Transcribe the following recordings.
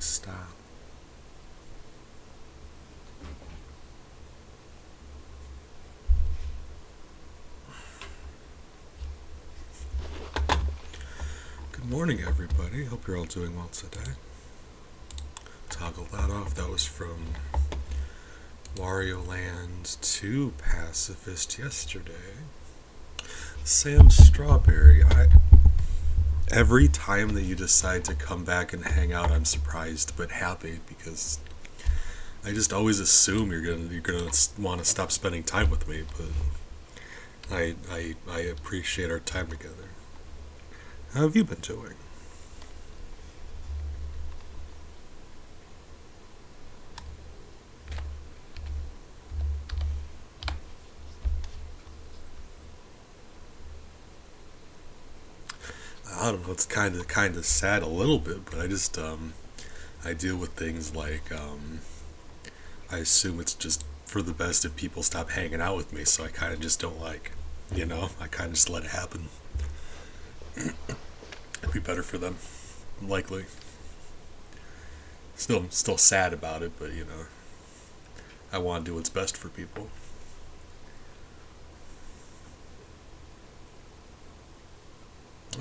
Stop. Good morning, everybody. Hope you're all doing well today. Toggle that off. That was from Wario Land 2 Pacifist yesterday. Sam Strawberry. Every time that you decide to come back and hang out, I'm surprised but happy because I just always assume you're gonna want to stop spending time with me, but I appreciate our time together. How have you been doing? I don't know. It's kind of sad a little bit, but I deal with things like I assume it's just for the best if people stop hanging out with me, so I kind of just don't I kind of just let it happen. It'd be better for them, likely. Still sad about it, but I want to do what's best for people.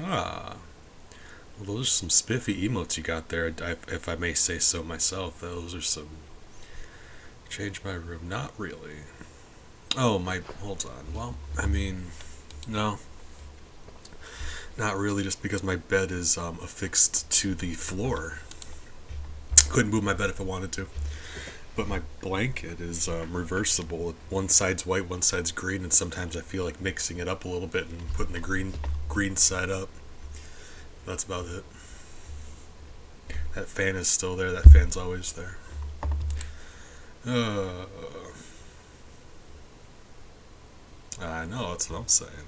Ah, well, those are some spiffy emotes you got there. If I may say so myself, those are some. Change my room? Not really. Oh, hold on. Well, no, not really. Just because my bed is affixed to the floor. Couldn't move my bed if I wanted to. But my blanket is reversible. One side's white, one side's green, and sometimes I feel like mixing it up a little bit and putting the green side up. That's about it. That fan is still there. That fan's always there. I know, that's what I'm saying.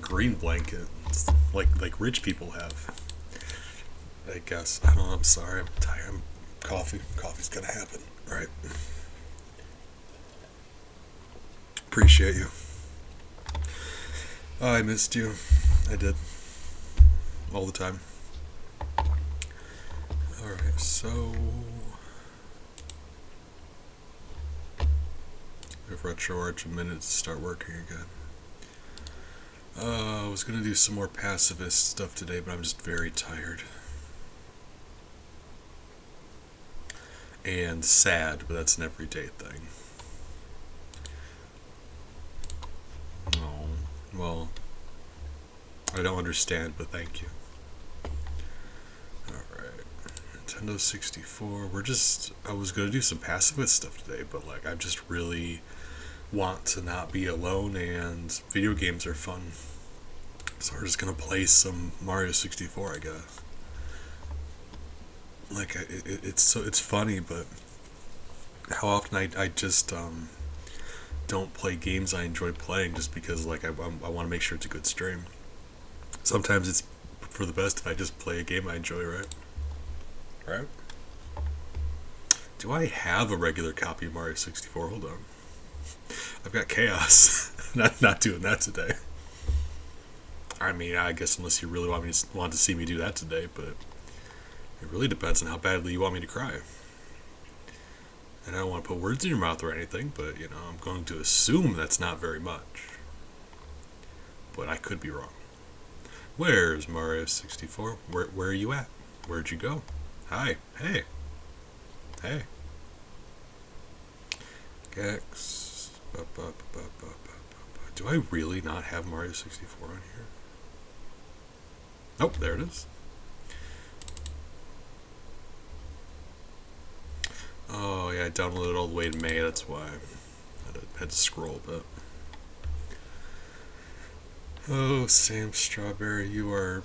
Green blanket, like rich people have. I guess. I don't know. I'm sorry. I'm tired. Coffee's gonna happen, right? Appreciate you. Oh, I missed you. I did. All the time. Alright, so give RetroArch a minute to start working again. I was gonna do some more pacifist stuff today, but I'm just very tired. And sad, but that's an everyday thing. Oh, well, I don't understand, but thank you. Alright. Nintendo 64. I was gonna do some pacifist stuff today, but I just really want to not be alone, and video games are fun. So we're just gonna play some Mario 64, I guess. It's funny, but how often I just don't play games I enjoy playing just because I want to make sure it's a good stream. Sometimes it's for the best if I just play a game I enjoy, right? Right? Do I have a regular copy of Mario 64? Hold on. I've got Chaos. not doing that today. I guess unless you really want to see me do that today, but it really depends on how badly you want me to cry. And I don't want to put words in your mouth or anything, but I'm going to assume that's not very much. But I could be wrong. Where's Mario 64? Where are you at? Where'd you go? Hi. Hey. Gex. Do I really not have Mario 64 on here? Nope, there it is. Oh yeah, I downloaded it all the way to May, that's why. I had to scroll a bit. Oh, Sam Strawberry, you're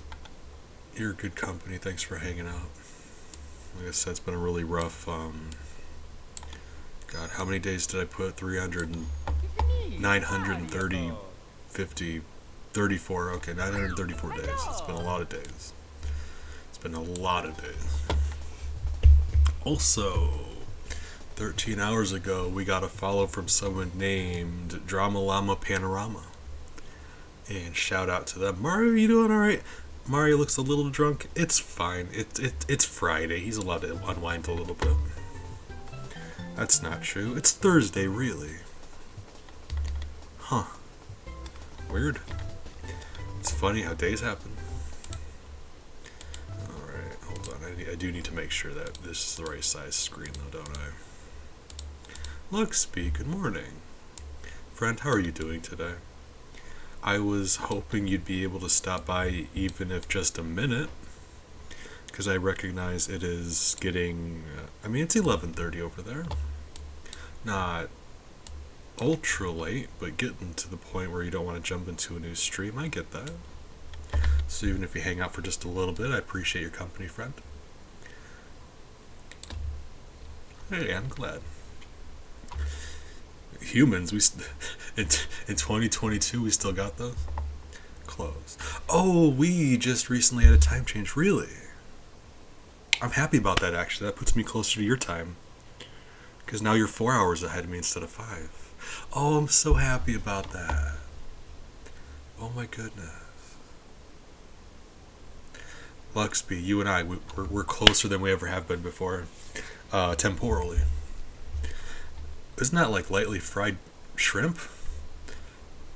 good company. Thanks for hanging out. Like I said, it's been a really rough, God, how many days did I put? 930, 50, 34, okay, 934 days. It's been a lot of days. Also, 13 hours ago, we got a follow from someone named Drama Llama Panorama. And shout out to them. Mario, you doing alright? Mario looks a little drunk. It's fine. It's Friday. He's allowed to unwind a little bit. That's not true. It's Thursday, really. Huh. Weird. It's funny how days happen. Alright, hold on. I do need to make sure that this is the right size screen, though, don't I? Luxby, good morning. Friend, how are you doing today? I was hoping you'd be able to stop by even if just a minute, because I recognize it is getting, it's 11:30 over there. Not ultra late, but getting to the point where you don't want to jump into a new stream. I get that. So even if you hang out for just a little bit, I appreciate your company, friend. Hey, I'm glad. Humans, in 2022, we still got those? Close. Oh, we just recently had a time change, really? I'm happy about that, actually. That puts me closer to your time. Because now you're 4 hours ahead of me instead of 5. Oh, I'm so happy about that. Oh my goodness. Luxby, you and I, we're closer than we ever have been before. Temporally. Isn't that like lightly fried shrimp?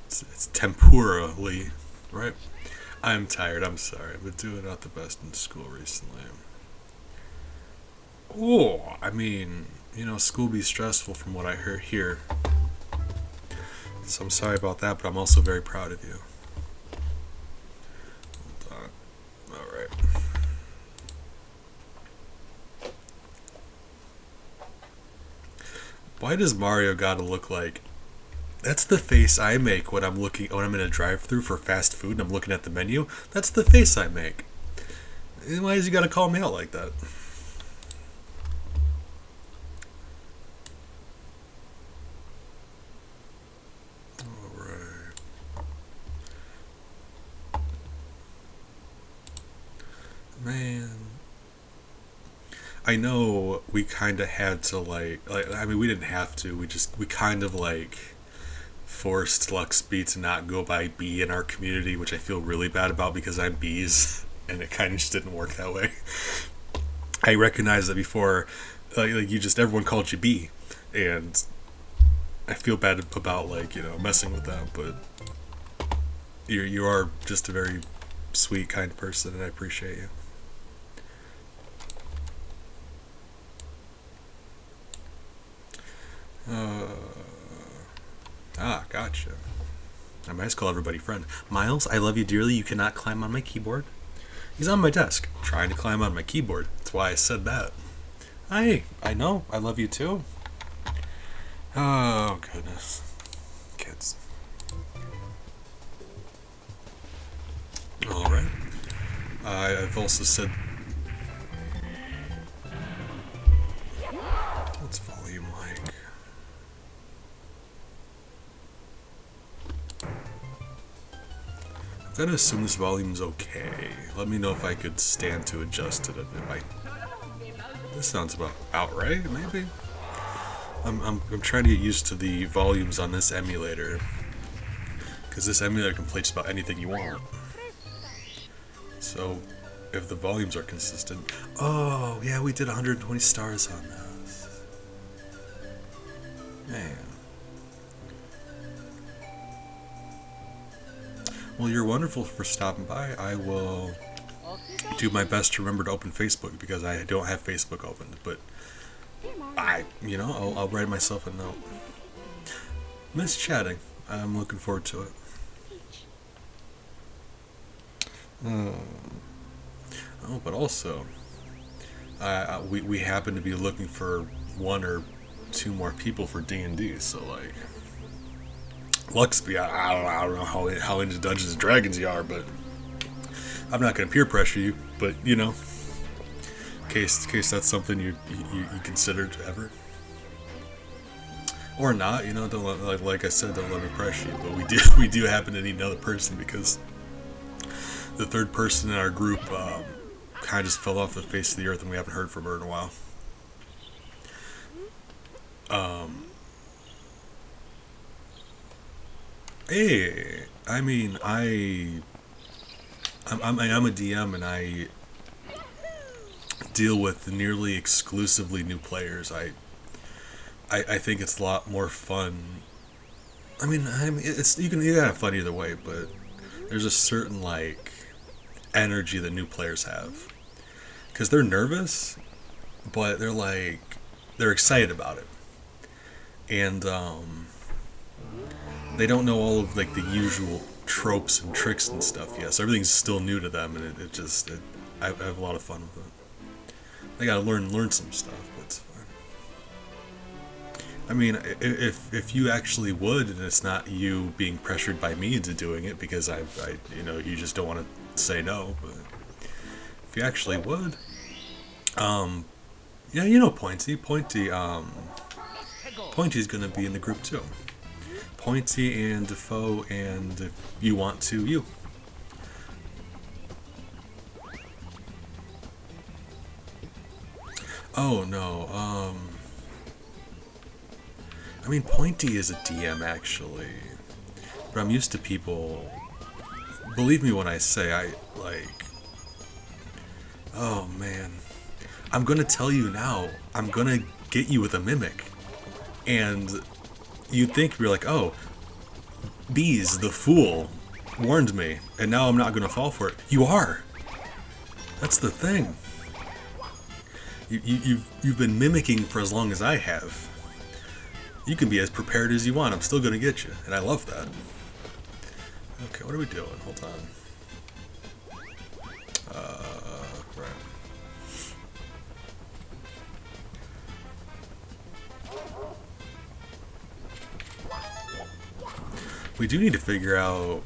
It's tempurally, right? I'm tired, I'm sorry. I've been doing not the best in school recently. Oh, school be stressful from what I heard here. So I'm sorry about that, but I'm also very proud of you. Hold on. Alright. Why does Mario gotta look like... That's the face I make when I'm in a drive-thru for fast food and I'm looking at the menu. That's the face I make. Why does he gotta call me out like that? Alright. Man. I know we kind of had to we didn't have to. We kind of forced Luxby to not go by B in our community, which I feel really bad about because I'm B's, and it kind of just didn't work that way. I recognize that before, everyone called you B, and I feel bad about messing with that, but you are just a very sweet, kind person, and I appreciate you. Gotcha. I might just call everybody friend. Miles, I love you dearly. You cannot climb on my keyboard. He's on my desk, trying to climb on my keyboard. That's why I said that. I know. I love you too. Oh, goodness. Kids. Alright. I've also said... What's volume like? I've got to assume this volume's okay. Let me know if I could stand to adjust it. This sounds about right, maybe? I'm trying to get used to the volumes on this emulator. Because this emulator can play just about anything you want. So, if the volumes are consistent... Oh, yeah, we did 120 stars on this. Man. Well, you're wonderful for stopping by. I will do my best to remember to open Facebook because I don't have Facebook opened. But I'll write myself a note. Miss chatting. I'm looking forward to it. Oh, but also, we happen to be looking for 1 or 2 more people for D&D. So Luxby, I don't know how into Dungeons and Dragons you are, but I'm not gonna peer pressure you. But in case that's something you considered ever, or not, don't like I said, don't let me pressure you. But we do happen to need another person because the third person in our group kind of just fell off the face of the earth, and we haven't heard from her in a while. Hey, I'm a DM and I deal with nearly exclusively new players. I think it's a lot more fun. I mean, it's you can have fun either way, but there's a certain like energy that new players have because they're nervous, but they're excited about it, and they don't know all of like the usual tropes and tricks and stuff yet. So everything's still new to them, and I have a lot of fun with it. They gotta learn some stuff, but it's fine. I mean, if you actually would, and it's not you being pressured by me into doing it because you just don't want to say no, but if you actually would, yeah, Pointy's gonna be in the group too. Pointy and Defoe, and if you want to, you. Oh no, I mean, Pointy is a DM actually, but I'm used to people. Believe me when I say I like. Oh man, I'm gonna tell you now. I'm gonna get you with a mimic, and you'd think you're like, oh, Bees the fool warned me, and now I'm not gonna fall for it. You are. That's the thing. You've been mimicking for as long as I have. You can be as prepared as you want. I'm still gonna get you, and I love that. Okay, what are we doing? Hold on. Right. We do need to figure out.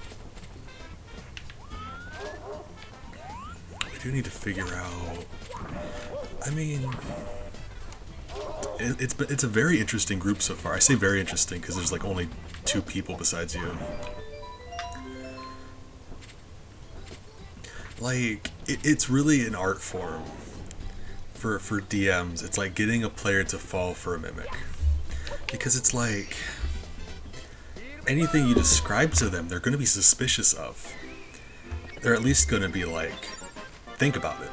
I mean, it's a very interesting group so far. I say very interesting because there's like only 2 people besides you. Like it's really an art form for DMs. It's like getting a player to fall for a mimic because it's like anything you describe to them, they're going to be suspicious of. They're at least going to be like, think about it.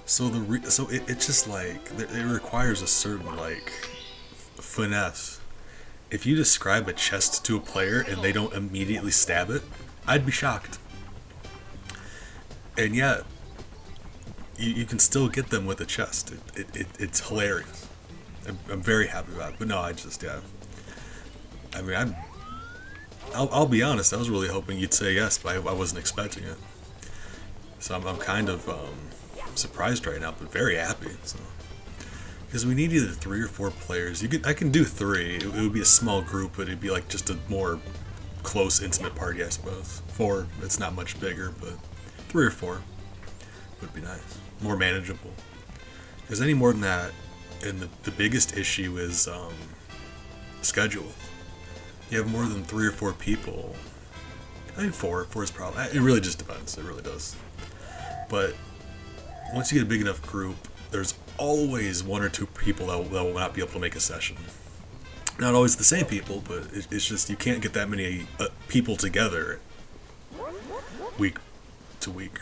So it's just like it requires a certain like finesse. If you describe a chest to a player and they don't immediately stab it, I'd be shocked. And yet, you can still get them with a chest. It's hilarious. I'm very happy about it. But no, yeah. I mean, I'll be honest. I was really hoping you'd say yes, but I wasn't expecting it. So I'm kind of surprised right now, but very happy. So because we need either 3 or 4 players. I can do 3. It would be a small group, but it'd be like just a more close, intimate party, I suppose. 4, it's not much bigger, but 3 or 4 would be nice, more manageable. Because any more than that, and the biggest issue is schedule. You have more than 3 or 4 people. I mean, 4 is probably. It really just depends. It really does. But once you get a big enough group, there's always 1 or 2 people that will not be able to make a session. Not always the same people, but it's just you can't get that many people together week to week.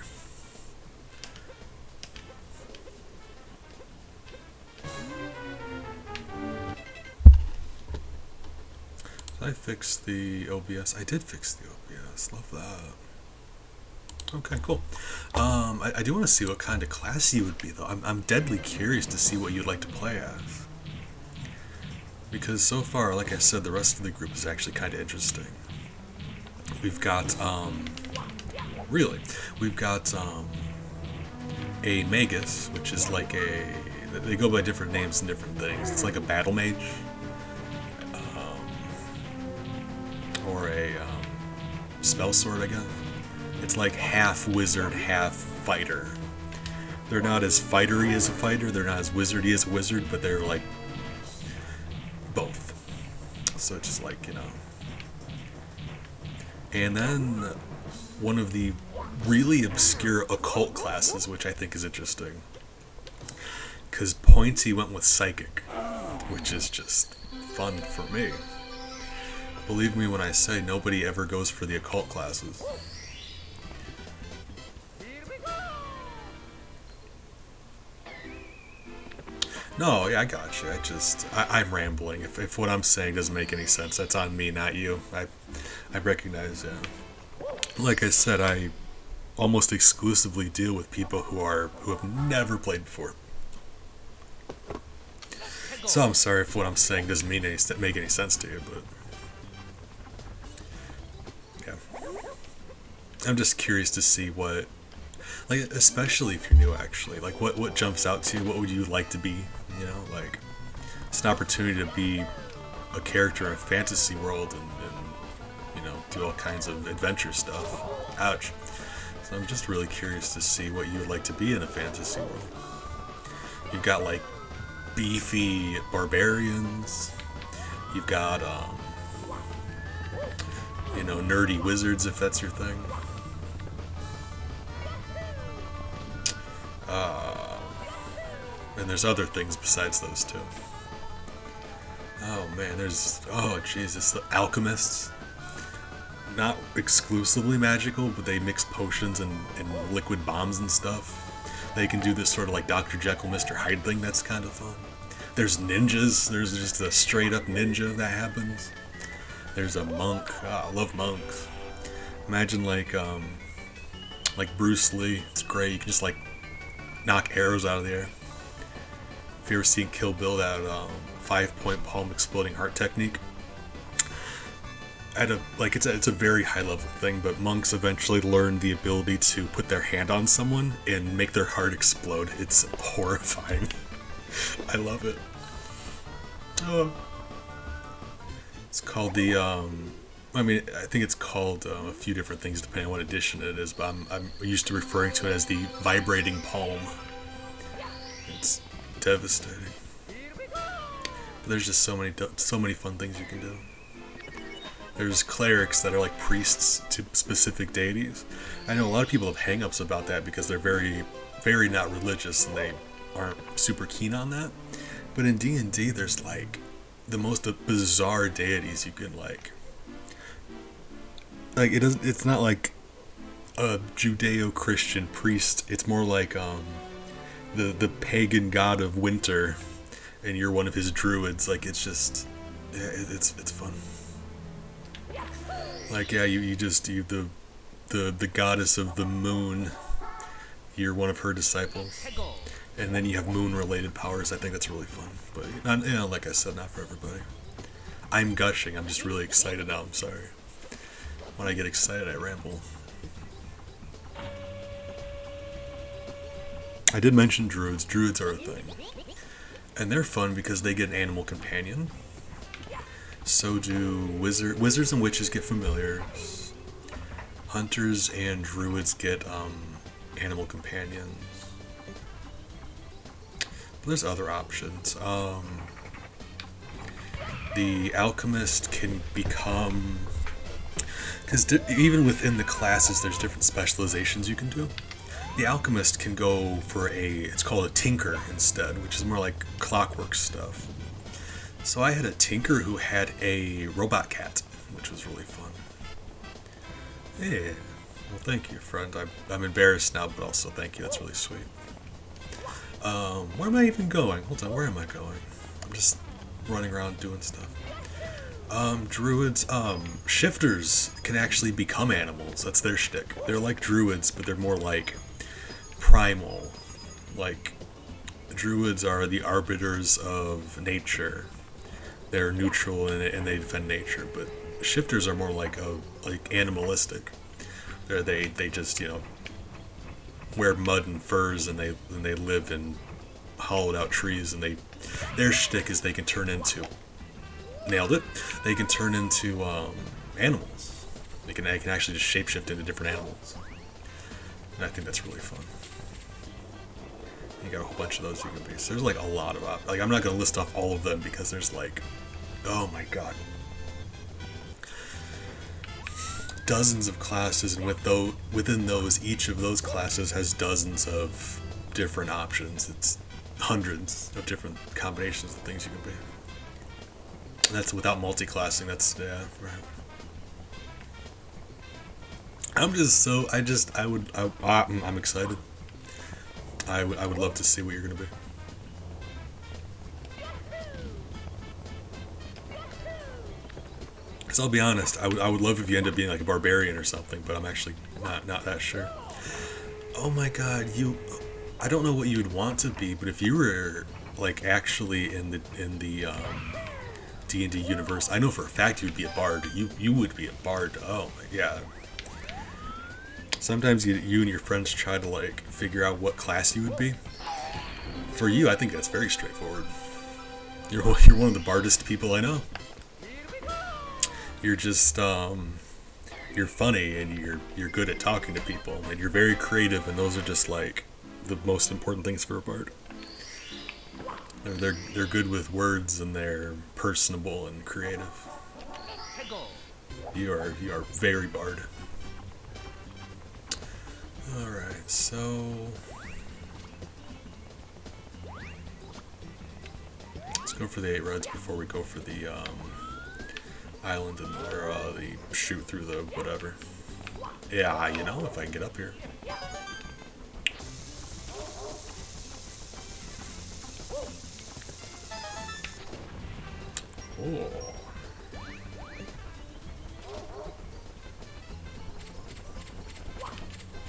Did I fix the OBS? I did fix the OBS. Love that. Okay, cool. I do want to see what kind of class you would be, though. I'm deadly curious to see what you'd like to play as. Because so far, like I said, the rest of the group is actually kind of interesting. We've got, we've got a Magus, which is like they go by different names and different things. It's like a battle mage. Or a spell sword, I guess. It's like half wizard, half fighter. They're not as fightery as a fighter, they're not as wizardy as a wizard, but they're like both. So it's just like, And then one of the really obscure occult classes, which I think is interesting. Because Pointy went with psychic, which is just fun for me. Believe me when I say nobody ever goes for the occult classes. No, yeah, I got you. I'm rambling. If what I'm saying doesn't make any sense, that's on me, not you. I recognize that. Like I said, I almost exclusively deal with people who have never played before. So I'm sorry if what I'm saying doesn't make any sense to you, but yeah, I'm just curious to see what, like, especially if you're new, actually, like what jumps out to you. What would you like to be? You know, like it's an opportunity to be a character in a fantasy world and you know, do all kinds of adventure stuff. Ouch. So I'm just really curious to see what you would like to be in a fantasy world. You've got like beefy barbarians. You've got you know, nerdy wizards if that's your thing. And there's other things besides those two. Oh man, oh Jesus, the alchemists. Not exclusively magical, but they mix potions and liquid bombs and stuff. They can do this sort of like Dr. Jekyll, Mr. Hyde thing that's kind of fun. There's ninjas. There's just a straight up ninja that happens. There's a monk. I love monks. Imagine like Bruce Lee. It's great. You can just like knock arrows out of the air. If you ever seen Kill Bill, that 5-point palm exploding heart technique. It's a very high level thing, but monks eventually learn the ability to put their hand on someone and make their heart explode. It's horrifying. I love it. Oh. It's called the I think it's called a few different things depending on what edition it is, but I'm used to referring to it as the vibrating palm. It's devastating. But there's just so many fun things you can do. There's clerics that are like priests to specific deities. I know a lot of people have hang-ups about that because they're very, very not religious and they aren't super keen on that. But in D&D, there's like the most bizarre deities you can like. Like it's not like a Judeo-Christian priest. It's more like the pagan god of winter, and you're one of his druids. Like it's just, yeah, it's fun. Like yeah, you the goddess of the moon. You're one of her disciples, and then you have moon-related powers. I think that's really fun, but not, you know, like I said, not for everybody. I'm gushing. I'm just really excited now. I'm sorry. When I get excited, I ramble. I did mention druids. Druids are a thing. And they're fun because they get an animal companion. So do wizards and witches get familiars. Hunters and druids get animal companions. But there's other options. The alchemist can become... Because even within the classes, there's different specializations you can do. The alchemist can go for it's called a tinker instead, which is more like clockwork stuff. So I had a tinker who had a robot cat, which was really fun. Hey, well thank you, friend. I'm embarrassed now, but also thank you, that's really sweet. Where am I even going? Hold on, where am I going? I'm just running around doing stuff. Druids, shifters can actually become animals. That's their shtick. They're like druids, but they're more like primal. Like, druids are the arbiters of nature. They're neutral and they defend nature, but shifters are more like animalistic. They just, you know, wear mud and furs and they live in hollowed out trees, and their shtick is they can turn into... Nailed it. They can turn into animals. They can actually just shapeshift into different animals. And I think that's really fun. You got a whole bunch of those you can be. So there's like a lot of like I'm not gonna list off all of them because there's like, oh my god, dozens of classes, and within those, each of those classes has dozens of different options. It's hundreds of different combinations of things you can be. That's without multi-classing. That's yeah, right. I'm just so I would I'm excited. I would love to see what you're gonna be. Cause I'll be honest, I would love if you end up being like a barbarian or something, but I'm actually not that sure. Oh my god, you! I don't know what you would want to be, but if you were like actually in the D&D universe, I know for a fact you would be a bard. You would be a bard. Oh my yeah. Sometimes you and your friends try to like figure out what class you would be. For you, I think that's very straightforward. You're one of the bardest people I know. You're just you're funny and you're good at talking to people and you're very creative, and those are just like the most important things for a bard. They're good with words and they're personable and creative. You are very bard. All right, so let's go for the 8 reds before we go for the island and or the shoot through the whatever. Yeah, you know, if I can get up here. Oh.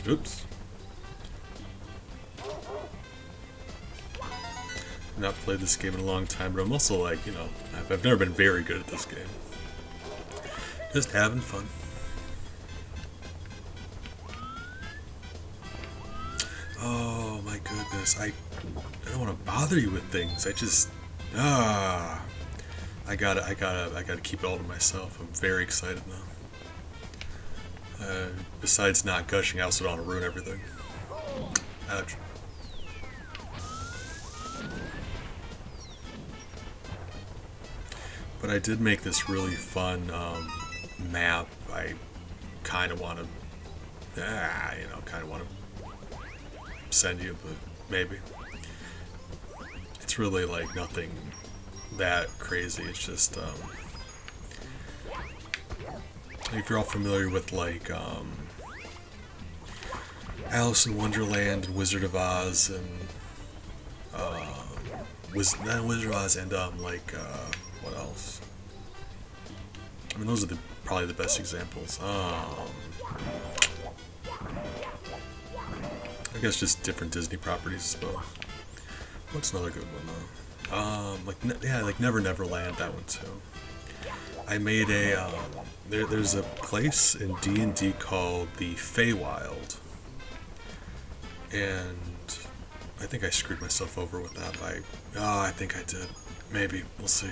Oops. I've not played this game in a long time, but I'm also like, you know, I've never been very good at this game. Just having fun. Oh my goodness, I don't want to bother you with things. I just I gotta keep it all to myself. I'm very excited now. Besides not gushing, I also don't want to ruin everything. Ouch. But I did make this really fun map. I kind of want to, you know, kind of want to send you, but maybe. It's really like nothing that crazy. It's just, if you're all familiar with like Alice in Wonderland and Wizard of Oz and Wizard of Oz and like what else? I mean, those are probably the best examples. I guess just different Disney properties as well. What's another good one though? Like Never Never Land, that one too. I made a there's a place in D&D called the Feywild, and I think I screwed myself over with that. I think I did. Maybe we'll see.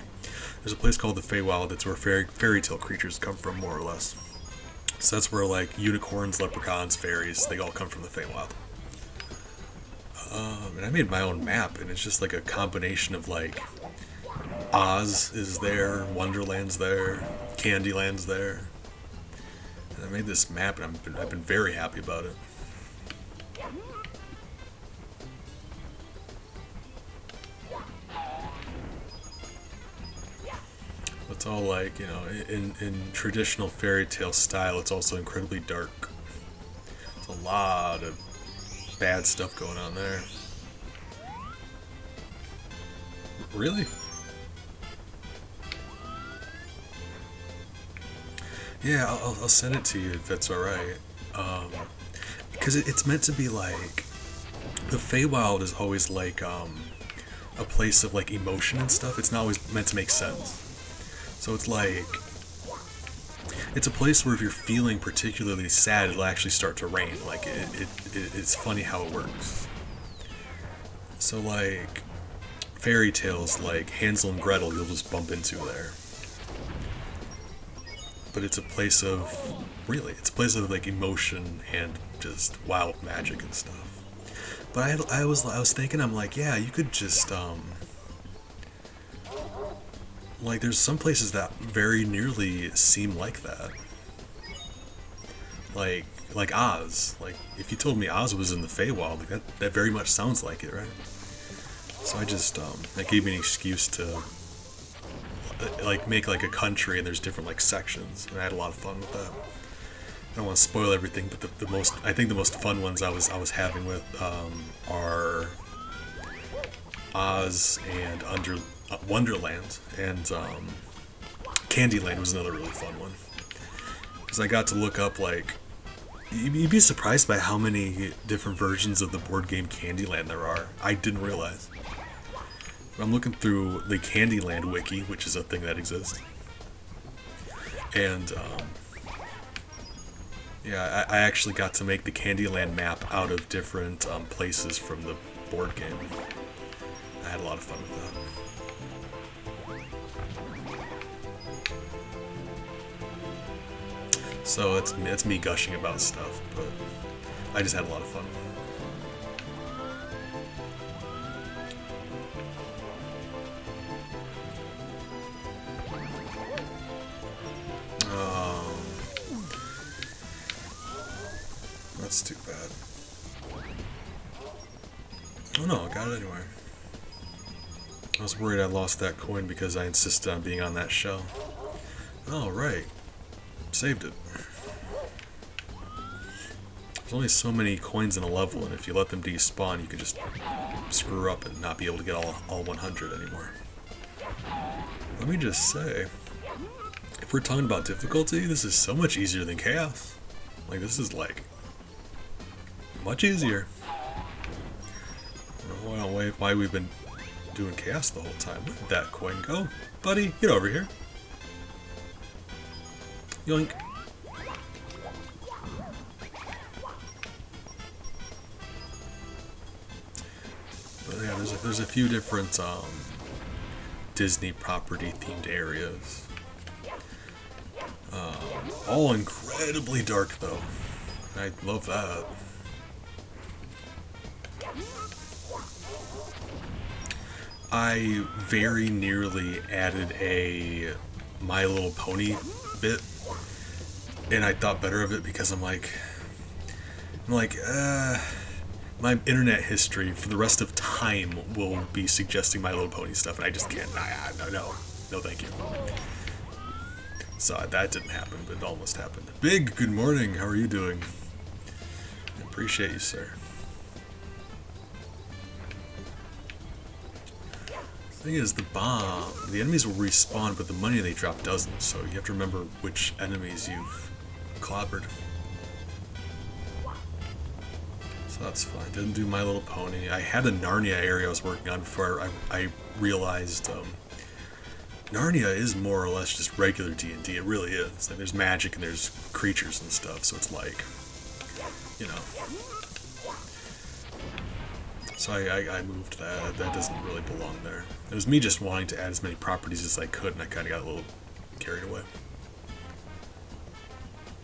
There's a place called the Feywild. It's where fairy tale creatures come from, more or less. So that's where like unicorns, leprechauns, fairies, they all come from the Feywild. And I made my own map, and it's just like a combination of like Oz is there, Wonderland's there, Candyland's there. And I made this map, and I've been very happy about it. It's all like, you know, in traditional fairy tale style, it's also incredibly dark. There's a lot of bad stuff going on there. Really? Yeah, I'll send it to you if that's alright. Because it's meant to be like, the Feywild is always like a place of like emotion and stuff. It's not always meant to make sense. So it's like, it's a place where if you're feeling particularly sad, it'll actually start to rain. Like, it's funny how it works. So like, fairy tales like Hansel and Gretel, you'll just bump into there. But it's a place of, it's a place of like emotion and just wild magic and stuff. But I was thinking, I'm like, yeah, you could just, like, there's some places that very nearly seem like that. Like Oz. Like, if you told me Oz was in the Feywild, like that very much sounds like it, right? So I just, that gave me an excuse to like make like a country and there's different like sections, and I had a lot of fun with that. I don't want to spoil everything, but the most I think the most fun ones I was having with are Oz and Wonderland, and Candyland was another really fun one because I got to look up like you'd be surprised by how many different versions of the board game Candyland there are. I didn't realize. I'm looking through the Candyland wiki, which is a thing that exists, and yeah, I actually got to make the Candyland map out of different places from the board game. I had a lot of fun with that. So it's me gushing about stuff, but I just had a lot of fun. That's too bad. Oh no, I got it anyway. I was worried I lost that coin because I insisted on being on that shell. Oh, right. Saved it. There's only so many coins in a level, and if you let them despawn, you can just screw up and not be able to get all 100 anymore. Let me just say, if we're talking about difficulty, this is so much easier than Chaos. Like, this is like much easier. I don't know why we've been doing Chaos the whole time. Where did that coin go? Buddy, get over here. Yoink. But yeah, there's a few different Disney property themed areas. All incredibly dark though. I love that. I very nearly added a My Little Pony bit, and I thought better of it because I'm like, my internet history for the rest of time will be suggesting My Little Pony stuff, and I just can't. No, thank you. So that didn't happen, but it almost happened. Big, good morning. How are you doing? I appreciate you, sir. The thing is, the enemies will respawn, but the money they drop doesn't, so you have to remember which enemies you've clobbered. So that's fine. Didn't do My Little Pony. I had a Narnia area I was working on before I realized Narnia is more or less just regular D&D. It really is. Like, there's magic and there's creatures and stuff, so it's like, you know. So I moved that. That doesn't really belong there. It was me just wanting to add as many properties as I could, and I kind of got a little carried away.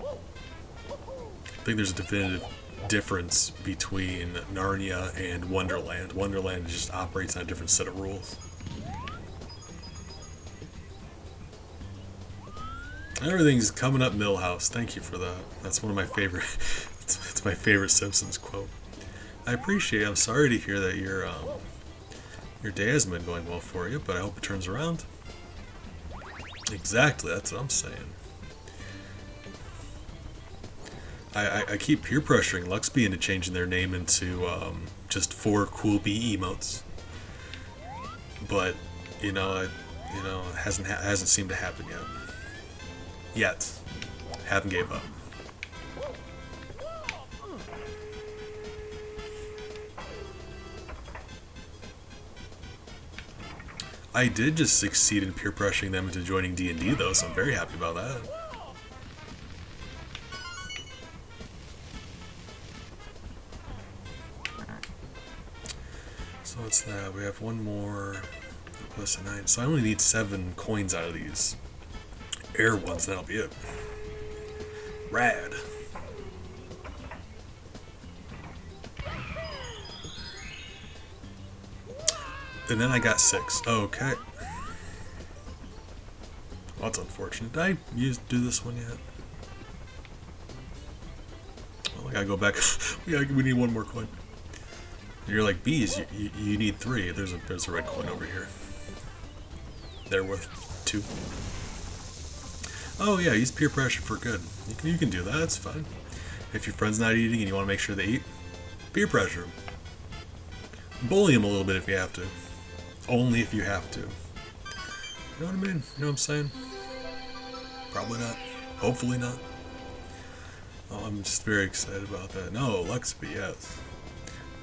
I think there's a definitive difference between Narnia and Wonderland. Wonderland just operates on a different set of rules. Everything's coming up Millhouse. Thank you for that. That's one of my favorite. It's my favorite Simpsons quote. I appreciate it. I'm sorry to hear that your day hasn't been going well for you, but I hope it turns around. Exactly, that's what I'm saying. I keep peer pressuring Luxby into changing their name into just 4 cool bee emotes, but it hasn't seemed to happen yet. Haven't gave up. I did just succeed in peer pressuring them into joining D&D though, so I'm very happy about that. So what's that? We have one more plus a 9. So I only need 7 coins out of these air ones, that'll be it. Rad. And then I got 6. Okay. Well, that's unfortunate. Did I do this one yet? Well, I gotta go back. We need one more coin. You're like, bees, you need 3. There's a red coin over here. They're worth too. Oh yeah, use peer pressure for good. You can do that, that's fine. If your friend's not eating and you want to make sure they eat, peer pressure. Bully them a little bit if you have to. Only if you have to. You know what I mean? You know what I'm saying? Probably not. Hopefully not. Oh, I'm just very excited about that. No, Luxby, yes.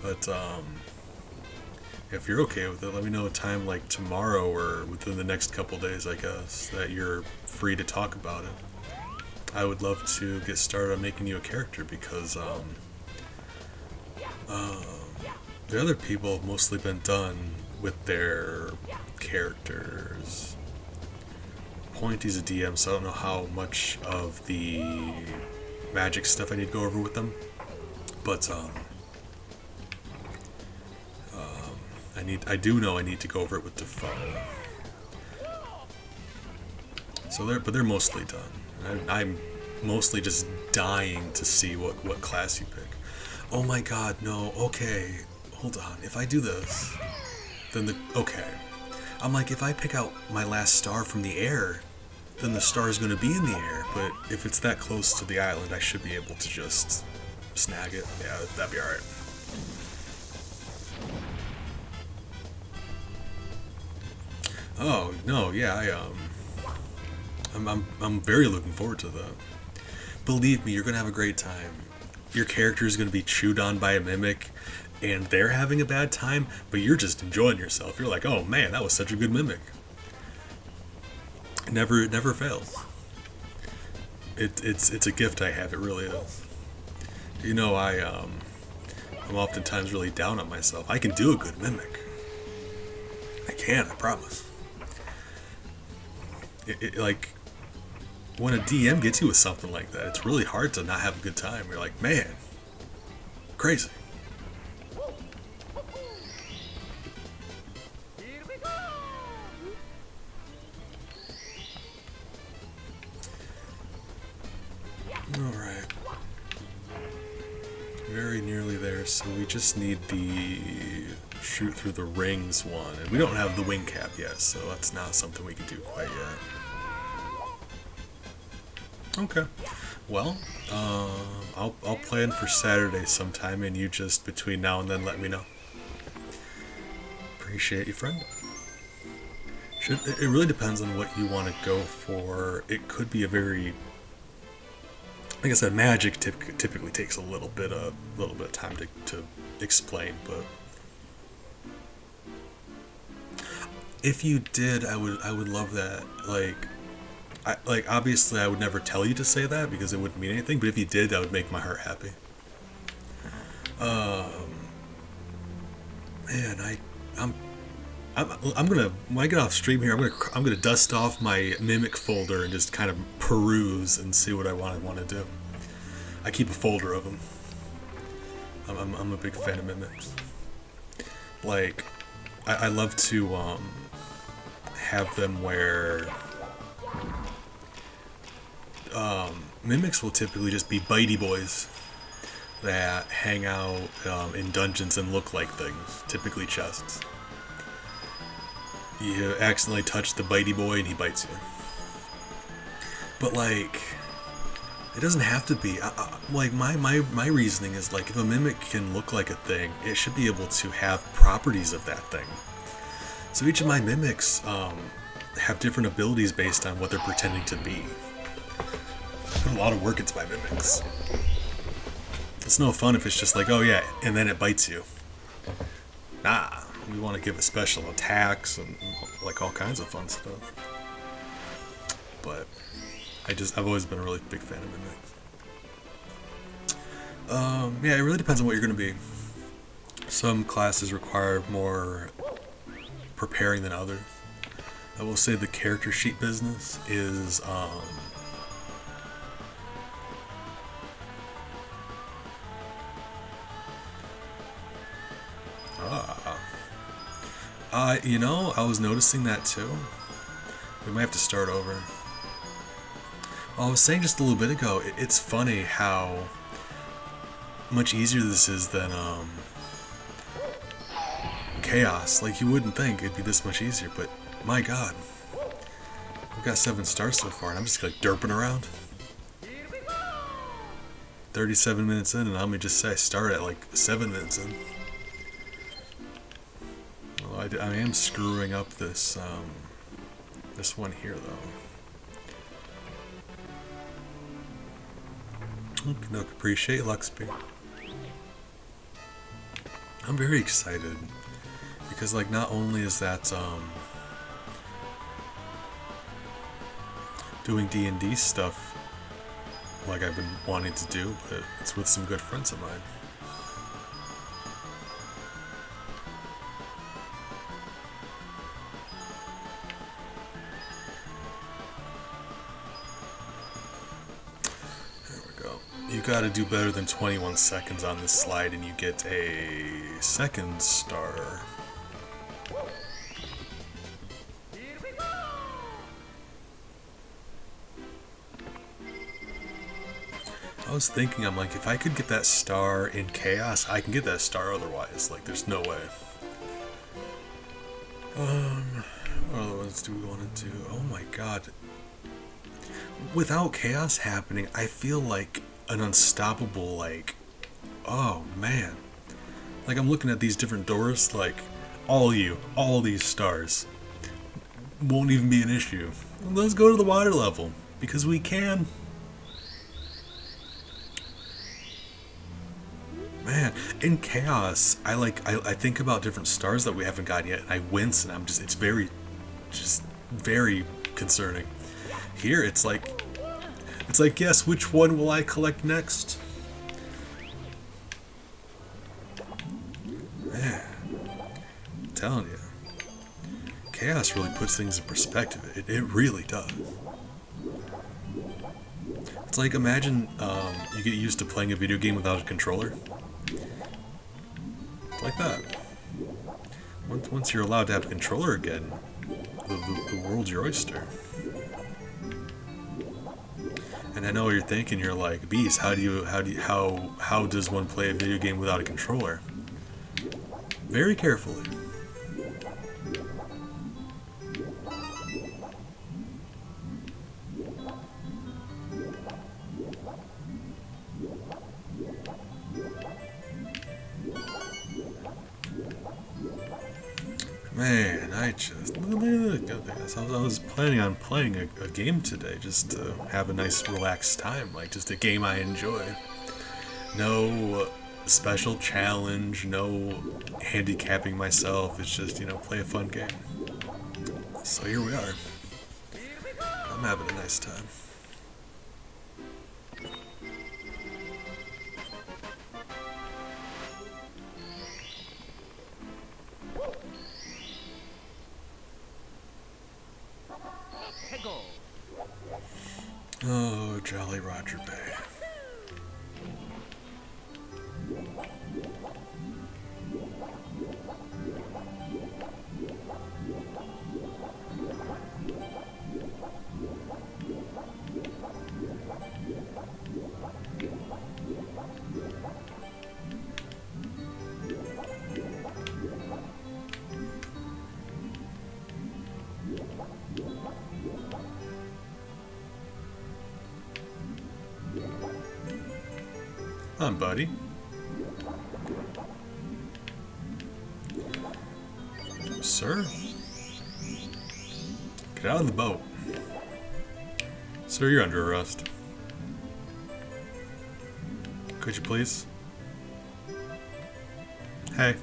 But, if you're okay with it, let me know a time like tomorrow or within the next couple days, I guess, that you're free to talk about it. I would love to get started on making you a character because the other people have mostly been done with their characters. Pointy's a DM, so I don't know how much of the magic stuff I need to go over with them. But I do know I need to go over it with Defoe. So they're mostly done. I'm mostly just dying to see what class you pick. Oh my god, no, okay. Hold on, if I do this, then okay. I'm like, if I pick out my last star from the air, then the star is going to be in the air, but if it's that close to the island, I should be able to just snag it. Yeah, that'd be alright. Oh, no, yeah, I'm very looking forward to that. Believe me, you're going to have a great time. Your character is going to be chewed on by a mimic, and they're having a bad time, but you're just enjoying yourself. You're like, oh man, that was such a good mimic. It never fails. It's a gift I have, it really is. You know, I'm oftentimes really down on myself. I can do a good mimic. I can, I promise. Like, when a DM gets you with something like that, it's really hard to not have a good time. You're like, man, crazy. Alright. Very nearly there, so we just need the shoot through the rings one. And we don't have the wing cap yet, so that's not something we can do quite yet. Okay. Well, I'll plan for Saturday sometime, and you just, between now and then, let me know. Appreciate you, friend. It really depends on what you want to go for. It could be a very... Like I said, magic typically takes a little bit of time to explain, but if you did, I would love that. Like obviously I would never tell you to say that because it wouldn't mean anything, but if you did, that would make my heart happy. Man, I'm gonna, when I get off stream here, I'm gonna dust off my mimic folder and just kind of peruse and see what I want to do. I keep a folder of them. I'm a big fan of mimics. Like, I love to have them where mimics will typically just be bitey boys that hang out in dungeons and look like things, typically chests. You accidentally touch the bitey boy and he bites you. But like, it doesn't have to be. Like my reasoning is like, if a mimic can look like a thing, it should be able to have properties of that thing. So each of my mimics have different abilities based on what they're pretending to be. I put a lot of work into my mimics. It's no fun if it's just like, oh yeah, and then it bites you. Nah. We want to give it special attacks and like all kinds of fun stuff. But I've always been a really big fan of mimics. Yeah, it really depends on what you're going to be. Some classes require more preparing than others. I will say the character sheet business is you know, I was noticing that too. We might have to start over. Well, I was saying just a little bit ago, it's funny how much easier this is than Chaos. Like, you wouldn't think it'd be this much easier, but my god. got 7 stars so far, and I'm just like derping around. 37 minutes in, and let me just say I start at like 7 minutes in. Well, I am screwing up this this one here though. No, appreciate Luxby. I'm very excited because like not only is that doing D&D stuff like I've been wanting to do, but it's with some good friends of mine. There we go. You gotta do better than 21 seconds on this slide and you get a 2nd star. I was thinking, I'm like, if I could get that star in Chaos, I can get that star otherwise. Like, there's no way. What other ones do we want to do? Oh my god. Without Chaos happening, I feel like an unstoppable, like, oh man. Like, I'm looking at these different doors, like, all these stars won't even be an issue. Let's go to the water level, because we can. Man, in Chaos, I think about different stars that we haven't got yet, and I wince, and it's very concerning. Here, it's like, yes, which one will I collect next? Man, I'm telling you, Chaos really puts things in perspective. It really does. It's like, imagine you get used to playing a video game without a controller. Like that. Once you're allowed to have a controller again, the world's your oyster. And I know what you're thinking. You're like, Beast, how does one play a video game without a controller? Very carefully. Man, I was planning on playing a game today just to have a nice relaxed time, like just a game I enjoy. No special challenge, no handicapping myself, it's just, play a fun game. So here we are. I'm having a nice time. Oh, Jolly Roger Bay. Come on, buddy. Sir? Get out of the boat. Sir, you're under arrest. Could you please? Hey.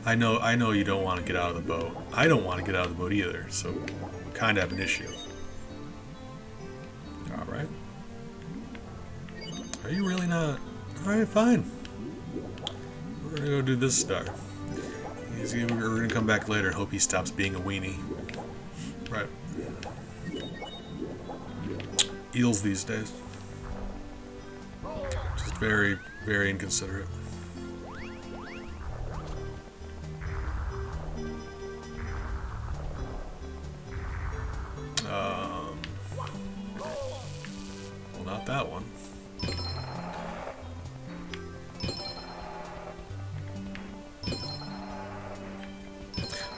I know you don't want to get out of the boat. I don't want to get out of the boat either, so we kind of have an issue. Alright. Are you really not? Alright, fine. We're gonna go do this star. We're gonna come back later and hope he stops being a weenie. Right. Eels these days. Just very, very inconsiderate. Well, not that one.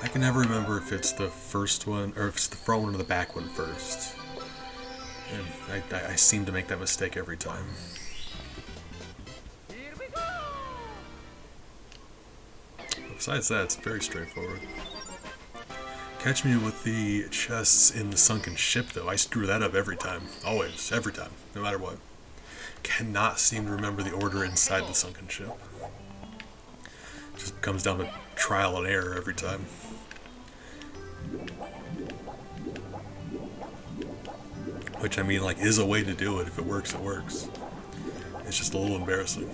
I can never remember if it's the first one or if it's the front one or the back one first. And I seem to make that mistake every time. Besides that, it's very straightforward. Catch me with the chests in the sunken ship, though. I screw that up every time. Always. Every time. No matter what. Cannot seem to remember the order inside the sunken ship. Just comes down to trial and error every time. Which, I mean, like, is a way to do it. If it works, it works. It's just a little embarrassing.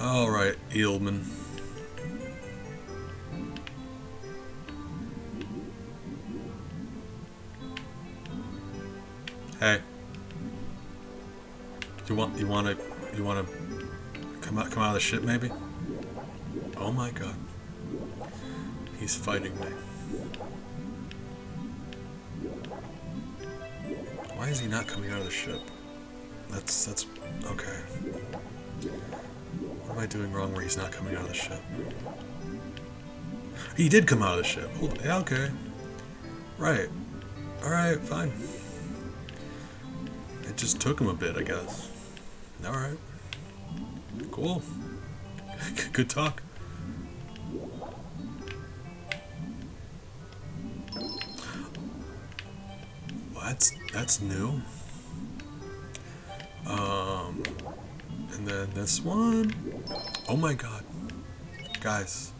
Alright, Eelman. Hey. You wanna come out of the ship maybe? Oh my god. He's fighting me. Why is he not coming out of the ship? That's okay. What am I doing wrong where he's not coming out of the ship? He did come out of the ship. Hold on. Yeah, okay. Right. Alright, fine. It just took him a bit, I guess. Alright. Cool. Good talk. That's new. And then this one. Oh my god. Guys.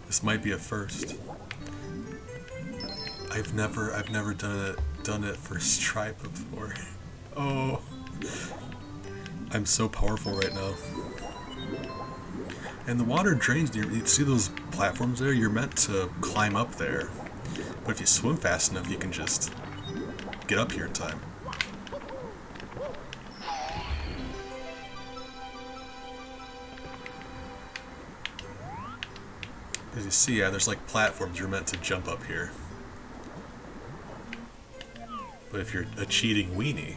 This might be a first. I've never done it first try before. Oh. I'm so powerful right now. And the water drains. You see those platforms there? You're meant to climb up there. But if you swim fast enough, you can just get up here in time. As you see, yeah, there's like platforms. You're meant to jump up here. But if you're a cheating weenie,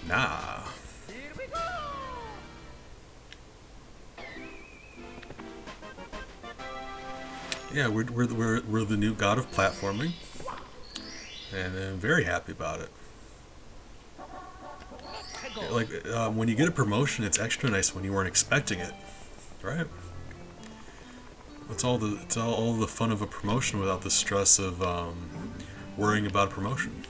nah. Yeah, we're the new god of platforming, and I'm very happy about it. Like when you get a promotion, it's extra nice when you weren't expecting it, right? It's all the fun of a promotion without the stress of worrying about a promotion.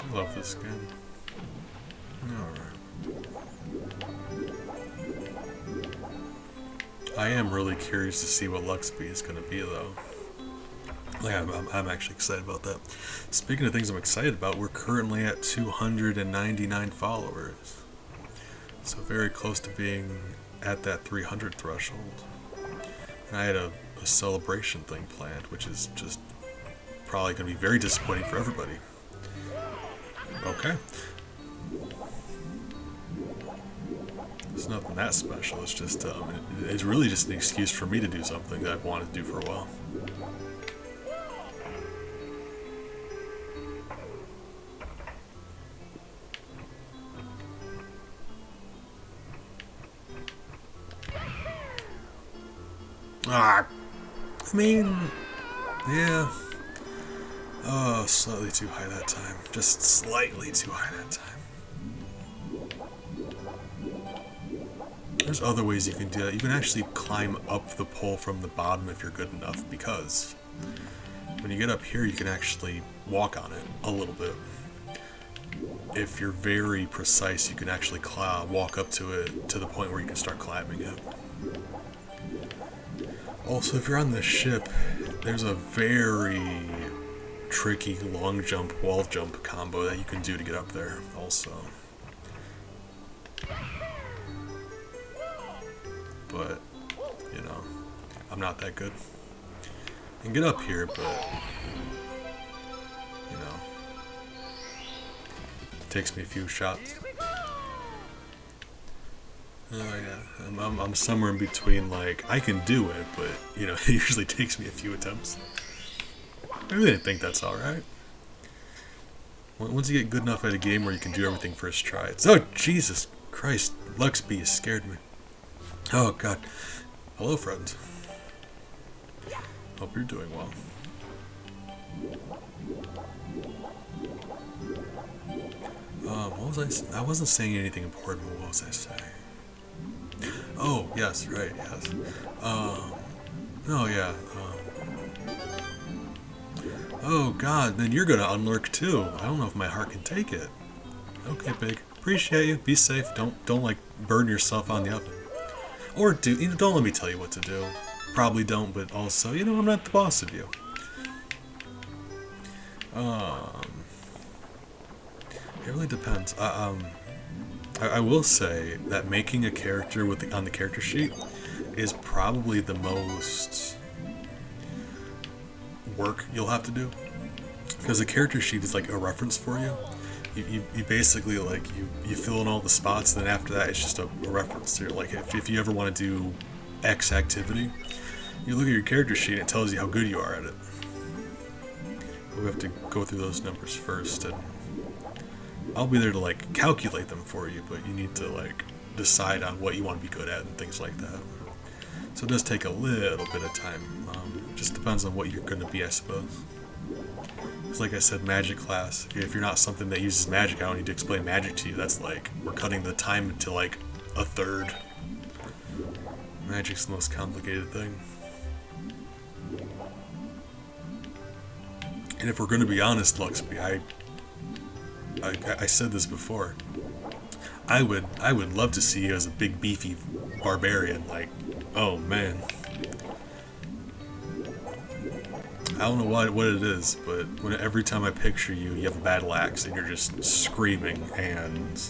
I love this game. Alright. I am really curious to see what Luxby is going to be, though. Like, I'm actually excited about that. Speaking of things I'm excited about, we're currently at 299 followers. So very close to being at that 300 threshold. And I had a celebration thing planned, which is just probably going to be very disappointing for everybody. Okay. It's nothing that special. It's just it's really just an excuse for me to do something that I've wanted to do for a while. I mean, yeah. Oh, slightly too high that time. Just slightly too high that time. There's other ways you can do that. You can actually climb up the pole from the bottom if you're good enough, because when you get up here, you can actually walk on it a little bit. If you're very precise, you can actually walk up to it to the point where you can start climbing it. Also, if you're on this ship, there's a very tricky long jump, wall jump combo that you can do to get up there also. But, you know, I'm not that good. I can get up here, but, you know, it takes me a few shots. Oh yeah, I'm somewhere in between. Like I can do it, but you know, it usually takes me a few attempts. I really think that's all right. Once you get good enough at a game where you can do everything first try, oh Jesus Christ, Luxby has scared me. Oh God. Hello, friends. Hope you're doing well. What was I? I wasn't saying anything important. But what was I saying? Oh yes, right, yes. Oh yeah. Oh God, then you're gonna unlurk too. I don't know if my heart can take it. Okay, Big. Appreciate you. Be safe. Don't like burn yourself on the oven. Or do you know, don't let me tell you what to do. Probably don't, but also, you know, I'm not the boss of you. It really depends. I will say that making a character on the character sheet is probably the most work you'll have to do, because the character sheet is like a reference for you. You basically like you fill in all the spots, and then after that it's just a reference. So you're like, if you ever want to do X activity, you look at your character sheet and it tells you how good you are at it. But we have to go through those numbers first, and I'll be there to like calculate them for you, but you need to like decide on what you want to be good at and things like that. So it does take a little bit of time. Just depends on what you're going to be, I suppose. It's like I said, magic class. If you're not something that uses magic, I don't need to explain magic to you. That's like, we're cutting the time to like a third. Magic's the most complicated thing. And if we're going to be honest, Luxby, I said this before. I would love to see you as a big beefy barbarian. Like, oh man. I don't know what it is, but every time I picture you, you have a battle axe and you're just screaming, and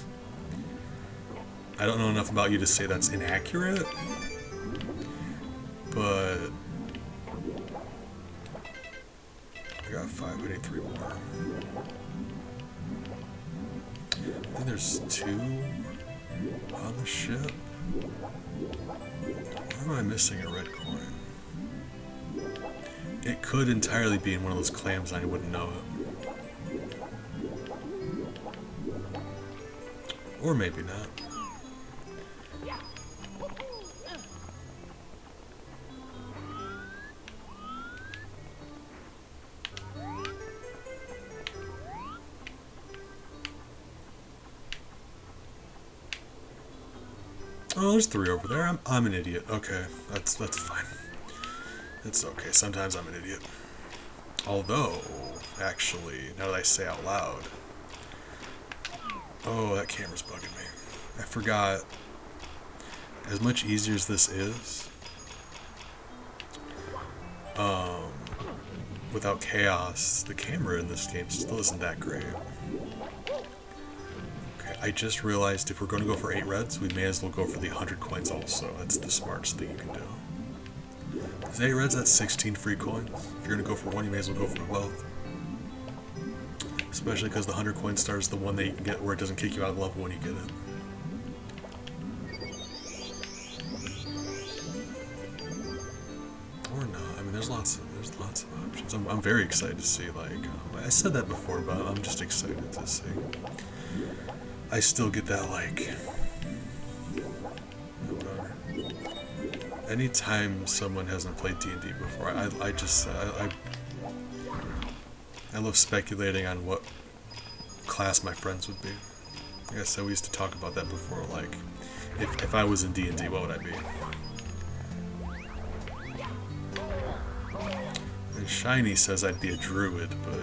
I don't know enough about you to say that's inaccurate, but I got 5, I need 3 more. I think there's 2 on the ship. Why am I missing a red coin? It could entirely be in one of those clams and I wouldn't know it. Or maybe not. Oh, there's 3 over there. I'm an idiot. Okay, that's fine. It's okay. Sometimes I'm an idiot. Although, actually, now that I say out loud, oh, that camera's bugging me. I forgot. As much easier as this is, without chaos, the camera in this game still isn't that great. I just realized if we're going to go for 8 reds, we may as well go for the 100 coins also. That's the smartest thing you can do. Because 8 reds, that's 16 free coins. If you're going to go for one, you may as well go for both. Especially because the 100 coin star is the one that you can get where it doesn't kick you out of level when you get it. Or not. I mean, there's lots of options. I'm very excited to see, like, I said that before, but I'm just excited to see. I still get that, like, whatever. Anytime someone hasn't played D&D before, I love speculating on what class my friends would be. Like I said, we used to talk about that before, like, if I was in D&D, what would I be? And Shiny says I'd be a druid, but,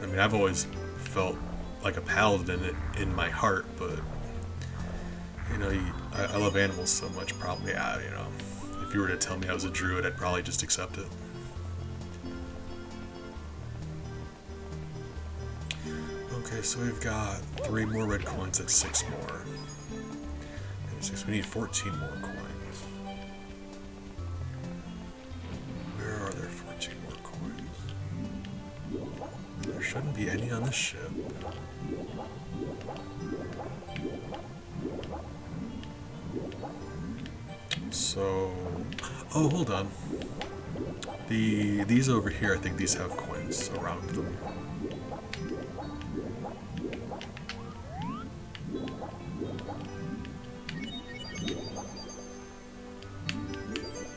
I mean, I've always felt like a paladin in my heart, but you know, I love animals so much. Probably, you know, if you were to tell me I was a druid, I'd probably just accept it. Okay, so we've got 3 more red coins. That's 6 more. And 6. We need 14 more coins. Where are there 14 more coins? There shouldn't be any on this ship. So, oh, hold on. These over here, I think these have coins around them.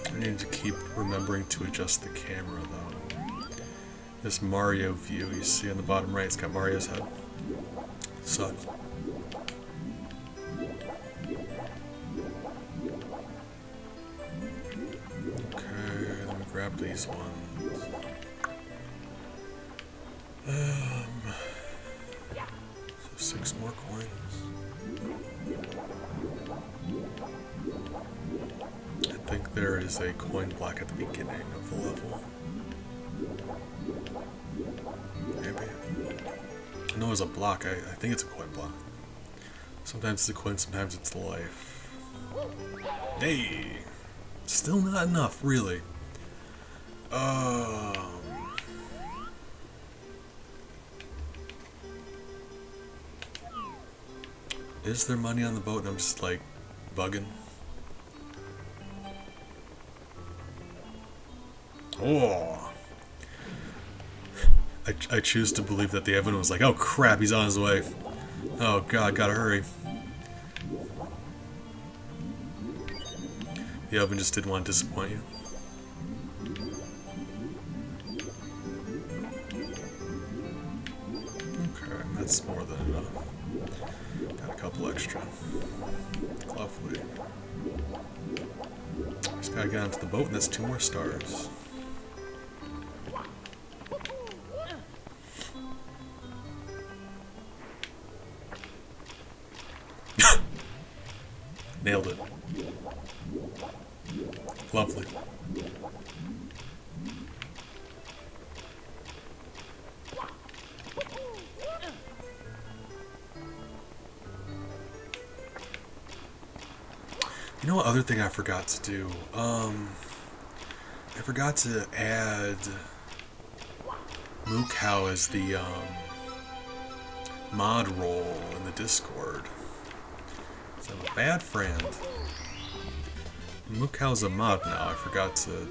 I need to keep remembering to adjust the camera though. This Mario view you see on the bottom right, it's got Mario's head. Sucked. Okay, let me grab these ones. So 6 more coins. I think there is a coin block at the beginning of the level. Maybe. I know it's a block. I think it's a coin block. Sometimes it's a coin, sometimes it's life. Hey! Still not enough, really. Is there money on the boat and I'm just like bugging? Oh! I choose to believe that the Evan was like, oh crap, he's on his way. Oh god, gotta hurry. The Evan just didn't want to disappoint you. Okay, that's more than enough. Got a couple extra. Lovely. Just gotta get onto the boat and that's 2 more stars. Nailed it. Lovely. You know what other thing I forgot to do? I forgot to add Moocow as the mod role in the Discord. So I'm a bad friend. Mookow's a mod now. I forgot to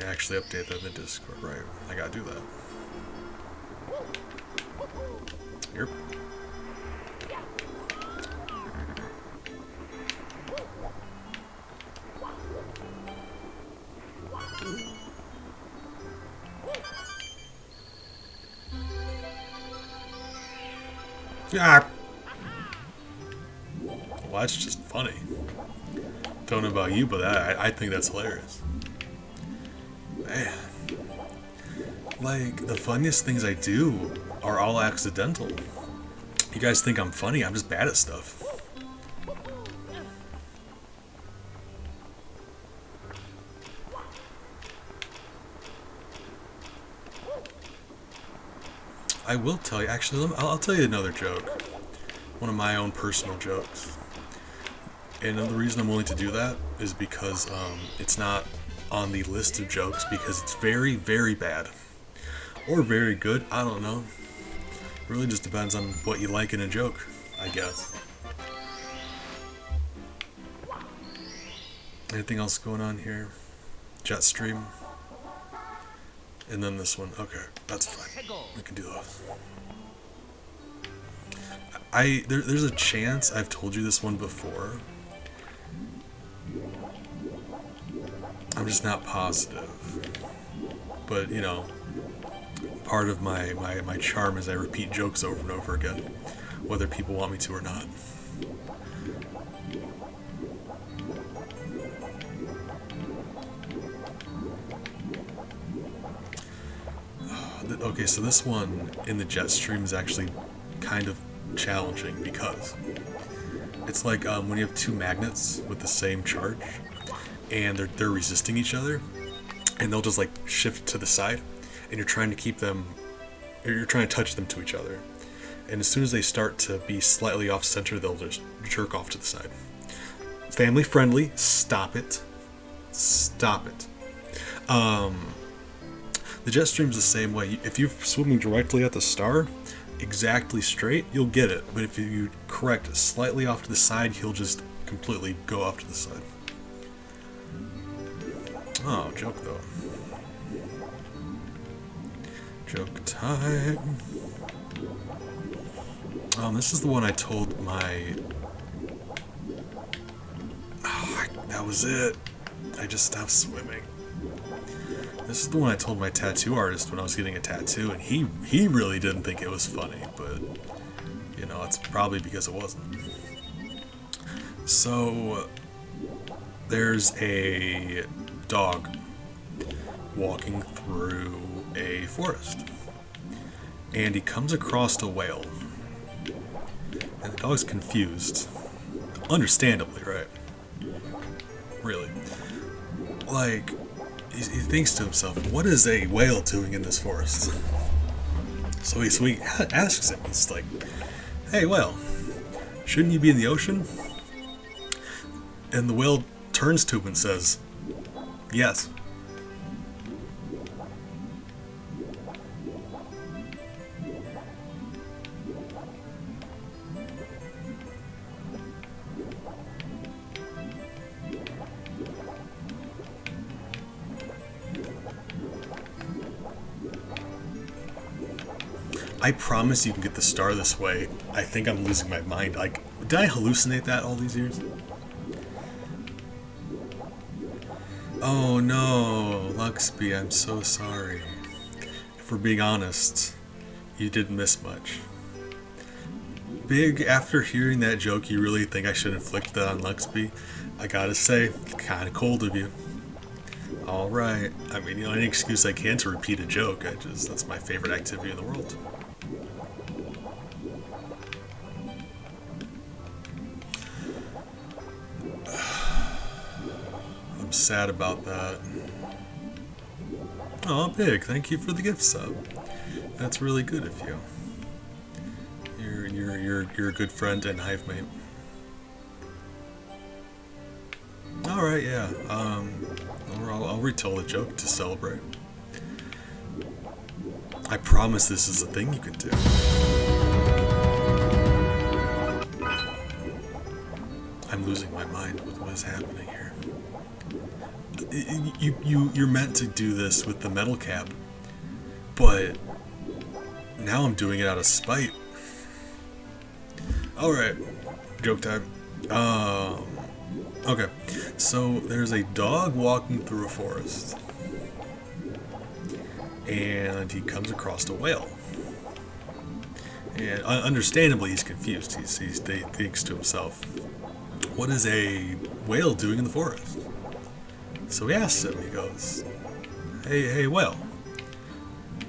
actually update that in the Discord. Right, I gotta do that. Yep. Ah. Well, that's just funny. Don't know about you, but I think that's hilarious. Man. Like, the funniest things I do are all accidental. You guys think I'm funny, I'm just bad at stuff. I will tell you, actually, I'll tell you another joke. One of my own personal jokes. And the reason I'm willing to do that is because it's not on the list of jokes because it's very, very bad. Or very good, I don't know. It really just depends on what you like in a joke, I guess. Anything else going on here? Jetstream. And then this one. Okay, that's fine. We can do those. There's a chance I've told you this one before. I'm just not positive. But, you know, part of my charm is I repeat jokes over and over again, whether people want me to or not. Okay, so this one in the Jetstream is actually kind of challenging because it's like when you have 2 magnets with the same charge and they're resisting each other and they'll just like shift to the side and you're trying to keep them, you're trying to touch them to each other, and as soon as they start to be slightly off center they'll just jerk off to the side. Family friendly, stop it. The Jetstream's the same way. If you're swimming directly at the star, exactly straight, you'll get it. But if you correct slightly off to the side, he'll just completely go off to the side. Oh, joke though. Joke time. This is the one I told my... Oh, that was it. I just stopped swimming. This is the one I told my tattoo artist when I was getting a tattoo, and he really didn't think it was funny, but, you know, it's probably because it wasn't. So, there's a dog walking through a forest, and he comes across a whale, and the dog's confused, understandably, right? Really, like, he thinks to himself, what is a whale doing in this forest? So he asks him, he's like, hey whale, shouldn't you be in the ocean? And the whale turns to him and says, yes. I promise you can get the star this way. I think I'm losing my mind. Like, did I hallucinate that all these years? Oh no, Luxby, I'm so sorry. If we're being honest, you didn't miss much. Big, after hearing that joke, you really think I should inflict that on Luxby? I gotta say, kinda cold of you. Alright, I mean, you know, any excuse I can to repeat a joke, that's my favorite activity in the world. I'm sad about that. Oh, Big, thank you for the gift sub. That's really good of you. You're a good friend and hive mate. All right, yeah. I'll retell the joke to celebrate. I promise this is a thing you can do. I'm losing my mind with what is happening here. You're meant to do this with the metal cap, but now I'm doing it out of spite. Alright, joke time. Okay, so there's a dog walking through a forest, and he comes across a whale. And understandably, he's confused. He thinks to himself, what is a whale doing in the forest? So he asks him, he goes, hey whale,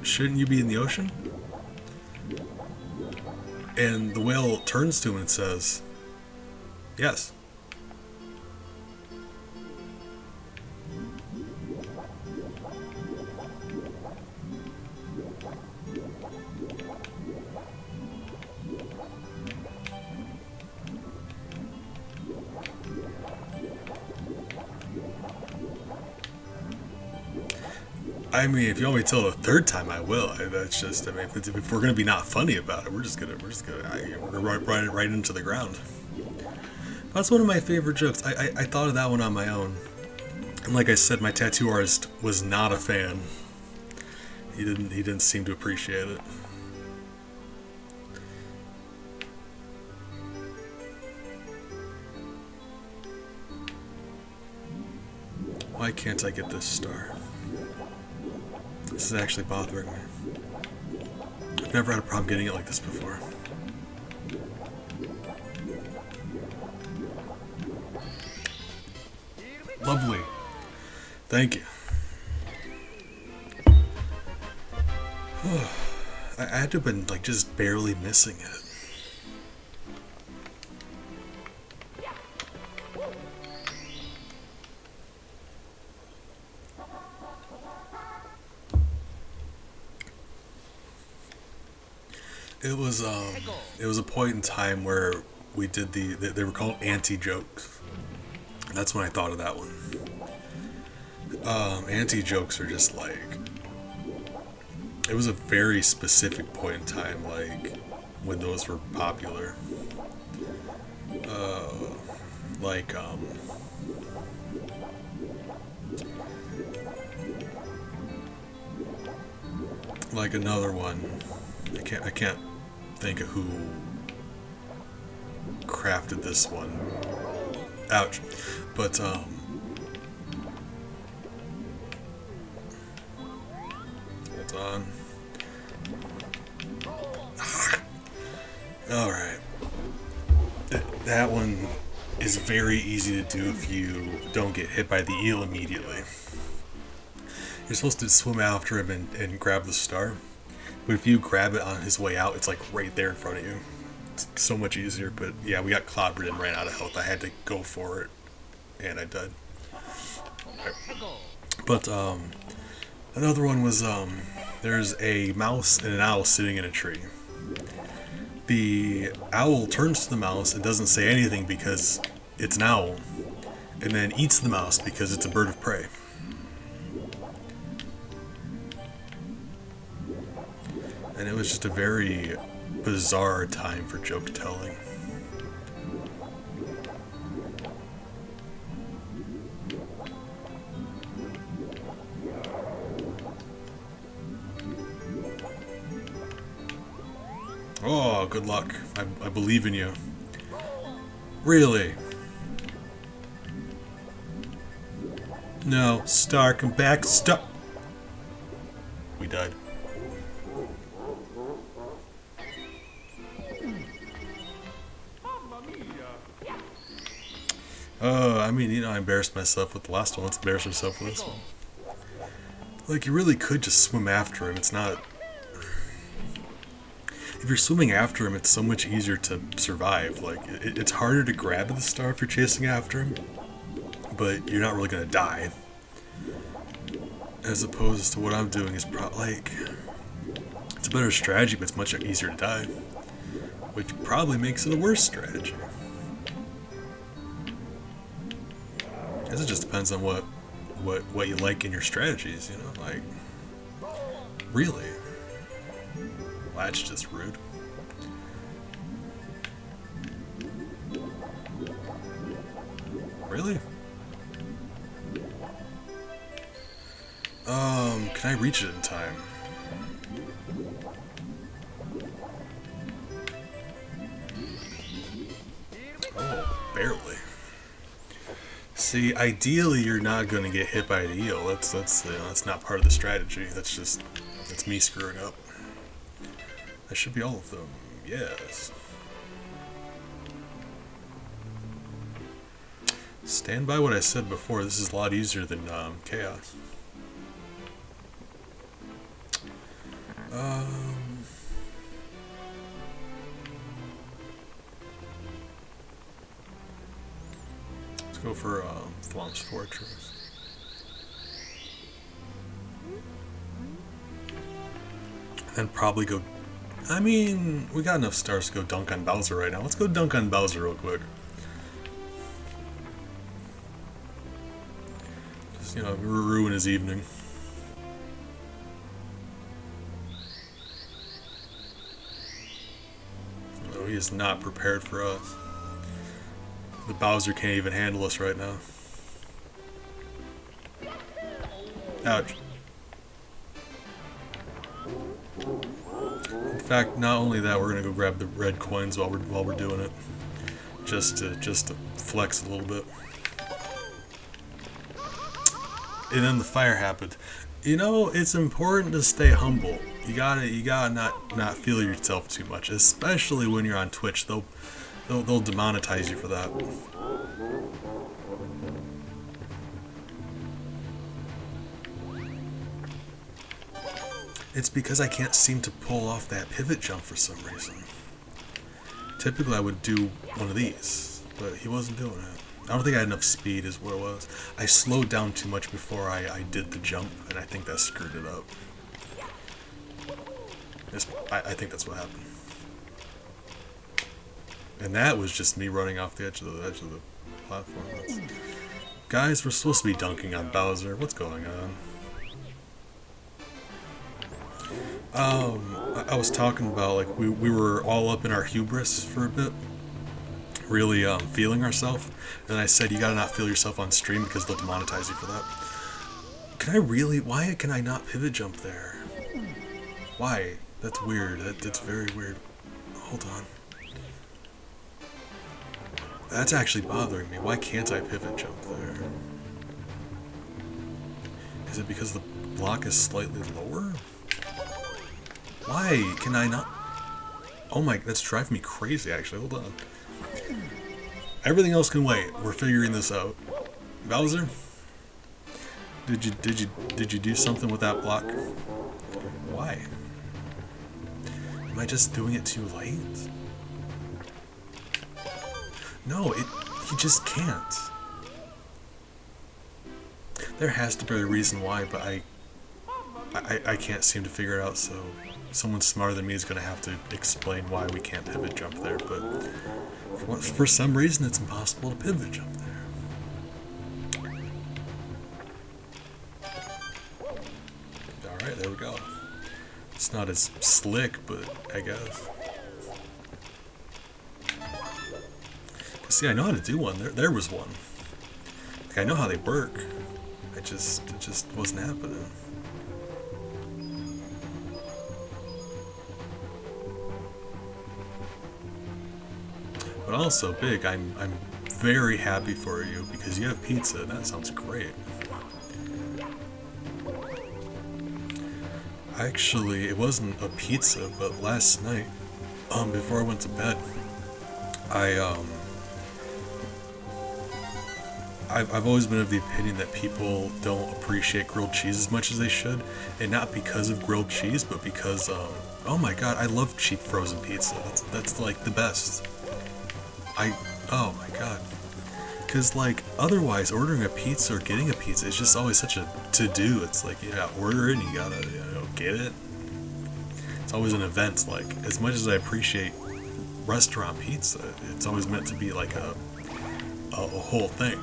shouldn't you be in the ocean? And the whale turns to him and says, yes. I mean, if you want me to tell it a third time, I will. That's just, I mean, if we're gonna be not funny about it, we're gonna run it right into the ground. That's one of my favorite jokes. I thought of that one on my own, and like I said, my tattoo artist was not a fan. He didn't seem to appreciate it. Why can't I get this star? This is actually bothering me. I've never had a problem getting it like this before. Lovely. Thank you. I had to have been like just barely missing it. It was a point in time where we did they were called anti-jokes. That's when I thought of that one. Anti-jokes are just like, it was a very specific point in time, like when those were popular. like another one. I can't think of who crafted this one. Ouch. But hold on. All right. That one is very easy to do if you don't get hit by the eel immediately. You're supposed to swim after him and grab the star, but if you grab it on his way out, it's like right there in front of you. It's so much easier, but yeah, we got clobbered and ran out of health. I had to go for it, and I died. But another one was there's a mouse and an owl sitting in a tree. The owl turns to the mouse and doesn't say anything because it's an owl, and then eats the mouse because it's a bird of prey. And it was just a very bizarre time for joke telling. Oh, good luck. I believe in you. Really? No, Star, come back. Stop. We died. I mean, you know, I embarrassed myself with the last one. Let's embarrass ourselves with this one. Like, you really could just swim after him. It's not... If you're swimming after him, it's so much easier to survive. Like, it's harder to grab the star if you're chasing after him, but you're not really going to die. As opposed to what I'm doing is like... It's a better strategy, but it's much easier to die. Which probably makes it a worse strategy. I guess it just depends on what you like in your strategies, you know? Like, really? Well, that's just rude. Really? Can I reach it in time? Oh, barely. See, ideally you're not going to get hit by the eel. That's not part of the strategy. That's me screwing up. That should be all of them. Yes. Stand by what I said before. This is a lot easier than Chaos. Let's go for Thwomp's Fortress. Then probably go... I mean, we got enough stars to go dunk on Bowser right now. Let's go dunk on Bowser real quick. Just, you know, ruin his evening. No, he is not prepared for us. The Bowser can't even handle us right now. Ouch. In fact, not only that, we're gonna go grab the red coins while we're doing it, just to flex a little bit. And then the fire happened. You know, it's important to stay humble. You gotta not feel yourself too much, especially when you're on Twitch. They'll demonetize you for that. It's because I can't seem to pull off that pivot jump for some reason. Typically I would do one of these, but he wasn't doing it. I don't think I had enough speed is what it was. I slowed down too much before I did the jump, and I think that screwed it up. I think that's what happened. And that was just me running off the edge of the platform. Guys, we're supposed to be dunking on Bowser. What's going on? I was talking about, like, we were all up in our hubris for a bit, really feeling ourselves, and I said you gotta not feel yourself on stream because they'll demonetize you for that. Can I really? Why can I not pivot jump there? Why? That's weird. That's very weird. Hold on. That's actually bothering me. Why can't I pivot jump there? Is it because the block is slightly lower? Why can I not? Oh my, that's driving me crazy actually. Hold on. Everything else can wait. We're figuring this out. Bowser? Did you do something with that block? Why? Am I just doing it too late? No, he just can't. There has to be a reason why, but I can't seem to figure it out, so someone smarter than me is going to have to explain why we can't pivot jump there, but for some reason it's impossible to pivot jump there. Alright, there we go. It's not as slick, but I guess. See, I know how to do one. There was one. Like, I know how they work. It just wasn't happening. But also, Big, I'm very happy for you because you have pizza, and that sounds great. Actually, it wasn't a pizza, but last night, before I went to bed, I've always been of the opinion that people don't appreciate grilled cheese as much as they should, and not because of grilled cheese, but because, oh my god, I love cheap frozen pizza. That's like the best. Oh my god. Because, like, otherwise, ordering a pizza or getting a pizza is just always such a to-do. It's like, you gotta order it and you gotta, get it. It's always an event. Like, as much as I appreciate restaurant pizza, it's always meant to be like a whole thing.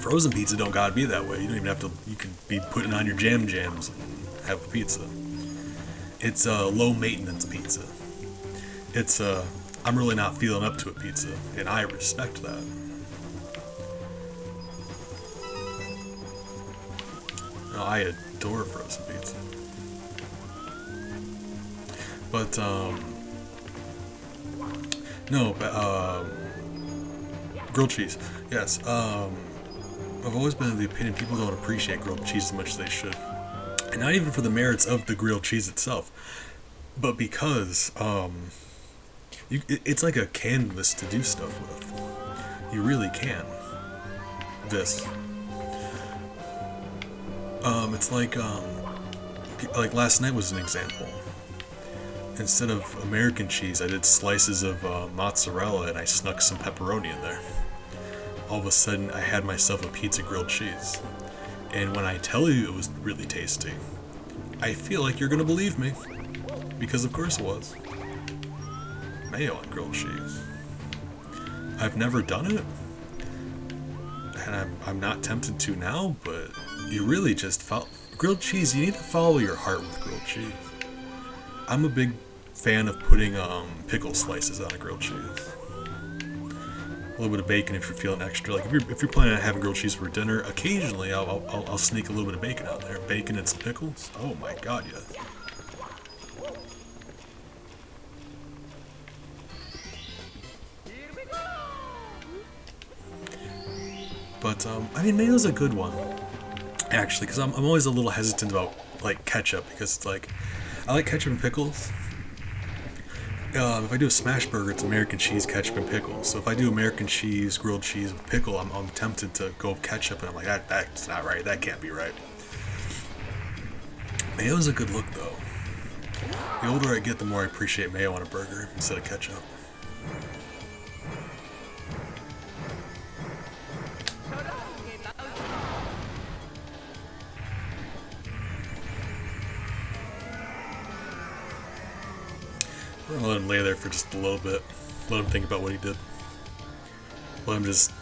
Frozen pizza don't gotta be that way. You don't even have to, you could be putting on your jams and have a pizza. It's a low maintenance pizza. It's I'm really not feeling up to a pizza, and I respect that. No, I adore frozen pizza. But, grilled cheese. Yes, I've always been of the opinion people don't appreciate grilled cheese as much as they should. And not even for the merits of the grilled cheese itself, but because, it's like a canvas to do stuff with. You really can. This. It's like last night was an example. Instead of American cheese, I did slices of mozzarella and I snuck some pepperoni in there. All of a sudden, I had myself a pizza grilled cheese. And when I tell you it was really tasty, I feel like you're gonna believe me. Because of course it was. Mayo on grilled cheese. I've never done it. And I'm not tempted to now, but you really just follow... Grilled cheese, you need to follow your heart with grilled cheese. I'm a big fan of putting pickle slices on a grilled cheese. A little bit of bacon if you're feeling extra. Like if you're planning on having grilled cheese for dinner, occasionally I'll sneak a little bit of bacon out there. Bacon and some pickles. Oh my god, yes. But I mean, mayo's a good one, actually, because I'm always a little hesitant about like ketchup because it's like I like ketchup and pickles. If I do a smash burger, it's American cheese, ketchup, and pickles. So if I do American cheese, grilled cheese with pickle, I'm tempted to go ketchup, and I'm like, that's not right. That can't be right. Mayo's a good look, though. The older I get, the more I appreciate mayo on a burger instead of ketchup. We're gonna let him lay there for just a little bit. Let him think about what he did. Let him just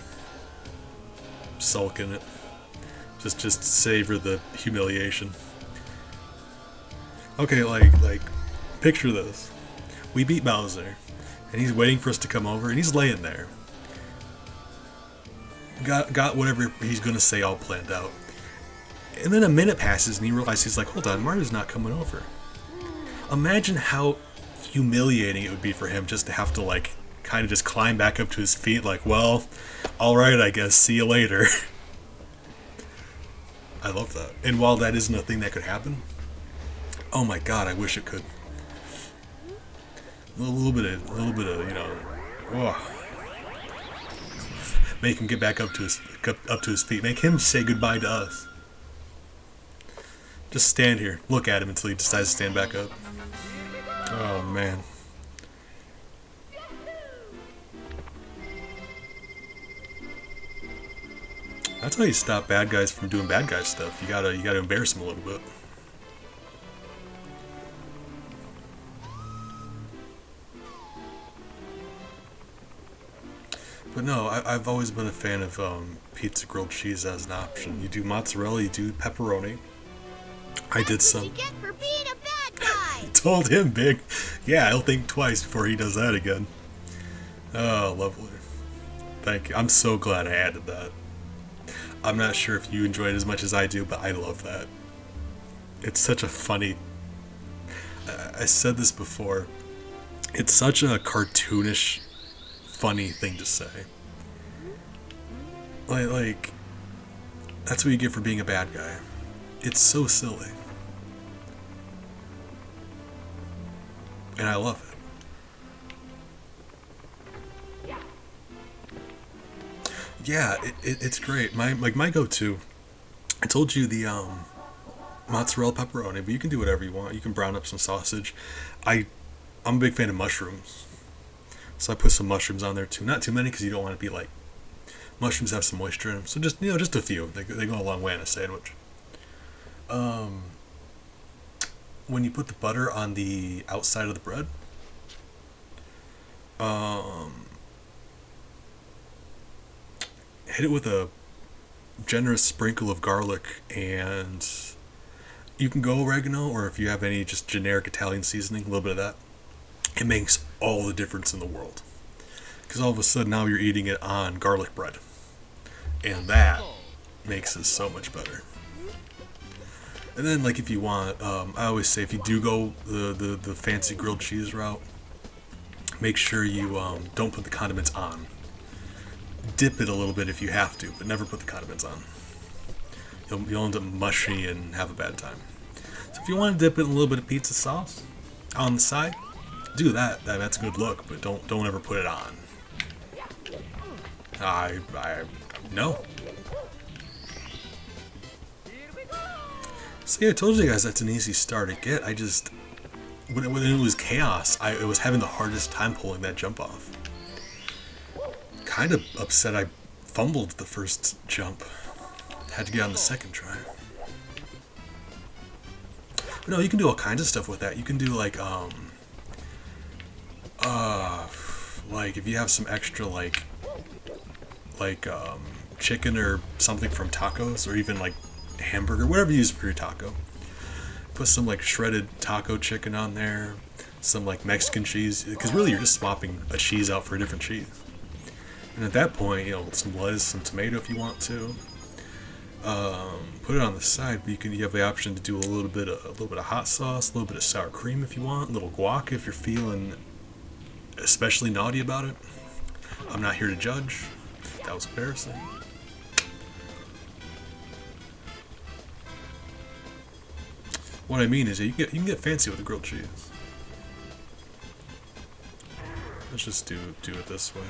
sulk in it. Just savor the humiliation. Okay, like, picture this. We beat Bowser, and he's waiting for us to come over, and he's laying there. Got whatever he's gonna say all planned out. And then a minute passes, and he realizes, he's like, hold on, Mario's not coming over. Imagine how humiliating it would be for him just to have to like kind of just climb back up to his feet like, well, all right, I guess, see you later. I love that. And while that isn't a thing that could happen, oh my god, I wish it could. A little bit of, you know, oh. Make him get back up to his feet. Make him say goodbye to us. Just stand here, look at him until he decides to stand back up. Oh man. That's how you stop bad guys from doing bad guy stuff. You gotta embarrass them a little bit. But no, I've always been a fan of pizza grilled cheese as an option. You do mozzarella, you do pepperoni. I did some. What did you get for being a bad guy? Told him, Big. Yeah, I'll think twice before he does that again. Oh, lovely. Thank you. I'm so glad I added that. I'm not sure if you enjoy it as much as I do, but I love that. It's such a funny... I said this before. It's such a cartoonish, funny thing to say. Like, that's what you get for being a bad guy. It's so silly. And I love it. Yeah, it's great. My go-to. I told you the mozzarella pepperoni, but you can do whatever you want. You can brown up some sausage. I'm a big fan of mushrooms, so I put some mushrooms on there too. Not too many because you don't want to be like, mushrooms have some moisture in them. So just just a few. They go a long way in a sandwich. When you put the butter on the outside of the bread, hit it with a generous sprinkle of garlic, and you can go oregano, or if you have any just generic Italian seasoning, a little bit of that. It makes all the difference in the world, because all of a sudden now you're eating it on garlic bread, and that makes it so much better. And then, like, if you want, I always say if you do go the fancy grilled cheese route, make sure you don't put the condiments on. Dip it a little bit if you have to, but never put the condiments on. You'll end up mushy and have a bad time. So if you want to dip it in a little bit of pizza sauce on the side, do that. That's a good look, but don't ever put it on. No. So yeah, I told you guys that's an easy star to get. I just, when it was chaos, I was having the hardest time pulling that jump off. Kind of upset I fumbled the first jump. Had to get on the second try. But no, you can do all kinds of stuff with that. You can do like if you have some extra like chicken or something from tacos, or even like hamburger, whatever you use for your taco. Put some like shredded taco chicken on there, some like Mexican cheese, because really you're just swapping a cheese out for a different cheese. And at that point, some lettuce, some tomato if you want to. Put it on the side, but you have the option to do a little bit of hot sauce, a little bit of sour cream if you want, a little guac if you're feeling especially naughty about it. I'm not here to judge. That was embarrassing. What I mean is you can get fancy with the grilled cheese. Let's just do it this way.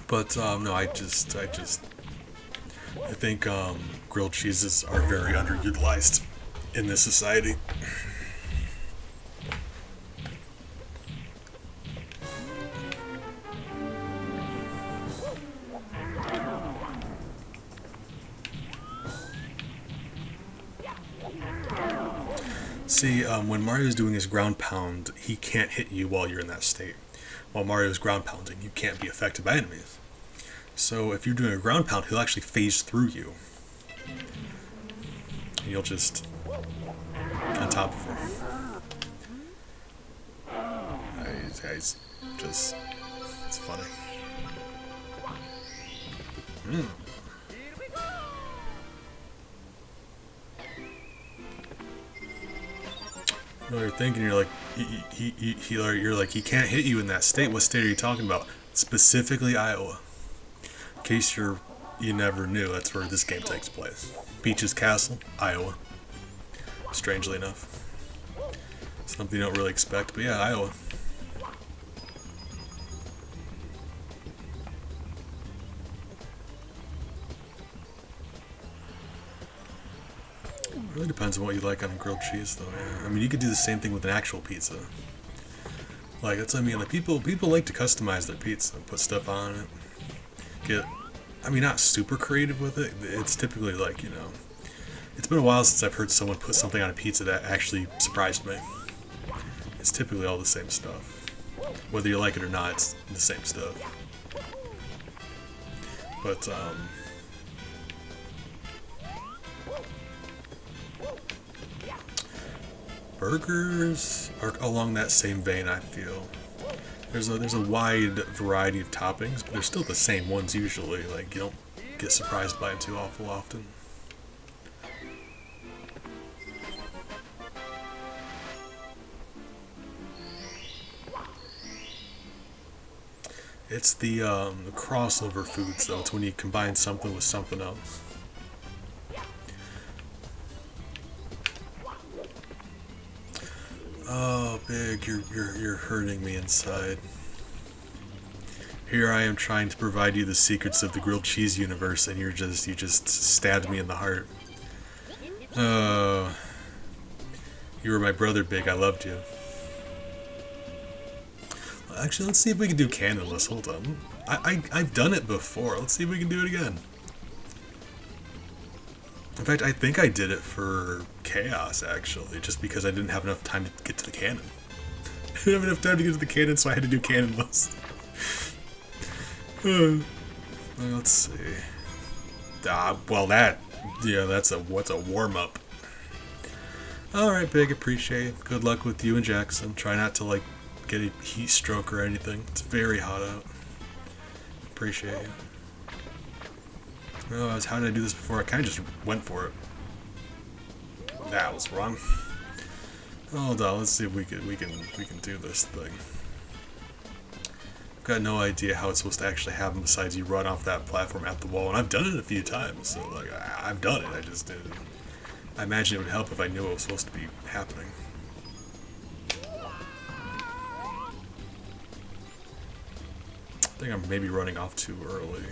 But no, I think grilled cheeses are very underutilized in this society. See, when Mario's doing his ground pound, he can't hit you while you're in that state. While Mario's ground pounding, you can't be affected by enemies. So if you're doing a ground pound, he'll actually phase through you. And you'll just on top of him. He's just, it's funny. You know, you're thinking, you're like, you're like, he can't hit you in that state. What state are you talking about? Specifically Iowa. In case you never knew, that's where this game takes place. Peach's Castle, Iowa. Strangely enough. Something you don't really expect, but yeah, Iowa. It really depends on what you like on grilled cheese, though. Yeah. I mean, you could do the same thing with an actual pizza. Like, that's what I mean. Like, people like to customize their pizza and put stuff on it. I mean, not super creative with it. It's typically like, you know, it's been a while since I've heard someone put something on a pizza that actually surprised me. It's typically all the same stuff. Whether you like it or not, it's the same stuff. But, burgers are along that same vein, I feel. There's a wide variety of toppings, but they're still the same ones usually. Like, you don't get surprised by them too awful often. It's the crossover foods, though. It's when you combine something with something else. Oh, Big, you're hurting me inside. Here I am trying to provide you the secrets of the grilled cheese universe, and you just stabbed me in the heart. Oh, you were my brother, Big. I loved you. Actually, let's see if we can do canonless. Hold on. I've done it before. Let's see if we can do it again. In fact, I think I did it for Chaos, actually, just because I didn't have enough time to get to the canon. I didn't have enough time to get to the canon, so I had to do canonless. Let's see. Well, that's a warm-up. Alright, Big, appreciate it. Good luck with you and Jackson. Try not to, like, get a heat stroke or anything. It's very hot out. Appreciate it. Oh, how did I do this before? I kind of just went for it. That was wrong. Hold on, let's see if we can do this thing. I've got no idea how it's supposed to actually happen besides you run off that platform at the wall, and I've done it a few times, so like I've done it. I just didn't. I imagine it would help if I knew what was supposed to be happening. I think I'm maybe running off too early.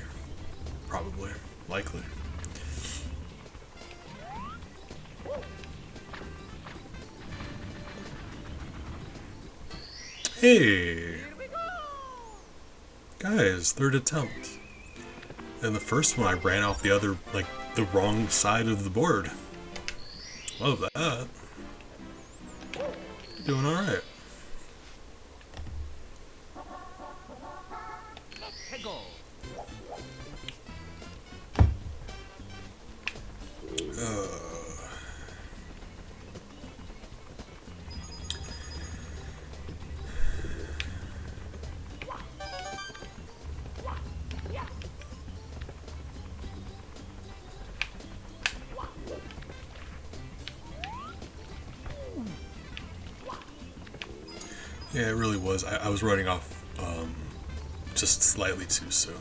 Probably. Likely. Hey! Guys, third attempt. And the first one I ran off the other, like, the wrong side of the board. Love that. Doing alright. Yeah, it really was. I was running off just slightly too soon.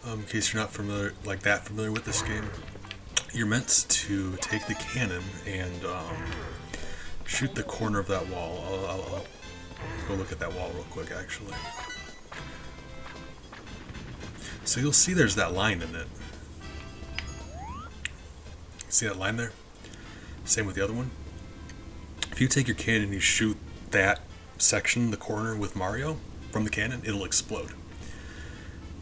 In case you're not familiar with this game, you're meant to take the cannon and shoot the corner of that wall. I'll go look at that wall real quick, actually. So you'll see there's that line in it. See that line there? Same with the other one. If you take your cannon and you shoot that section, the corner with Mario, from the cannon, it'll explode.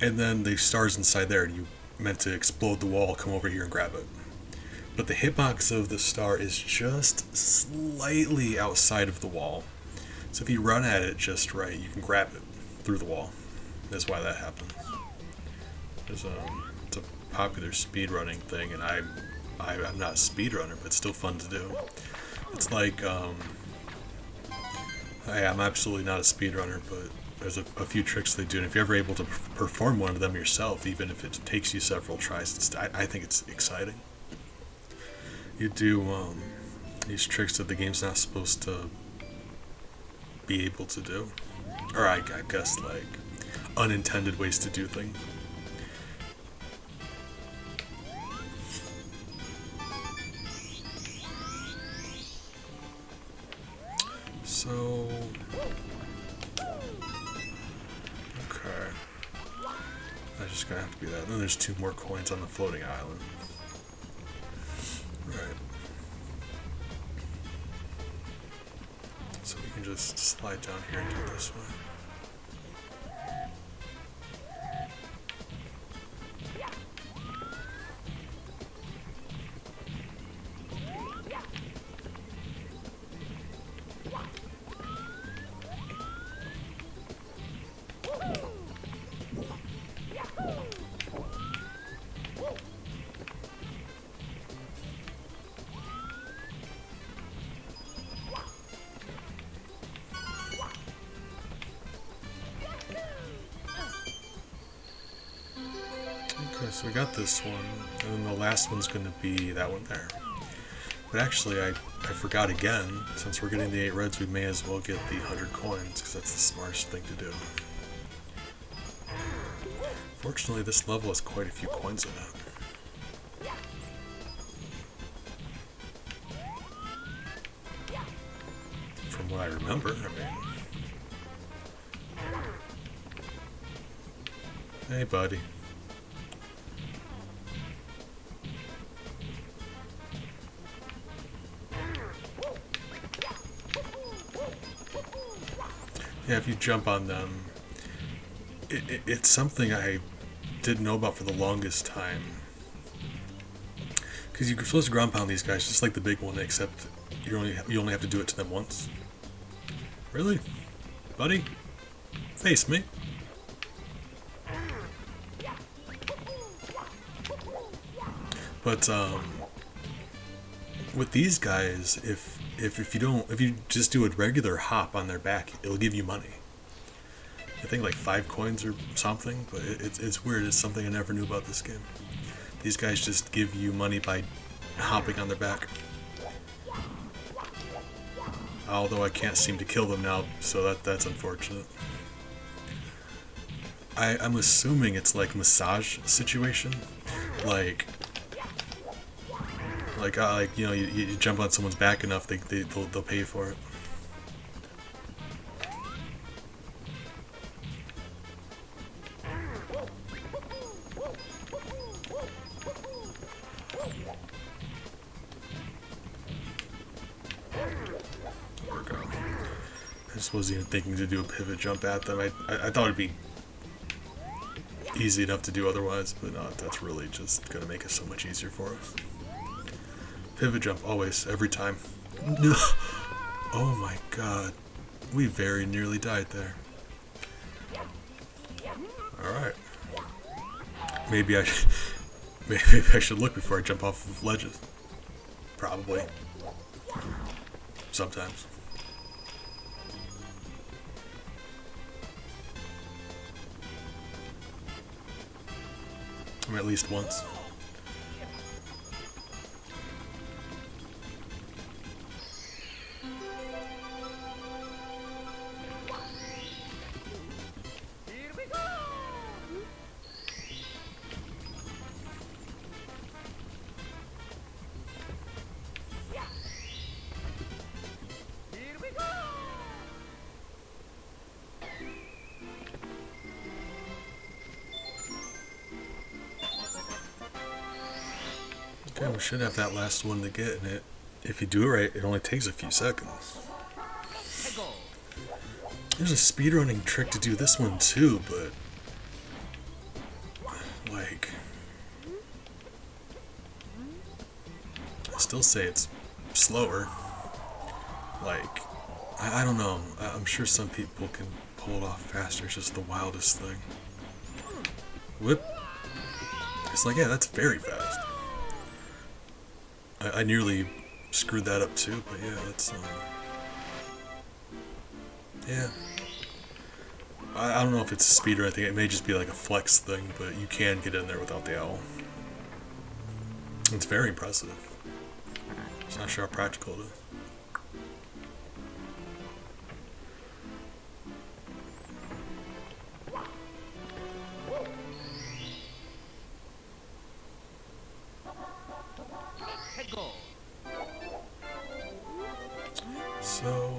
And then the star's inside there, and you meant to explode the wall, come over here and grab it. But the hitbox of the star is just slightly outside of the wall. So if you run at it just right, you can grab it through the wall. That's why that happens. It's a popular speedrunning thing, and I'm not a speedrunner, but it's still fun to do. It's like, I'm absolutely not a speedrunner, but there's a few tricks they do, and if you're ever able to perform one of them yourself, even if it takes you several tries, I think it's exciting. You do these tricks that the game's not supposed to be able to do, or I guess like unintended ways to do things. So, okay, that's just gonna have to be that. Then there's 2 more coins on the floating island. Right. So we can just slide down here and do it this way. Okay, so we got this one, and then the last one's going to be that one there. But actually, I forgot again. Since we're getting the 8 reds, we may as well get the 100 coins, because that's the smartest thing to do. Fortunately, this level has quite a few coins in it. From what I remember, I mean... Hey, buddy. Yeah, if you jump on them, it's something I didn't know about for the longest time. Because you're supposed to ground pound these guys just like the big one, except you only have to do it to them once. Really? Buddy? Face me. But with these guys, if you just do a regular hop on their back, it'll give you money. I think like 5 coins or something, but it's weird. It's something I never knew about this game. These guys just give you money by hopping on their back. Although I can't seem to kill them now, so that's unfortunate. I'm assuming it's like massage situation, like you know, you jump on someone's back enough, they'll pay for it. There we go. I just wasn't even thinking to do a pivot jump at them. I thought it'd be easy enough to do otherwise, but no, that's really just gonna make it so much easier for us. Pivot jump, always, every time. Oh my god. We very nearly died there. Alright. Maybe I should look before I jump off of ledges. Probably. Sometimes. Or at least once. Okay, we should have that last one to get, and if you do it right, it only takes a few seconds. There's a speedrunning trick to do this one too, but like, I still say it's slower. Like, I don't know. I'm sure some people can pull it off faster. It's just the wildest thing. Whip. It's like, yeah, that's very fast. I nearly screwed that up too, but yeah, that's yeah. I don't know if it's a speed or anything. It may just be like a flex thing, but you can get in there without the owl. It's very impressive. Just not sure how practical it is. So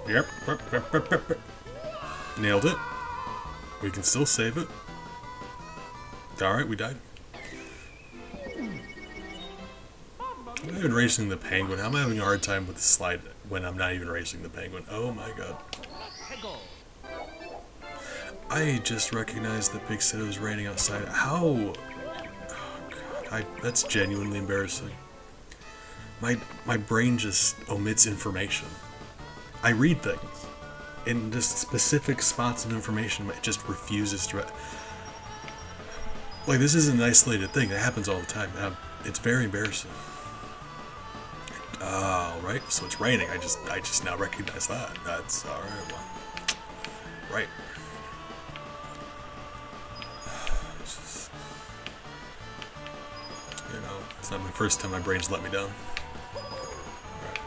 yep. Nailed it. We can still save it. Alright, we died. I'm not even racing the penguin. I'm having a hard time with the slide when I'm not even racing the penguin. Oh my god. I just recognized that Big said it was raining outside. How? Oh god, that's genuinely embarrassing. My brain just omits information. I read things. In just specific spots of information, it just refuses to... Like, this isn't an isolated thing. It happens all the time. It's very embarrassing. Right, so it's raining. I just now recognize that. That's alright, well. Right. It's just, you know, it's not my first time my brain's let me down. Right.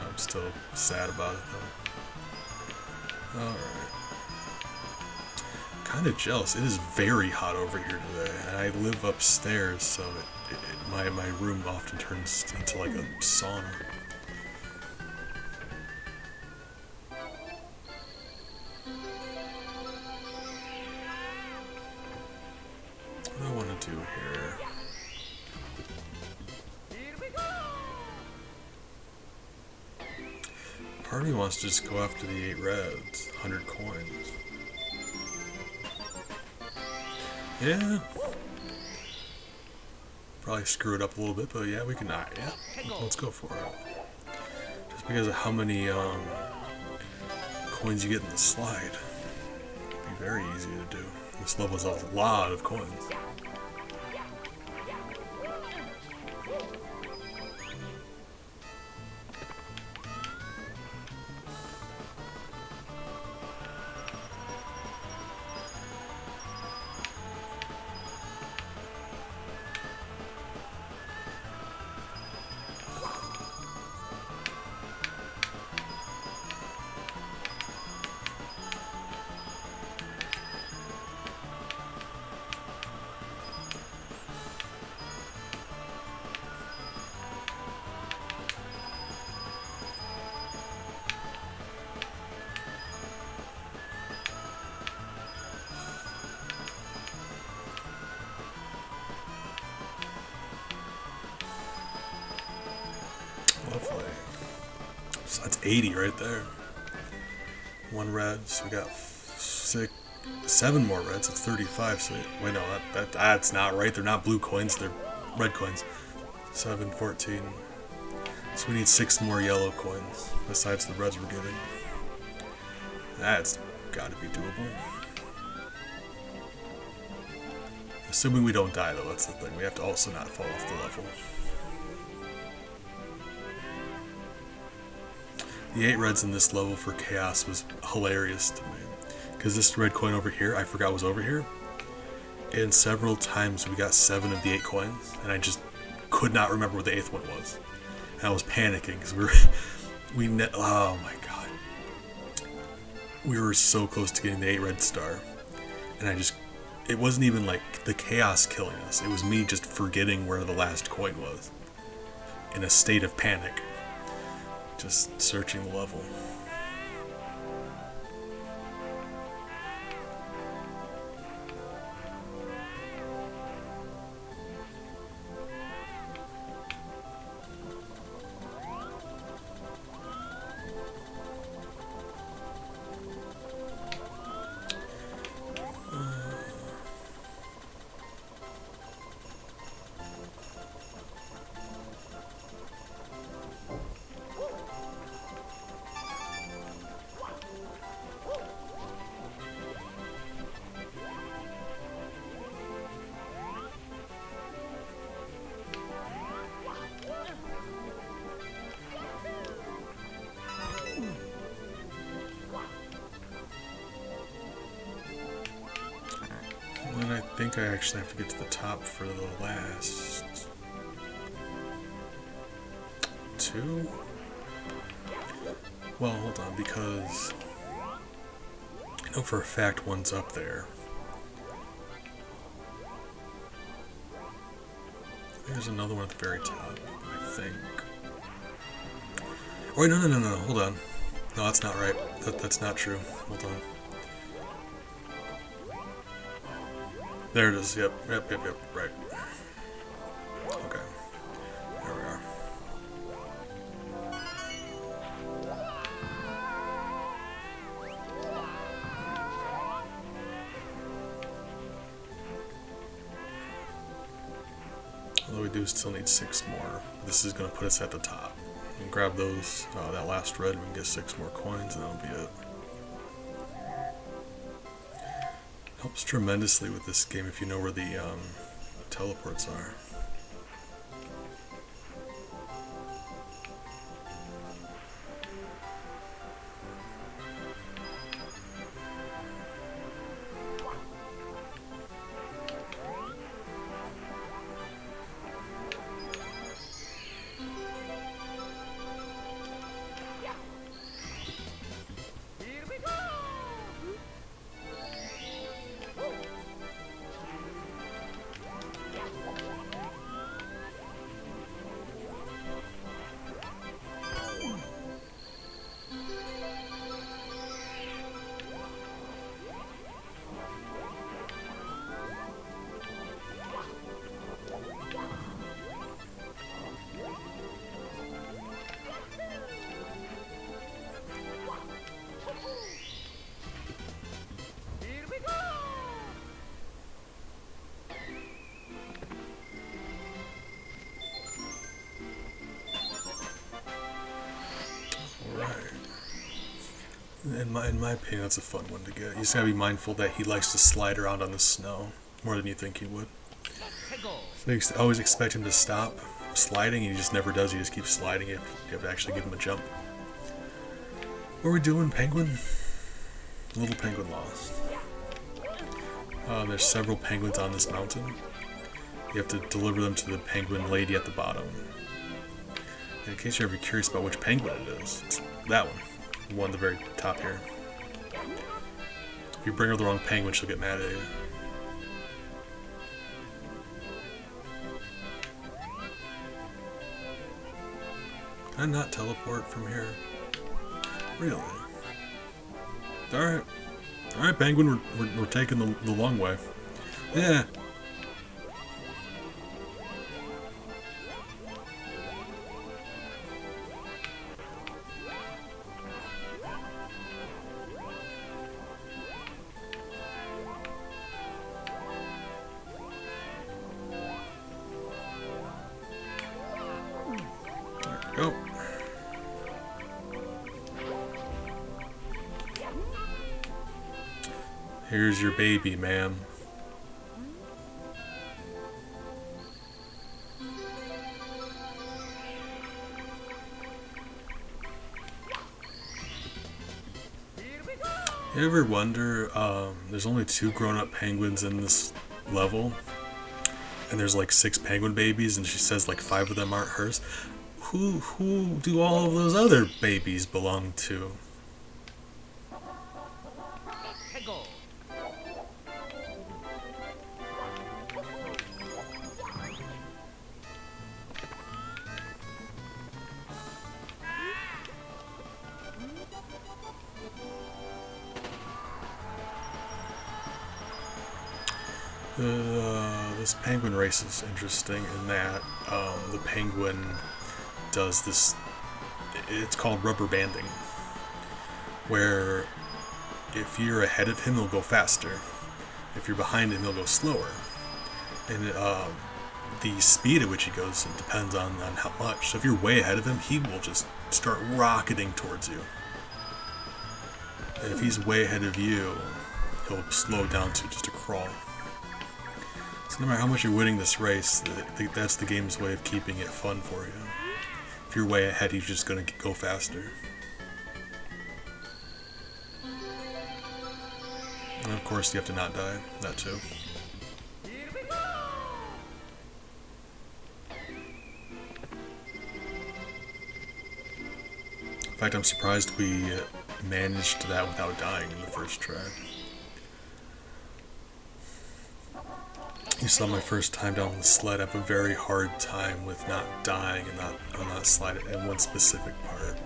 I'm still sad about it, though. Alright. Kind of jealous. It is very hot over here today, and I live upstairs, so my room often turns into like a sauna. What do I want to do here? Part of me wants to just go after the 8 reds, 100 coins. Yeah. Probably screw it up a little bit, but yeah, we can. Yeah, let's go for it. Just because of how many coins you get in the slide, it'd be very easy to do. This level has a lot of coins. Lovely. So that's 80 right there. 1 red, so we got 7 more reds. It's 35. So wait, no, that's not right. They're not blue coins. They're red coins. 7, 14. So we need 6 more yellow coins besides the reds we're getting. That's got to be doable. Assuming we don't die, though. That's the thing. We have to also not fall off the level. The 8 reds in this level for Chaos was hilarious to me. Because this red coin over here, I forgot was over here. And several times we got 7 of the 8 coins. And I just could not remember what the 8th one was. And I was panicking because oh my god. We were so close to getting the 8 red star. And it wasn't even like the Chaos killing us. It was me just forgetting where the last coin was. In a state of panic. Just searching the level. think I actually have to get to the top for the last two? Well, hold on, because I know for a fact one's up there. There's another one at the very top, I think. Oh, wait, no, hold on. No, that's not right. That's not true. Hold on. There it is. Yep. Right. Okay. There we are. Although we do still need 6 more. This is going to put us at the top. We can grab those, that last red, we can get 6 more coins, and that'll be it. Helps tremendously with this game if you know where the teleports are. In my opinion, that's a fun one to get. You just gotta be mindful that he likes to slide around on the snow more than you think he would. So you always expect him to stop sliding, and he just never does. He just keeps sliding if you have to actually give him a jump. What are we doing, Penguin? Little Penguin lost. There's several penguins on this mountain. You have to deliver them to the penguin lady at the bottom. And in case you're ever curious about which penguin it is, it's that one. The one at the very top here. If you bring her the wrong penguin, she'll get mad at you. Can I not teleport from here? Really? Alright. Alright, Penguin, we're taking the long way. Yeah. Go. Here's your baby, ma'am. You ever wonder, there's only 2 grown-up penguins in this level, and there's like 6 penguin babies, and she says like 5 of them aren't hers. Who do all of those other babies belong to? This penguin race is interesting in that the penguin does this, it's called rubber banding, where if you're ahead of him, he'll go faster. If you're behind him, he'll go slower. And the speed at which he goes depends on how much. So if you're way ahead of him, he will just start rocketing towards you. And if he's way ahead of you, he'll slow down to just a crawl. So no matter how much you're winning this race, that's the game's way of keeping it fun for you. If you're way ahead, he's just going to go faster. And of course, you have to not die. That too. In fact, I'm surprised we managed that without dying in the first try. You saw my first time down the sled. I have a very hard time with not dying and not sliding in one specific part.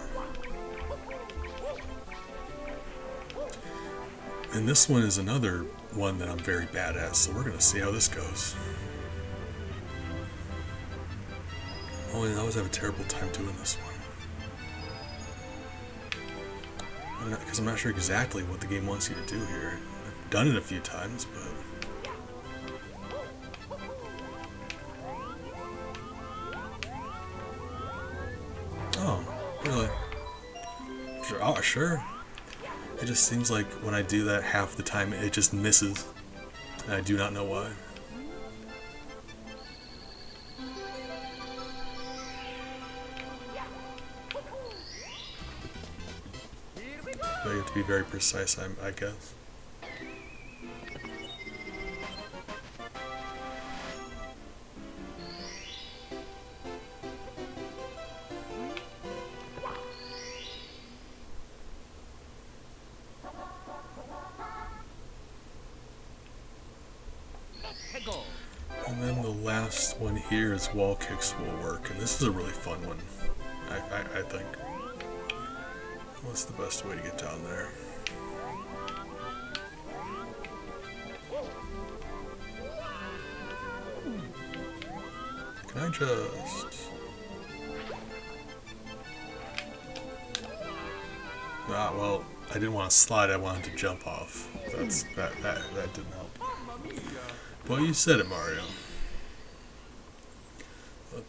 And this one is another one that I'm very bad at, so we're gonna see how this goes. Oh, and I always have a terrible time doing this one. Because I'm not sure exactly what the game wants you to do here. I've done it a few times, but... Oh, really? Sure. Oh, sure. It just seems like when I do that half the time, it just misses. And I do not know why. But you have to be very precise, I guess. And then the last one here is wall kicks will work, and this is a really fun one, I think. What's the best way to get down there? Can I just... Ah, well, I didn't want to slide, I wanted to jump off. That didn't help. Well, you said it, Mario.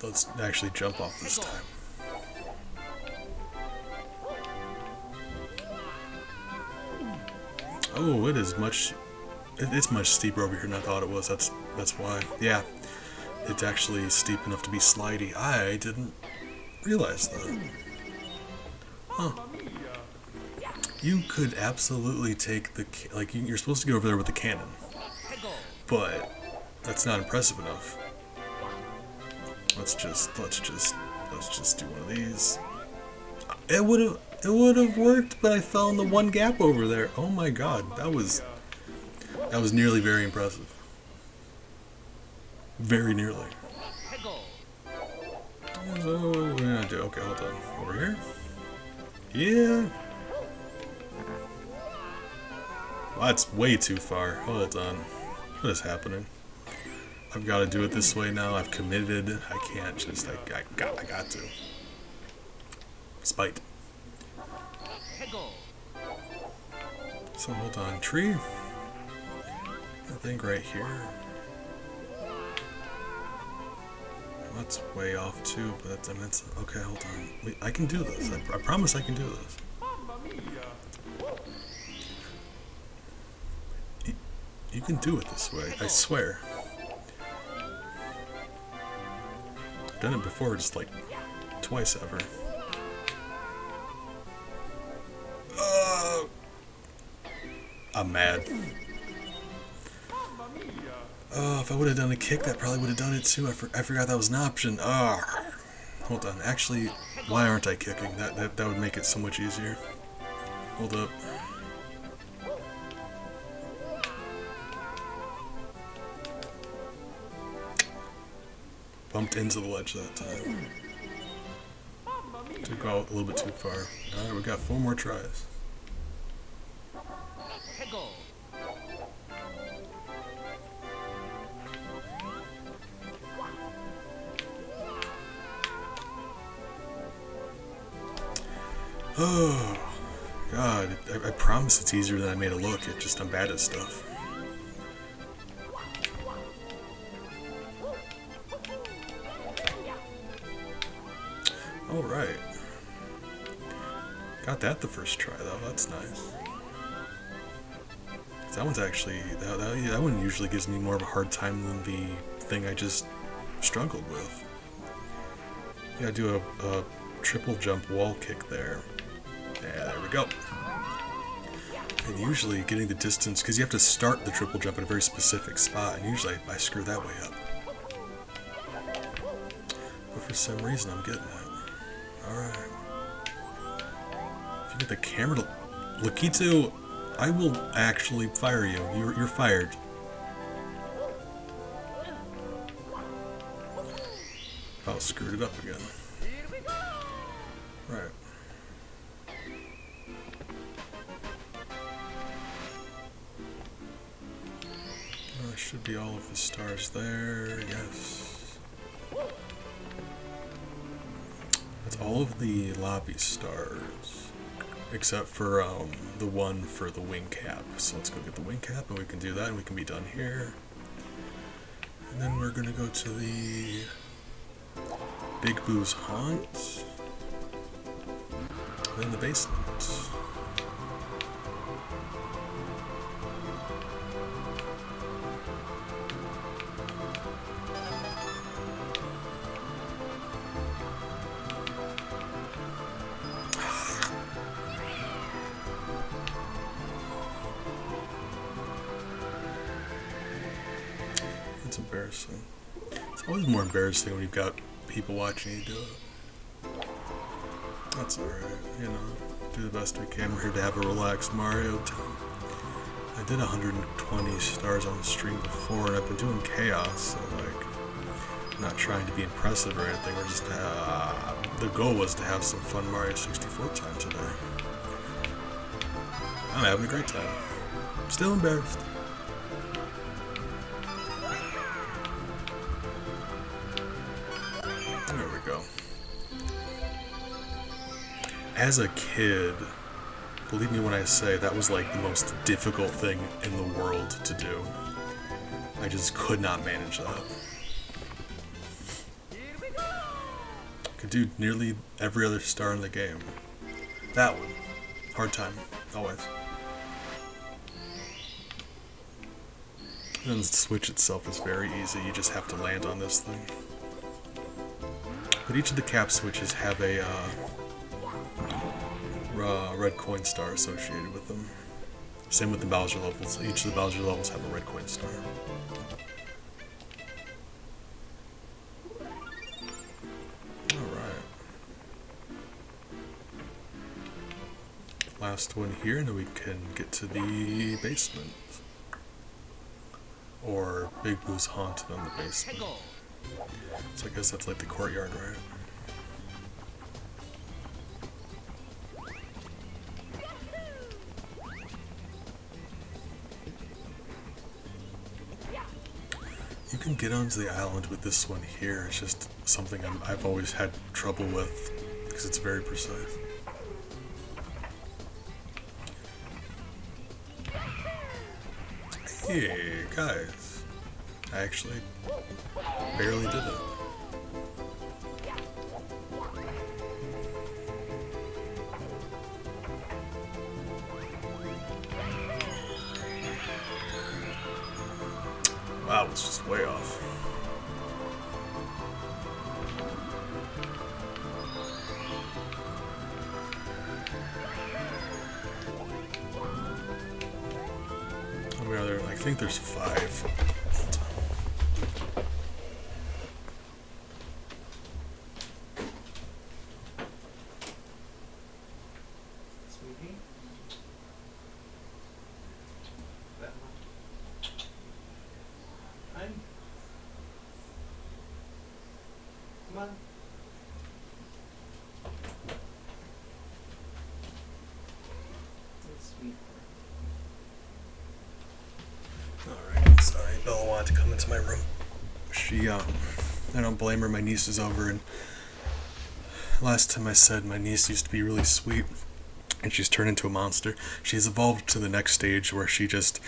Let's actually jump off this time. Oh, it is much... It's much steeper over here than I thought it was. That's why. Yeah, it's actually steep enough to be slidey. I didn't realize that. Huh. You could absolutely take the... Like, you're supposed to go over there with the cannon. But that's not impressive enough. Let's just do one of these. It would have worked, but I fell in the one gap over there. Oh my god, that was nearly very impressive. Very nearly. So what we're gonna do? Okay, hold on. Over here. Yeah. Well, that's way too far. Hold on. What is happening? I've got to do it this way now. I've committed. I can't just. I got to. Spite. So hold on. Tree. I think right here. That's way off too, but I mean, it's okay. Hold on. Wait, I can do this. I promise I can do this. You can do it this way, I swear. I've done it before, just like twice ever. I'm mad. Oh, if I would have done a kick, that probably would have done it too. I forgot that was an option. Hold on. Actually, why aren't I kicking? That would make it so much easier. Hold up. Bumped into the ledge that time. Took out a little bit too far. Alright, we got 4 more tries. Oh, God. I promise it's easier than I made it look. It's just I'm bad at stuff. Alright. Got that the first try, though. That's nice. That one's actually... That one usually gives me more of a hard time than the thing I just struggled with. You gotta do a triple jump wall kick there. Yeah, there we go. And usually getting the distance... Because you have to start the triple jump at a very specific spot, and usually I screw that way up. But for some reason I'm getting it. Alright. If you get the camera to... Lakitu, I will actually fire you. You're fired. Oh, screwed it up again. Right. Should be all of the stars there, yes. That's all of the lobby stars, except for the one for the wing cap. So let's go get the wing cap and we can do that and we can be done here. And then we're gonna go to the Big Boo's Haunt, and then the basement. It's embarrassing. It's always more embarrassing when you've got people watching you do it. That's alright, you know. Do the best we can. We're here to have a relaxed Mario time. I did 120 stars on the stream before, and I've been doing chaos, so like, I'm not trying to be impressive or anything. We're just the goal was to have some fun Mario 64 time today. I'm having a great time. Still embarrassed. There we go. As a kid, believe me when I say that was like the most difficult thing in the world to do. I just could not manage that. Could do nearly every other star in the game. That one. Hard time. Always. And the Switch itself is very easy. You just have to land on this thing. But each of the cap switches have a red coin star associated with them. Same with the Bowser levels. Each of the Bowser levels have a red coin star. Alright. Last one here, and then we can get to the basement. Or Big Boo's Haunt on the basement. So I guess that's like the courtyard, right? You can get onto the island with this one here. It's just something I've always had trouble with because it's very precise. Hey guys, I actually barely did it. Wow, it's just way off. How many are there? I think there's 5. Come on. That's sweet. Alright, sorry, Bella wanted to come into my room. She, I don't blame her, my niece is over, and last time I said my niece used to be really sweet, and she's turned into a monster. She's evolved to the next stage where she just,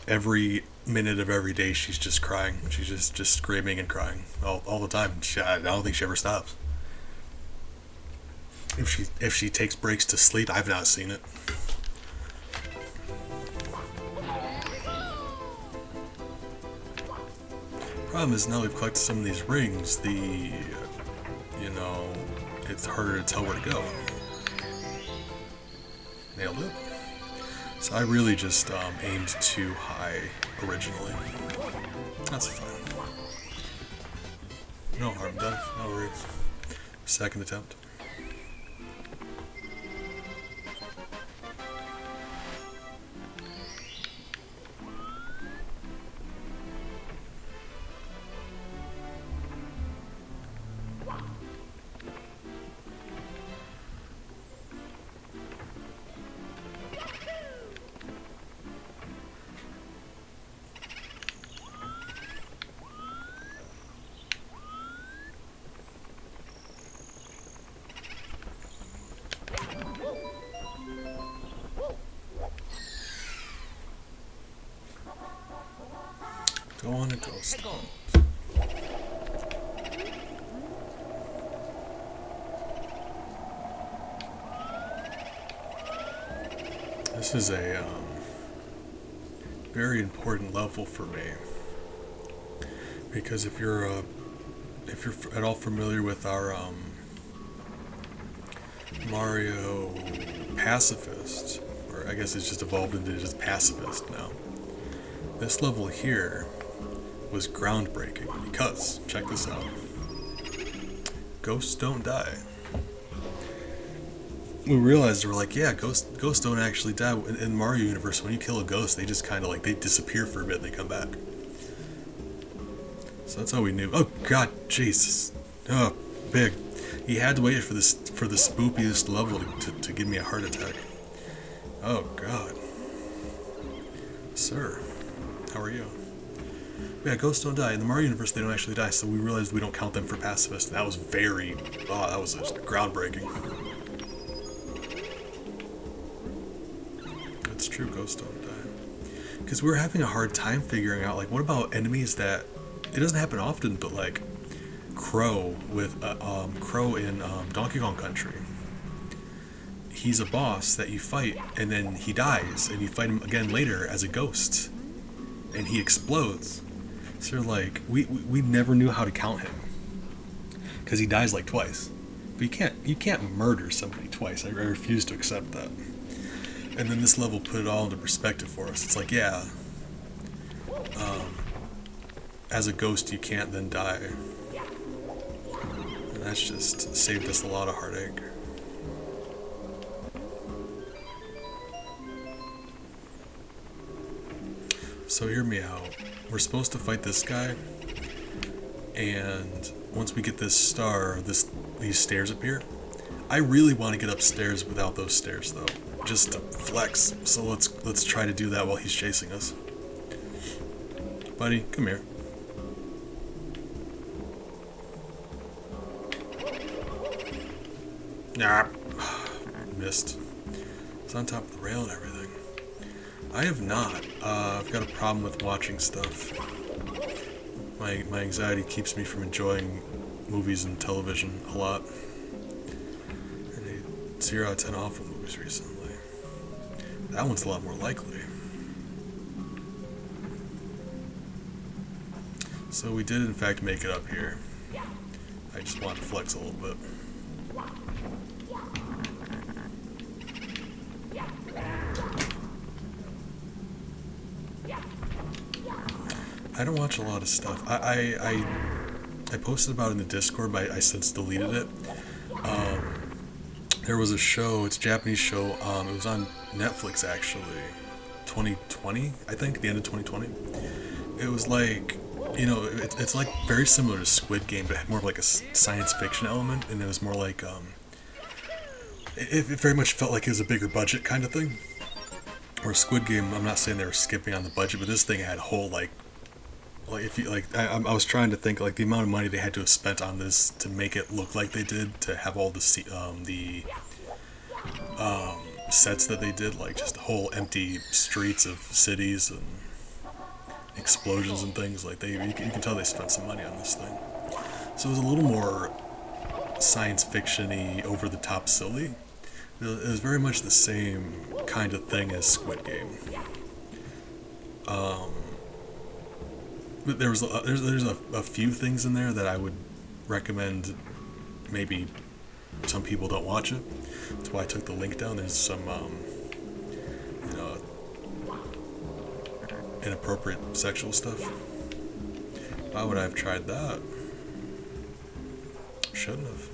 every minute of every day, she's just crying. She's just screaming and crying all the time. I don't think she ever stops. If she takes breaks to sleep, I've not seen it. Problem is now we've collected some of these rings, it's harder to tell where to go. Nailed it. So I really just aimed too high originally. That's fine. No harm done, no worries. Second attempt. Go on a ghost. This is a very important level for me because if you're at all familiar with our Mario Pacifist, or I guess it's just evolved into just Pacifist now. This level here was groundbreaking because, check this out, ghosts don't die. We realized, we're like, yeah, ghosts don't actually die. In Mario universe, when you kill a ghost, they just kind of like, they disappear for a bit and they come back. So that's how we knew. Oh god, Jesus. Oh, big. He had to wait for the spoopiest level to give me a heart attack. Oh god. Sir, how are you? Yeah, ghosts don't die. In the Mario universe, they don't actually die, so we realized we don't count them for pacifist. And that was that was just groundbreaking. It's true, ghosts don't die. Because we were having a hard time figuring out, like, what about enemies that, it doesn't happen often, but like Crow with Crow in Donkey Kong Country. He's a boss that you fight, and then he dies, and you fight him again later as a ghost, and he explodes. So you're like, we never knew how to count him, because he dies like twice. But you can't murder somebody twice. I refuse to accept that. And then this level put it all into perspective for us. It's like, yeah, as a ghost you can't then die. And that's just saved us a lot of heartache. So hear me out. We're supposed to fight this guy, and once we get this star, these stairs appear. I really want to get upstairs without those stairs though, just to flex. So let's try to do that while he's chasing us. Buddy, come here. Nah, missed. It's on top of the rail and everything. I have not. I've got a problem with watching stuff. My anxiety keeps me from enjoying movies and television a lot. And a 0 out of 10 awful movies recently. That one's a lot more likely. So we did in fact make it up here. I just want to flex a little bit. I don't watch a lot of stuff. I posted about it in the Discord, but I since deleted it. There was a show, it's a Japanese show, it was on Netflix actually, 2020, I think, the end of 2020. It was like, you know, it's like very similar to Squid Game, but it had more of like a science fiction element, and it was more like, it very much felt like it was a bigger budget kind of thing. Or Squid Game, I'm not saying they were skipping on the budget, but this thing had whole like if you like, I was trying to think like the amount of money they had to have spent on this to make it look like they did, to have all the sets that they did, like just whole empty streets of cities and explosions and things. Like you can tell they spent some money on this thing. So it was a little more science fiction-y, over the top silly. It was very much the same kind of thing as Squid Game. But there's a few things in there that I would recommend. Maybe some people don't watch it. That's why I took the link down. There's some you know, inappropriate sexual stuff. Why would I have tried that? Shouldn't have.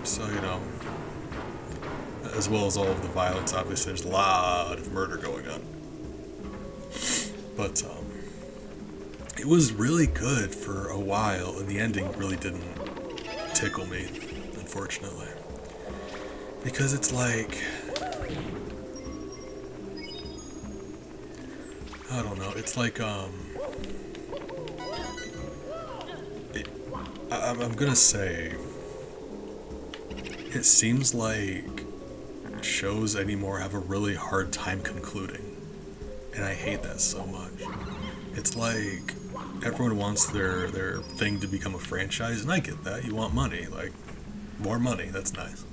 So, you know, as well as all of the violence, obviously there's a lot of murder going on. But it was really good for a while, and the ending really didn't tickle me, unfortunately. Because it's like, I don't know, it's like, I'm gonna say, it seems like shows anymore have a really hard time concluding. And I hate that so much. It's like everyone wants their thing to become a franchise, and I get that. You want money, like more money, that's nice.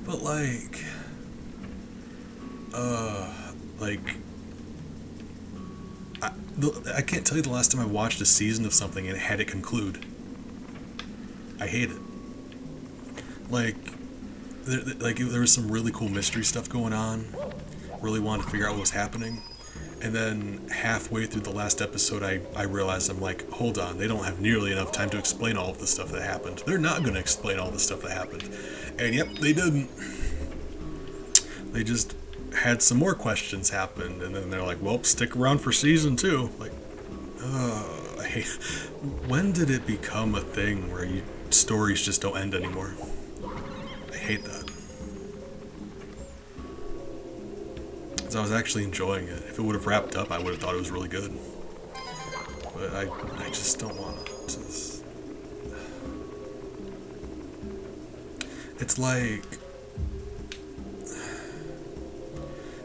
But like I can't tell you the last time I watched a season of something and had it conclude. I hate it. Like, there was some really cool mystery stuff going on. Really wanted to figure out what was happening. And then halfway through the last episode, I realized, I'm like, hold on, they don't have nearly enough time to explain all of the stuff that happened. They're not going to explain all the stuff that happened. And yep, they didn't. They just had some more questions happen, and then they're like, well, stick around for season 2. Like, I hate... When did it become a thing where stories just don't end anymore? I hate that. Because I was actually enjoying it. If it would have wrapped up, I would have thought it was really good. But I just don't want to... It's like...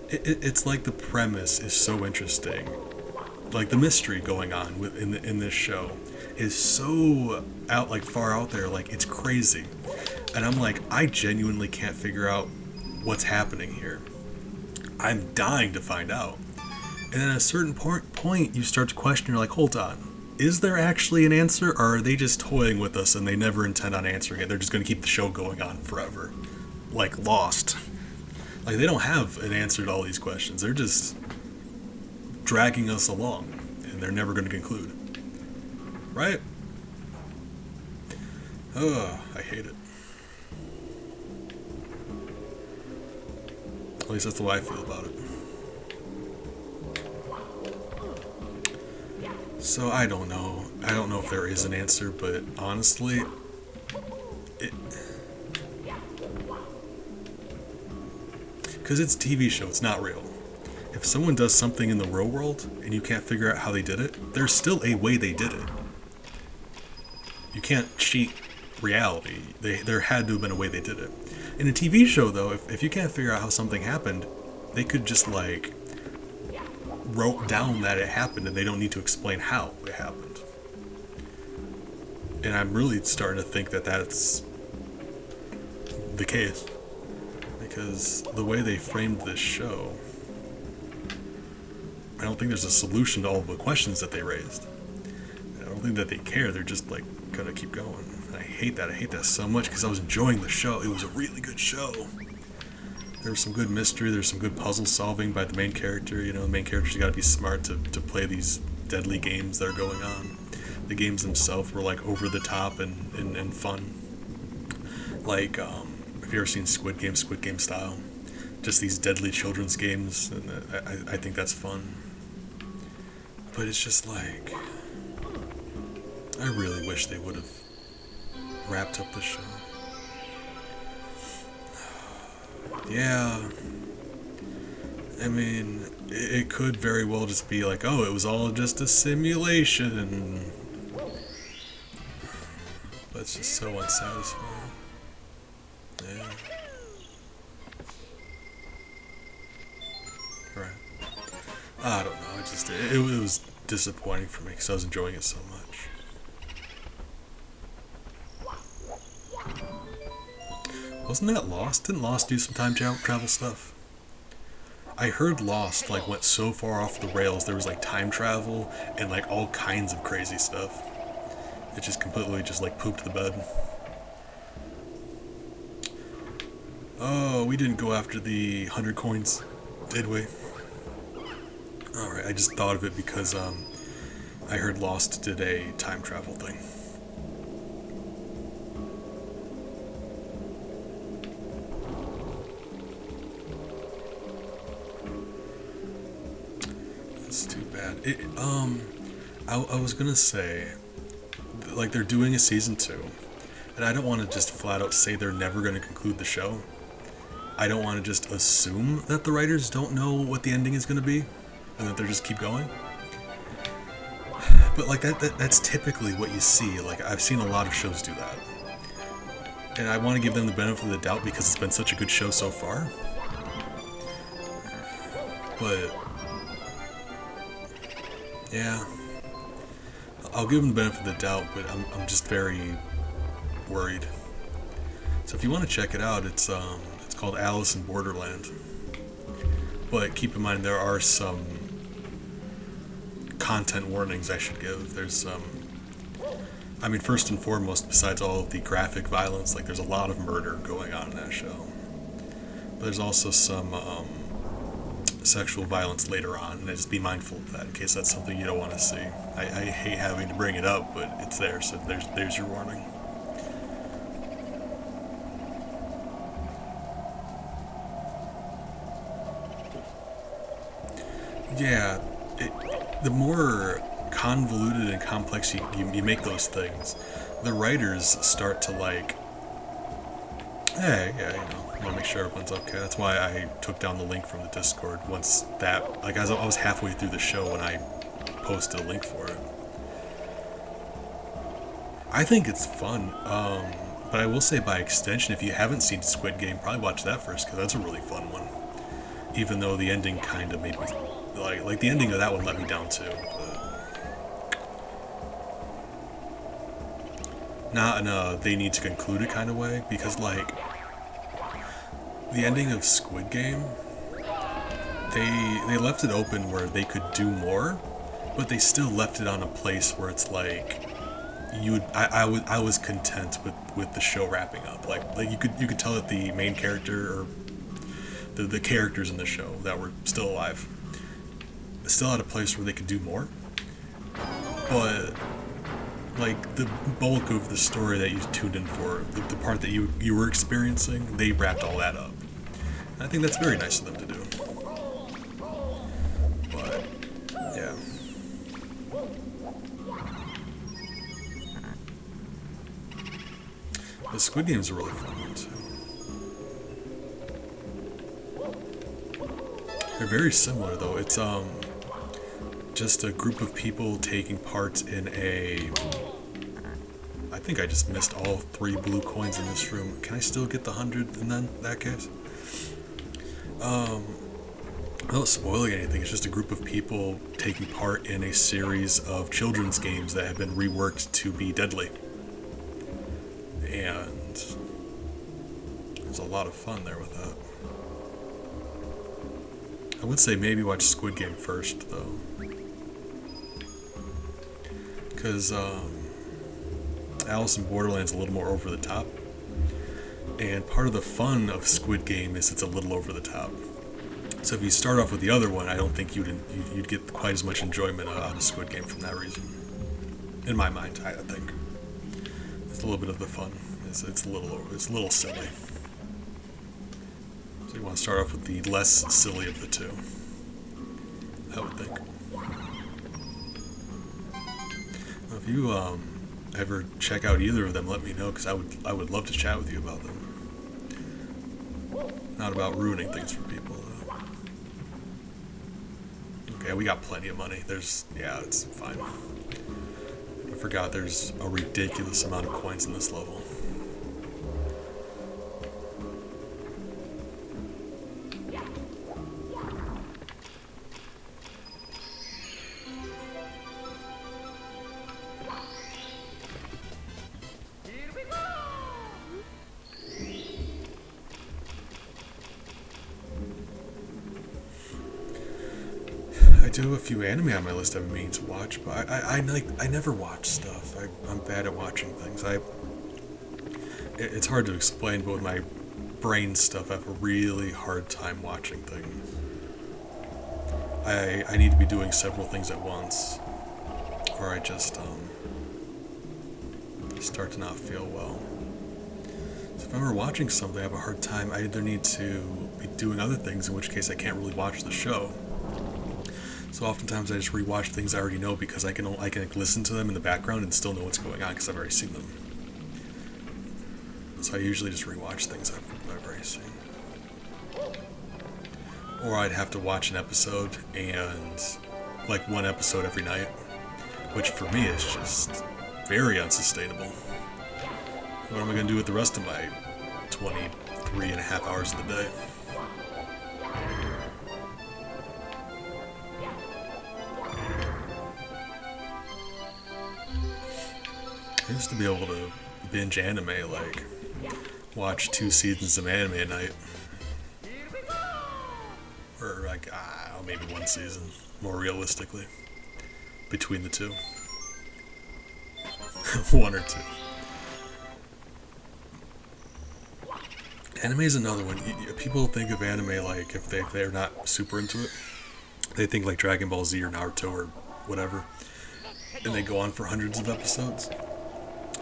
It's like the premise is so interesting. Like the mystery going on in this show is so far out there, like it's crazy. And I'm like, I genuinely can't figure out what's happening here. I'm dying to find out. And then at a certain point you start to question, you're like, hold on, is there actually an answer, or are they just toying with us and they never intend on answering it? They're just going to keep the show going on forever. Like Lost. Like, they don't have an answer to all these questions. They're just dragging us along, and they're never going to conclude. Right? Ugh, I hate it. At least that's the way I feel about it. So, I don't know. I don't know if there is an answer, but honestly, because it's a TV show, it's not real. If someone does something in the real world and you can't figure out how they did it, there's still a way they did it. You can't cheat reality. There had to have been a way they did it. In a TV show, though, if you can't figure out how something happened, they could just, like, wrote down that it happened and they don't need to explain how it happened. And I'm really starting to think that that's the case. Because the way they framed this show, I don't think there's a solution to all the questions that they raised. I don't think that they care. They're just like gonna keep going. And I hate that. I hate that so much because I was enjoying the show. It was a really good show. There was some good mystery. There's some good puzzle solving by the main character. You know, the main character's got to be smart to play these deadly games that are going on. The games themselves were like over the top and fun. Like, have you ever seen Squid Game style? Just these deadly children's games, and I think that's fun. But it's just like, I really wish they would have wrapped up the show. Yeah, I mean, it could very well just be like, oh, it was all just a simulation. But it's just so unsatisfying. Yeah. Right. I don't know. It was disappointing for me because I was enjoying it so much. Wasn't that Lost? Didn't Lost do some time travel stuff? I heard Lost like went so far off the rails. There was like time travel and like all kinds of crazy stuff. It just completely just like pooped the bed. Oh, we didn't go after the 100 coins, did we? Alright, I just thought of it because I heard Lost did a time travel thing. That's too bad. I was gonna say, like, they're doing a season 2, and I don't want to just flat out say they're never going to conclude the show. I don't want to just assume that the writers don't know what the ending is going to be, and that they just keep going. But like that's typically what you see. Like, I've seen a lot of shows do that, and I want to give them the benefit of the doubt because it's been such a good show so far. But Yeah, I'll give him the benefit of the doubt, but I'm just very worried. So if you want to check it out, it's called Alice in Borderland. But keep in mind there are some content warnings I should give. I mean, first and foremost, besides all of the graphic violence, like there's a lot of murder going on in that show. But there's also some sexual violence later on, and just be mindful of that in case that's something you don't want to see. I hate having to bring it up, but it's there, so there's your warning. Yeah, the more convoluted and complex you make those things, the writers start to like, hey, yeah, I want to make sure everyone's okay. That's why I took down the link from the Discord once that, like, I was halfway through the show when I posted a link for it. I think it's fun, but I will say by extension, if you haven't seen Squid Game, probably watch that first, because that's a really fun one. Even though the ending kind of made me, like the ending of that one let me down too. Not in a they need to conclude it kind of way, because like the ending of Squid Game, they left it open where they could do more, but they still left it on a place where it's like I was content with the show wrapping up. Like you could tell that the main character or the characters in the show that were still alive still at a place where they could do more, but like the bulk of the story that you tuned in for, the part that you were experiencing, they wrapped all that up. And I think that's very nice of them to do. But yeah. The Squid Game is a really fun one too. They're very similar though. It's just a group of people taking part in a... I think I just missed all 3 blue coins in this room. Can I still get the 100 in that case? Without spoiling anything, it's just a group of people taking part in a series of children's games that have been reworked to be deadly. And there's a lot of fun there with that. I would say maybe watch Squid Game first, though. Because Alice in Borderland's a little more over the top. And part of the fun of Squid Game is it's a little over the top. So if you start off with the other one, I don't think you'd get quite as much enjoyment out of Squid Game from that reason. In my mind, I think. It's a little bit of the fun. It's a little silly. So you want to start off with the less silly of the two, I would think. Well, if you ever check out either of them, let me know, because I would love to chat with you about them. Not about ruining things for people, though. Okay, we got plenty of money. Yeah, it's fine. I forgot there's a ridiculous amount of coins in this level. I do have a few anime on my list I've been meaning to watch, but I never watch stuff. I'm bad at watching things. It's hard to explain, but with my brain stuff, I have a really hard time watching things. I need to be doing several things at once, or I just start to not feel well. So if I'm ever watching something, I have a hard time. I either need to be doing other things, in which case I can't really watch the show. So oftentimes I just rewatch things I already know because I can listen to them in the background and still know what's going on because I've already seen them. So I usually just rewatch things I've already seen. Or I'd have to watch an episode and like one episode every night, which for me is just very unsustainable. What am I going to do with the rest of my 23 and a half hours of the day? I used to be able to binge anime, like, watch 2 seasons of anime a night. Or, like, maybe 1 season, more realistically, between the two. 1 or 2. Anime is another one. People think of anime like if they're not super into it, they think like Dragon Ball Z or Naruto or whatever, and they go on for hundreds of episodes.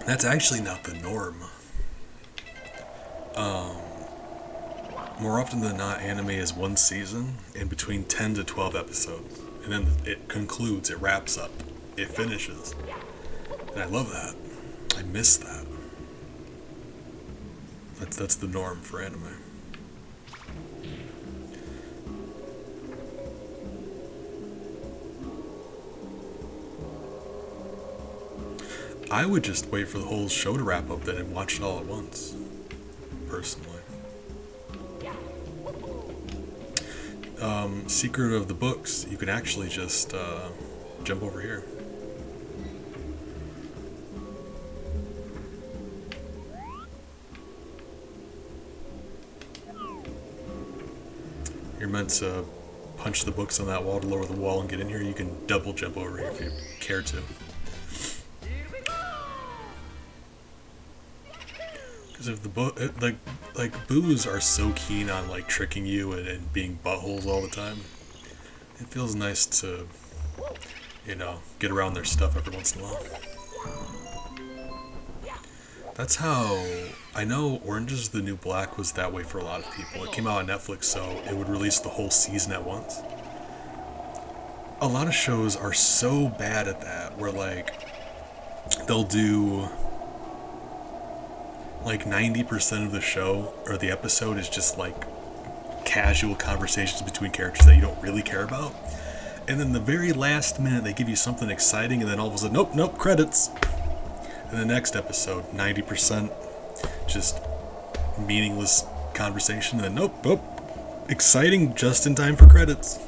That's actually not the norm. More often than not, anime is 1 season and between 10 to 12 episodes, and then it concludes, it wraps up, it finishes, and I love that. I miss that. That's the norm for anime. I would just wait for the whole show to wrap up then and watch it all at once, personally. Secret of the books, you can actually just jump over here. You're meant to punch the books on that wall to lower the wall and get in here. You can double jump over here if you care to. Because if the book, like boos are so keen on like tricking you and being buttholes all the time, it feels nice to, get around their stuff every once in a while. That's how I know Orange is the New Black was that way for a lot of people. It came out on Netflix, so it would release the whole season at once. A lot of shows are so bad at that, where like they'll do like 90% of the show or the episode is just like casual conversations between characters that you don't really care about. And then the very last minute they give you something exciting, and then all of a sudden, nope, credits. And the next episode, 90% just meaningless conversation, and then nope, exciting just in time for credits.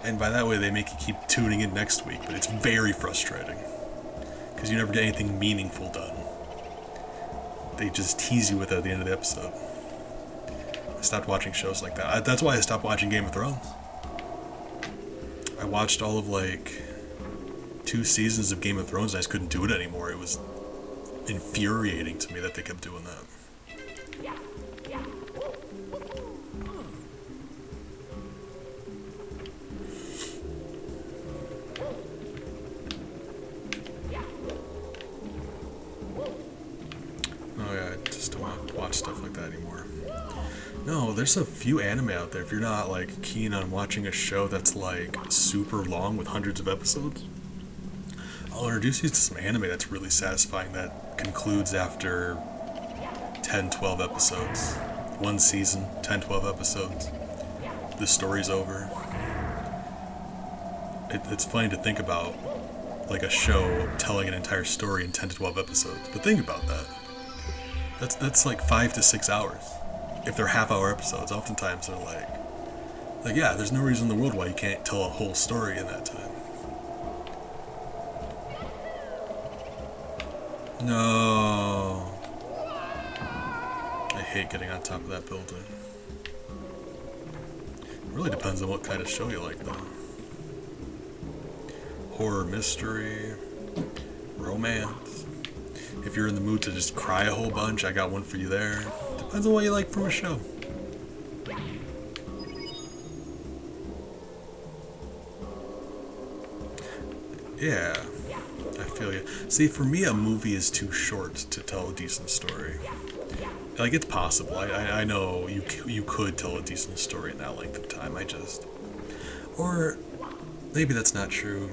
And by that way, they make you keep tuning in next week, but it's very frustrating because you never get anything meaningful done. They just tease you with it at the end of the episode. I stopped watching shows like that. That's why I stopped watching Game of Thrones. I watched all of like 2 seasons of Game of Thrones and I just couldn't do it anymore. It was infuriating to me that they kept doing that. Oh yeah, I just don't want to watch stuff like that anymore. No, there's a few anime out there. If you're not like keen on watching a show that's like super long with hundreds of episodes, I'll introduce you to some anime that's really satisfying that concludes after 10, 12 episodes. 1 season, 10, 12 episodes. The story's over. It's funny to think about like a show telling an entire story in 10 to 12 episodes. But think about that. That's like 5 to 6 hours. If they're half-hour episodes, oftentimes they're like, yeah, there's no reason in the world why you can't tell a whole story in that time. No. I hate getting on top of that building. It really depends on what kind of show you like, though. Horror, mystery, romance. If you're in the mood to just cry a whole bunch, I got one for you there. Depends on what you like from a show. Yeah, I feel you. See, for me, a movie is too short to tell a decent story. Like, it's possible. I know you could tell a decent story in that length of time. Or maybe that's not true.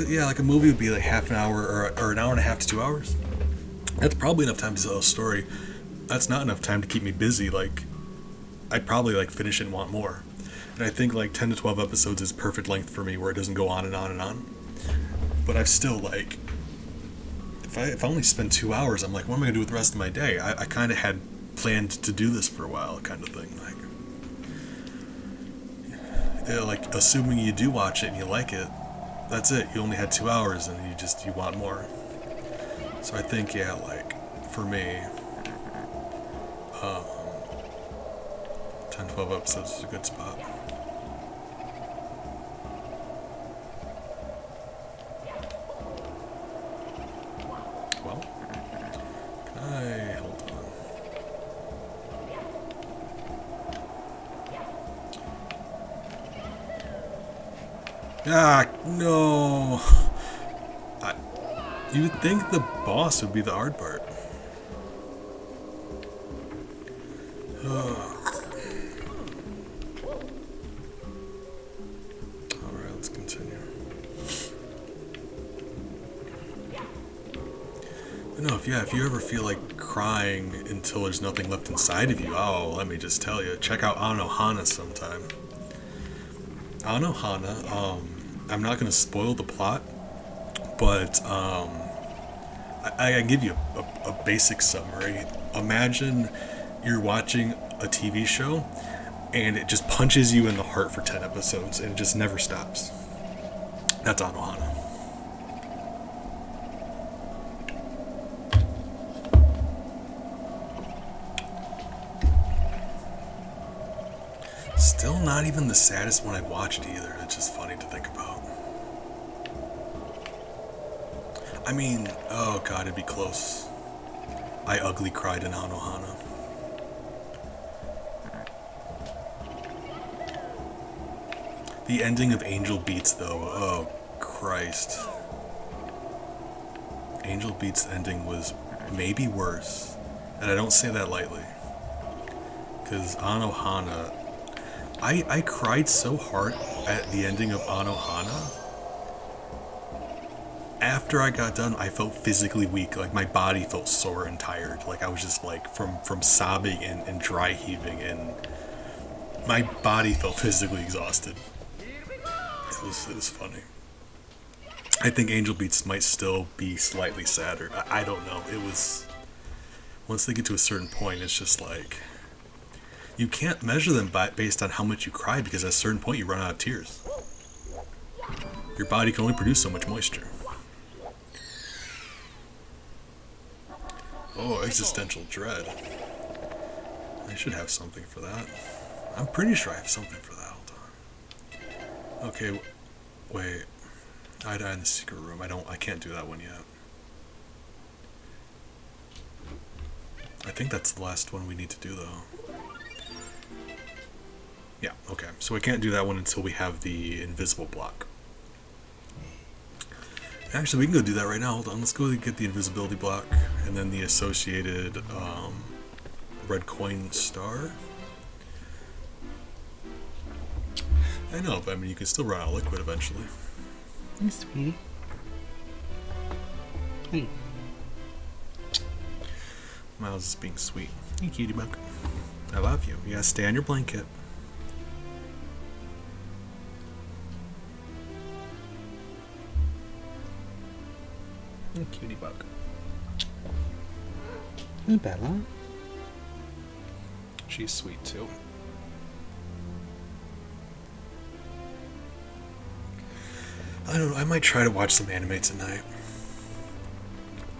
Yeah, like a movie would be like half an hour or an hour and a half to 2 hours. That's probably enough time to tell a story. That's not enough time to keep me busy. Like, I'd probably like finish it and want more. And I think like 10 to 12 episodes is perfect length for me, where it doesn't go on and on and on. But I've still like, if I only spend 2 hours, I'm like, what am I gonna do with the rest of my day? I kind of had planned to do this for a while, kind of thing. Like, assuming you do watch it and you like it, that's it. You only had 2 hours, and you want more. So I think, yeah, like for me, 10, 12 episodes is a good spot. Well, hold on. Ah, no. You would think the boss would be the hard part. Alright, let's continue. No, if you ever feel like crying until there's nothing left inside of you, oh, let me just tell you, check out Anohana sometime. Anohana, I'm not going to spoil the plot, but I can give you a basic summary. Imagine you're watching a TV show and it just punches you in the heart for 10 episodes and it just never stops. That's Anohana. Still not even the saddest one I've watched either. It's just funny to think about. I mean, oh god, it'd be close. I ugly cried in Anohana. The ending of Angel Beats, though, oh Christ. Angel Beats' ending was maybe worse. And I don't say that lightly. Because Anohana, I cried so hard at the ending of Anohana. After I got done, I felt physically weak. Like, my body felt sore and tired. Like, I was just, like, from sobbing and dry heaving, and my body felt physically exhausted. It was funny. I think Angel Beats might still be slightly sadder. I don't know. It was... Once they get to a certain point, it's just like... You can't measure them based on how much you cry, because at a certain point you run out of tears. Your body can only produce so much moisture. Oh, existential dread. I should have something for that. I'm pretty sure I have something for that. Hold on. Okay, wait. I died in the secret room. I can't do that one yet. I think that's the last one we need to do, though. Yeah, okay. So we can't do that one until we have the invisible block. Actually, we can go do that right now. Hold on. Let's go get the invisibility block and then the associated red coin star. I know, but I mean, you can still run out of liquid eventually. Hey, sweetie. Hey. Miles is being sweet. Hey, cutie bug. I love you. You gotta stay on your blanket. Hey, cutie bug. Hey, Bella. She's sweet too. I don't know, I might try to watch some anime tonight.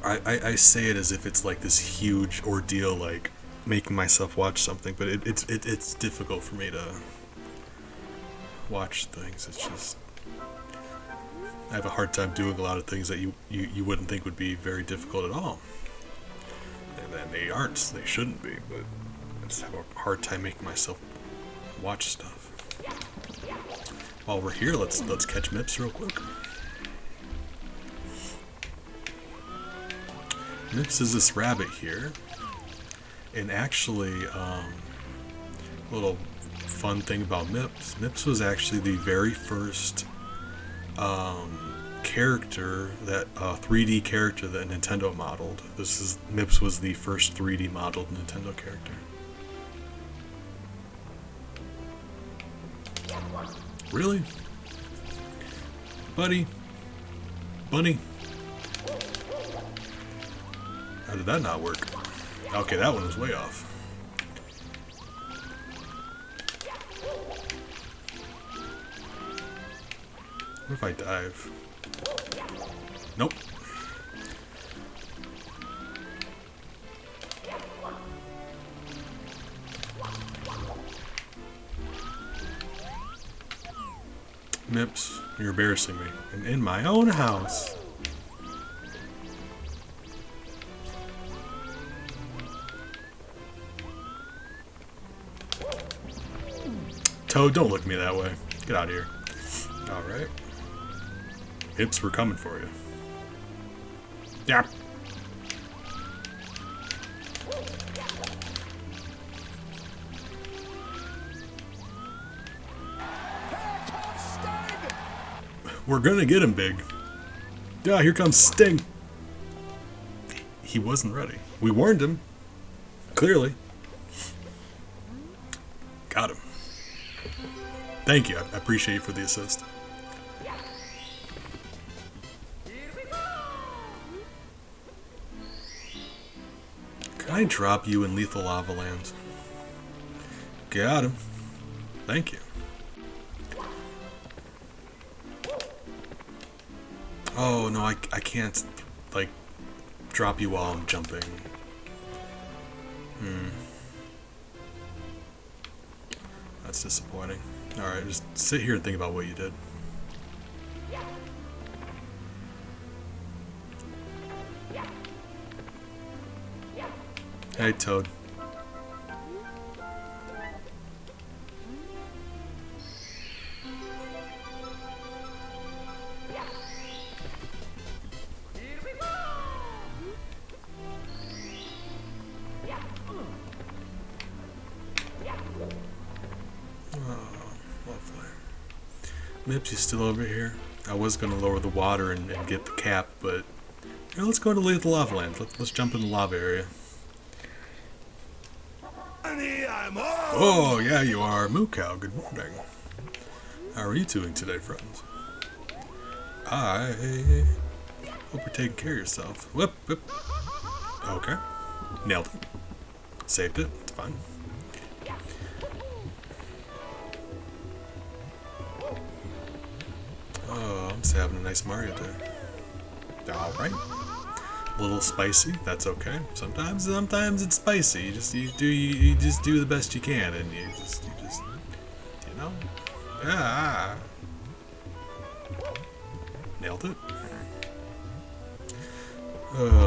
I say it as if it's like this huge ordeal, like making myself watch something, but it's difficult for me to watch things. It's just I have a hard time doing a lot of things that you wouldn't think would be very difficult at all. And then they aren't, they shouldn't be, but I just have a hard time making myself watch stuff. While we're here, let's catch Mips real quick. Mips is this rabbit here, and actually, a little fun thing about Mips. Mips was actually the very first character that 3D character that Nintendo modeled. Mips was the first 3D modeled Nintendo character. Really? Buddy? Bunny? How did that not work? Okay, that one was way off. What if I dive? Nope. Mips, you're embarrassing me. And in my own house. Toad, don't look at me that way. Get out of here. Alright. Hips, we're coming for you. Yeah. We're gonna get him, Big. Yeah, here comes Sting. He wasn't ready. We warned him. Clearly. Got him. Thank you. I appreciate you for the assist. Can I drop you in Lethal Lava Land? Got him. Thank you. Oh, no, I can't, like, drop you while I'm jumping. That's disappointing. Alright, just sit here and think about what you did. Hey, Toad. Mips, you still over here? I was going to lower the water and get the cap, but here, let's go to Lethal Lava Land. Let's jump in the lava area. Oh, yeah, you are. Moo Cow, good morning. How are you doing today, friends? I hope you're taking care of yourself. Whip, whip. Okay. Nailed it. Saved it. It's fine. Oh, I'm just having a nice Mario day. Alright. A little spicy, that's okay. Sometimes it's spicy. You just do the best you can, and you just you know. Ah. Nailed it.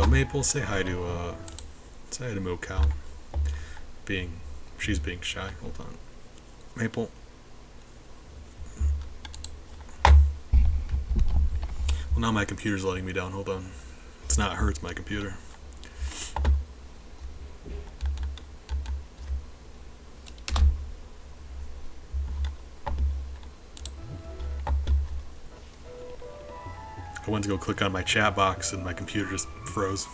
Maple, say hi to Moo Cow. She's being shy. Hold on. Maple. Well, now my computer's letting me down. Hold on. It's not her, it's my computer. I went to go click on my chat box and my computer just froze.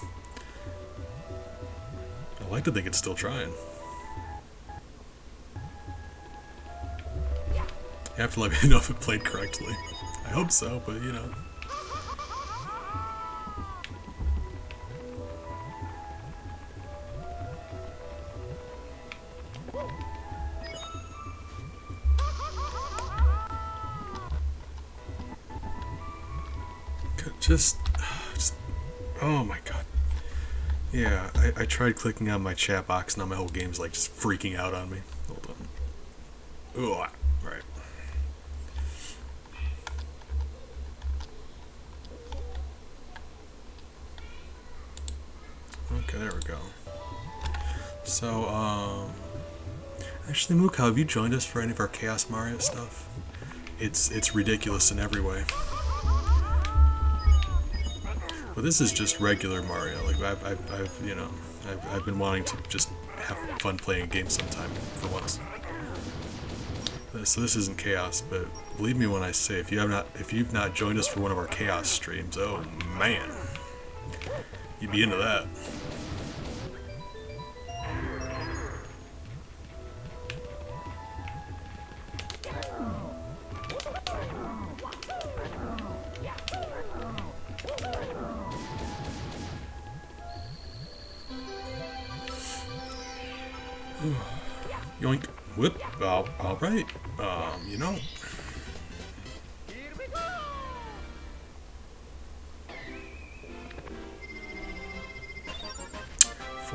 I like to think it's still trying. You have to let me know if it played correctly. I hope so, but you know. Just, oh my god. Yeah, I tried clicking on my chat box, now my whole game's like just freaking out on me. Hold on. Ugh, right. Okay, there we go. So, actually, Moo Cow, have you joined us for any of our Chaos Mario stuff? It's ridiculous in every way. Well, this is just regular Mario. Like I've been wanting to just have fun playing a game sometime for once. So this isn't Chaos, but believe me when I say, if you've not joined us for one of our Chaos streams, oh man, you'd be into that. Yoink. Whip. Alright. You know.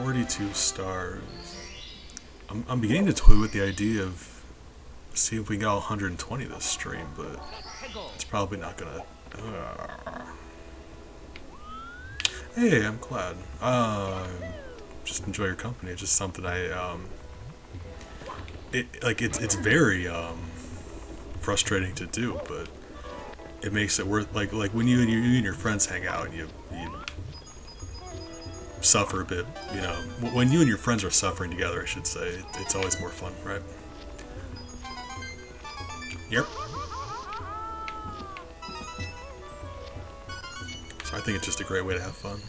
42 stars. I'm beginning to toy with the idea of see if we can get all 120 this stream, but it's probably not gonna. Hey, I'm glad. Just enjoy your company. It's just something it's very frustrating to do, but it makes it worth like when you and your friends hang out and you suffer a bit, you know, when you and your friends are suffering together, I should say, it's always more fun, right? Yep. So I think it's just a great way to have fun.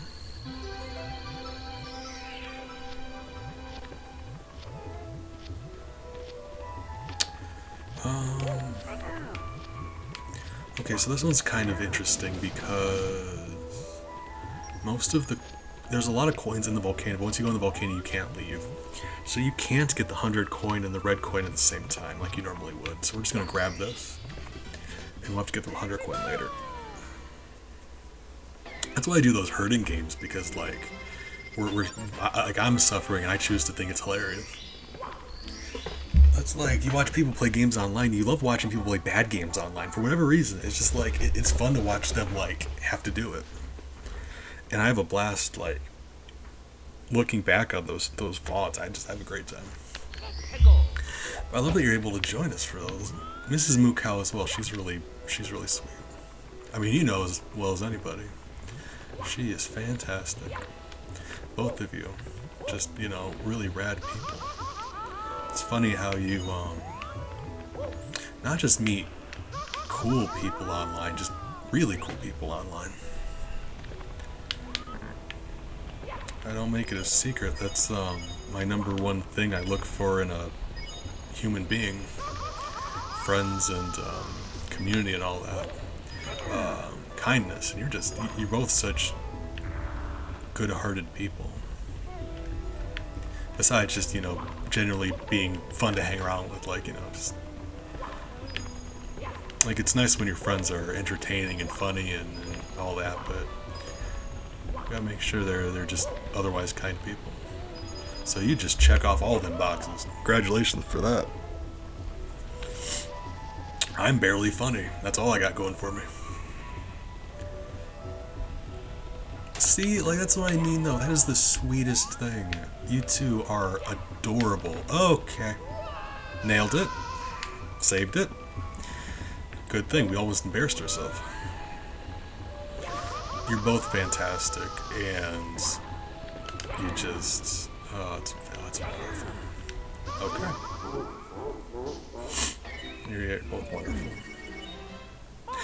Okay, so this one's kind of interesting because there's a lot of coins in the volcano, but once you go in the volcano you can't leave. So you can't get the 100 coin and the red coin at the same time like you normally would. So we're just going to grab this, and we'll have to get the 100 coin later. That's why I do those herding games, because like, I'm suffering and I choose to think it's hilarious. It's like, you watch people play games online, you love watching people play bad games online for whatever reason. It's just like, it's fun to watch them like have to do it. And I have a blast like looking back on those VODs. I just have a great time. I love that you're able to join us for those. Mrs. Mukau as well, she's really sweet. I mean, you know as well as anybody. She is fantastic. Both of you. Just, you know, really rad people. It's funny how you, not just meet cool people online, just really cool people online. I don't make it a secret, that's, my number one thing I look for in a human being. Friends and, community and all that. Kindness, and you're both such good-hearted people. Besides just, you know, generally being fun to hang around with, like, you know, just... Like, it's nice when your friends are entertaining and funny and all that, but... You gotta make sure they're just otherwise kind people. So you just check off all of them boxes. Congratulations for that. I'm barely funny. That's all I got going for me. See, like, that's what I mean, though. That is the sweetest thing. You two are adorable. Okay. Nailed it. Saved it. Good thing. We almost embarrassed ourselves. You're both fantastic, and you just... Oh, it's wonderful. Okay. You're both wonderful.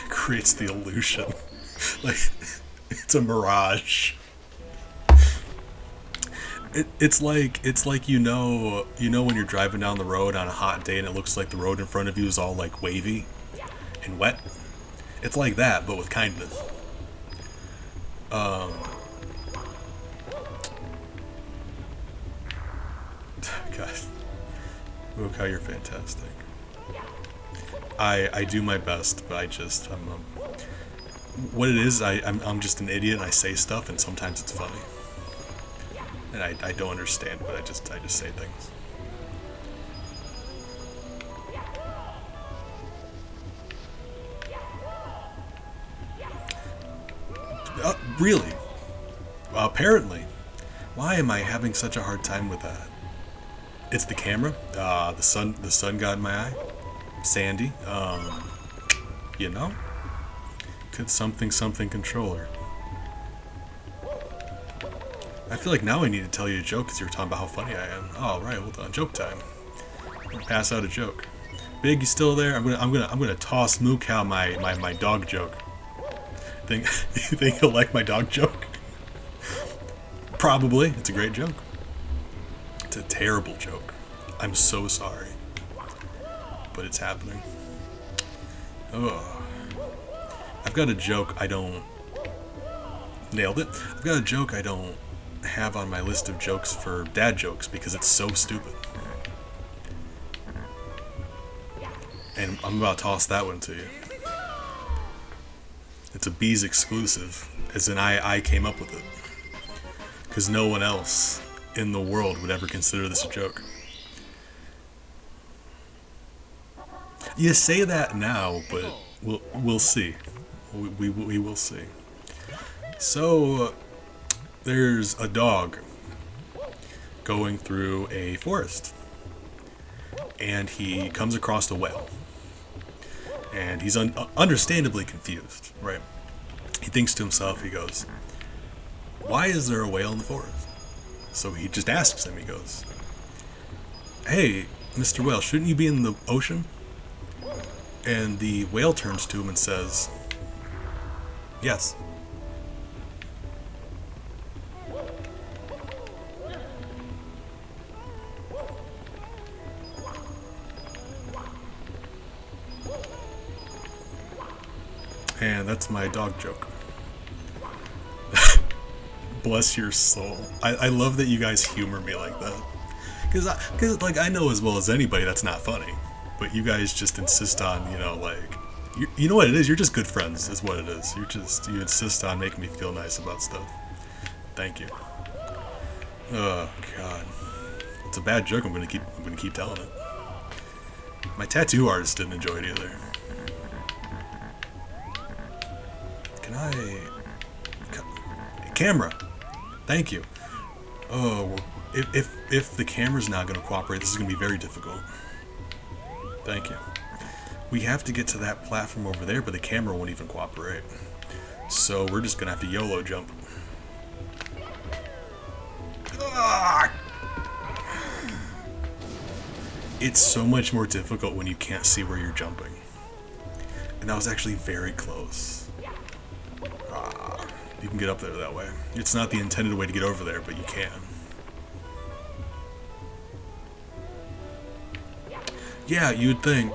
Creates the illusion. Like... It's a mirage. It's like you know when you're driving down the road on a hot day and it looks like the road in front of you is all like wavy and wet. It's like that, but with kindness. God, look how you're fantastic. I do my best, but I'm what it is, I'm just an idiot and I say stuff and sometimes it's funny. And I don't understand, but I just say things. Really? Apparently. Why am I having such a hard time with that? It's the camera, the sun got in my eye, Sandy, you know? Could something controller. I feel like now I need to tell you a joke because you were talking about how funny I am. Oh, right, hold on, joke time. I'm gonna pass out a joke. Big, you still there? I'm gonna toss Mukau my dog joke. You think he'll like my dog joke? Probably. It's a great joke. It's a terrible joke. I'm so sorry. But it's happening. Oh. I've got a joke I don't... Nailed it. I've got a joke I don't have on my list of jokes for dad jokes because it's so stupid. And I'm about to toss that one to you. It's a Bees exclusive, as in I came up with it. Because no one else in the world would ever consider this a joke. You say that now, but we'll see. We will see. So there's a dog going through a forest, and he comes across a whale, and he's understandably confused, right? He thinks to himself, he goes, "Why is there a whale in the forest?" So he just asks him, he goes, "Hey, Mr. Whale, shouldn't you be in the ocean?" And the whale turns to him and says, "Yes." And that's my dog joke. Bless your soul. I love that you guys humor me like that. Because like, I know as well as anybody that's not funny. But you guys just insist on, you know, like... You know what it is? You're just good friends, is what it is. You insist on making me feel nice about stuff. Thank you. Oh, God. It's a bad joke, I'm gonna keep telling it. My tattoo artist didn't enjoy it either. Can I... Camera! Thank you. Oh, if the camera's not gonna cooperate, this is gonna be very difficult. Thank you. We have to get to that platform over there, but the camera won't even cooperate. So we're just gonna have to YOLO jump. Ah! It's so much more difficult when you can't see where you're jumping. And that was actually very close. Ah, you can get up there that way. It's not the intended way to get over there, but you can. Yeah, you'd think.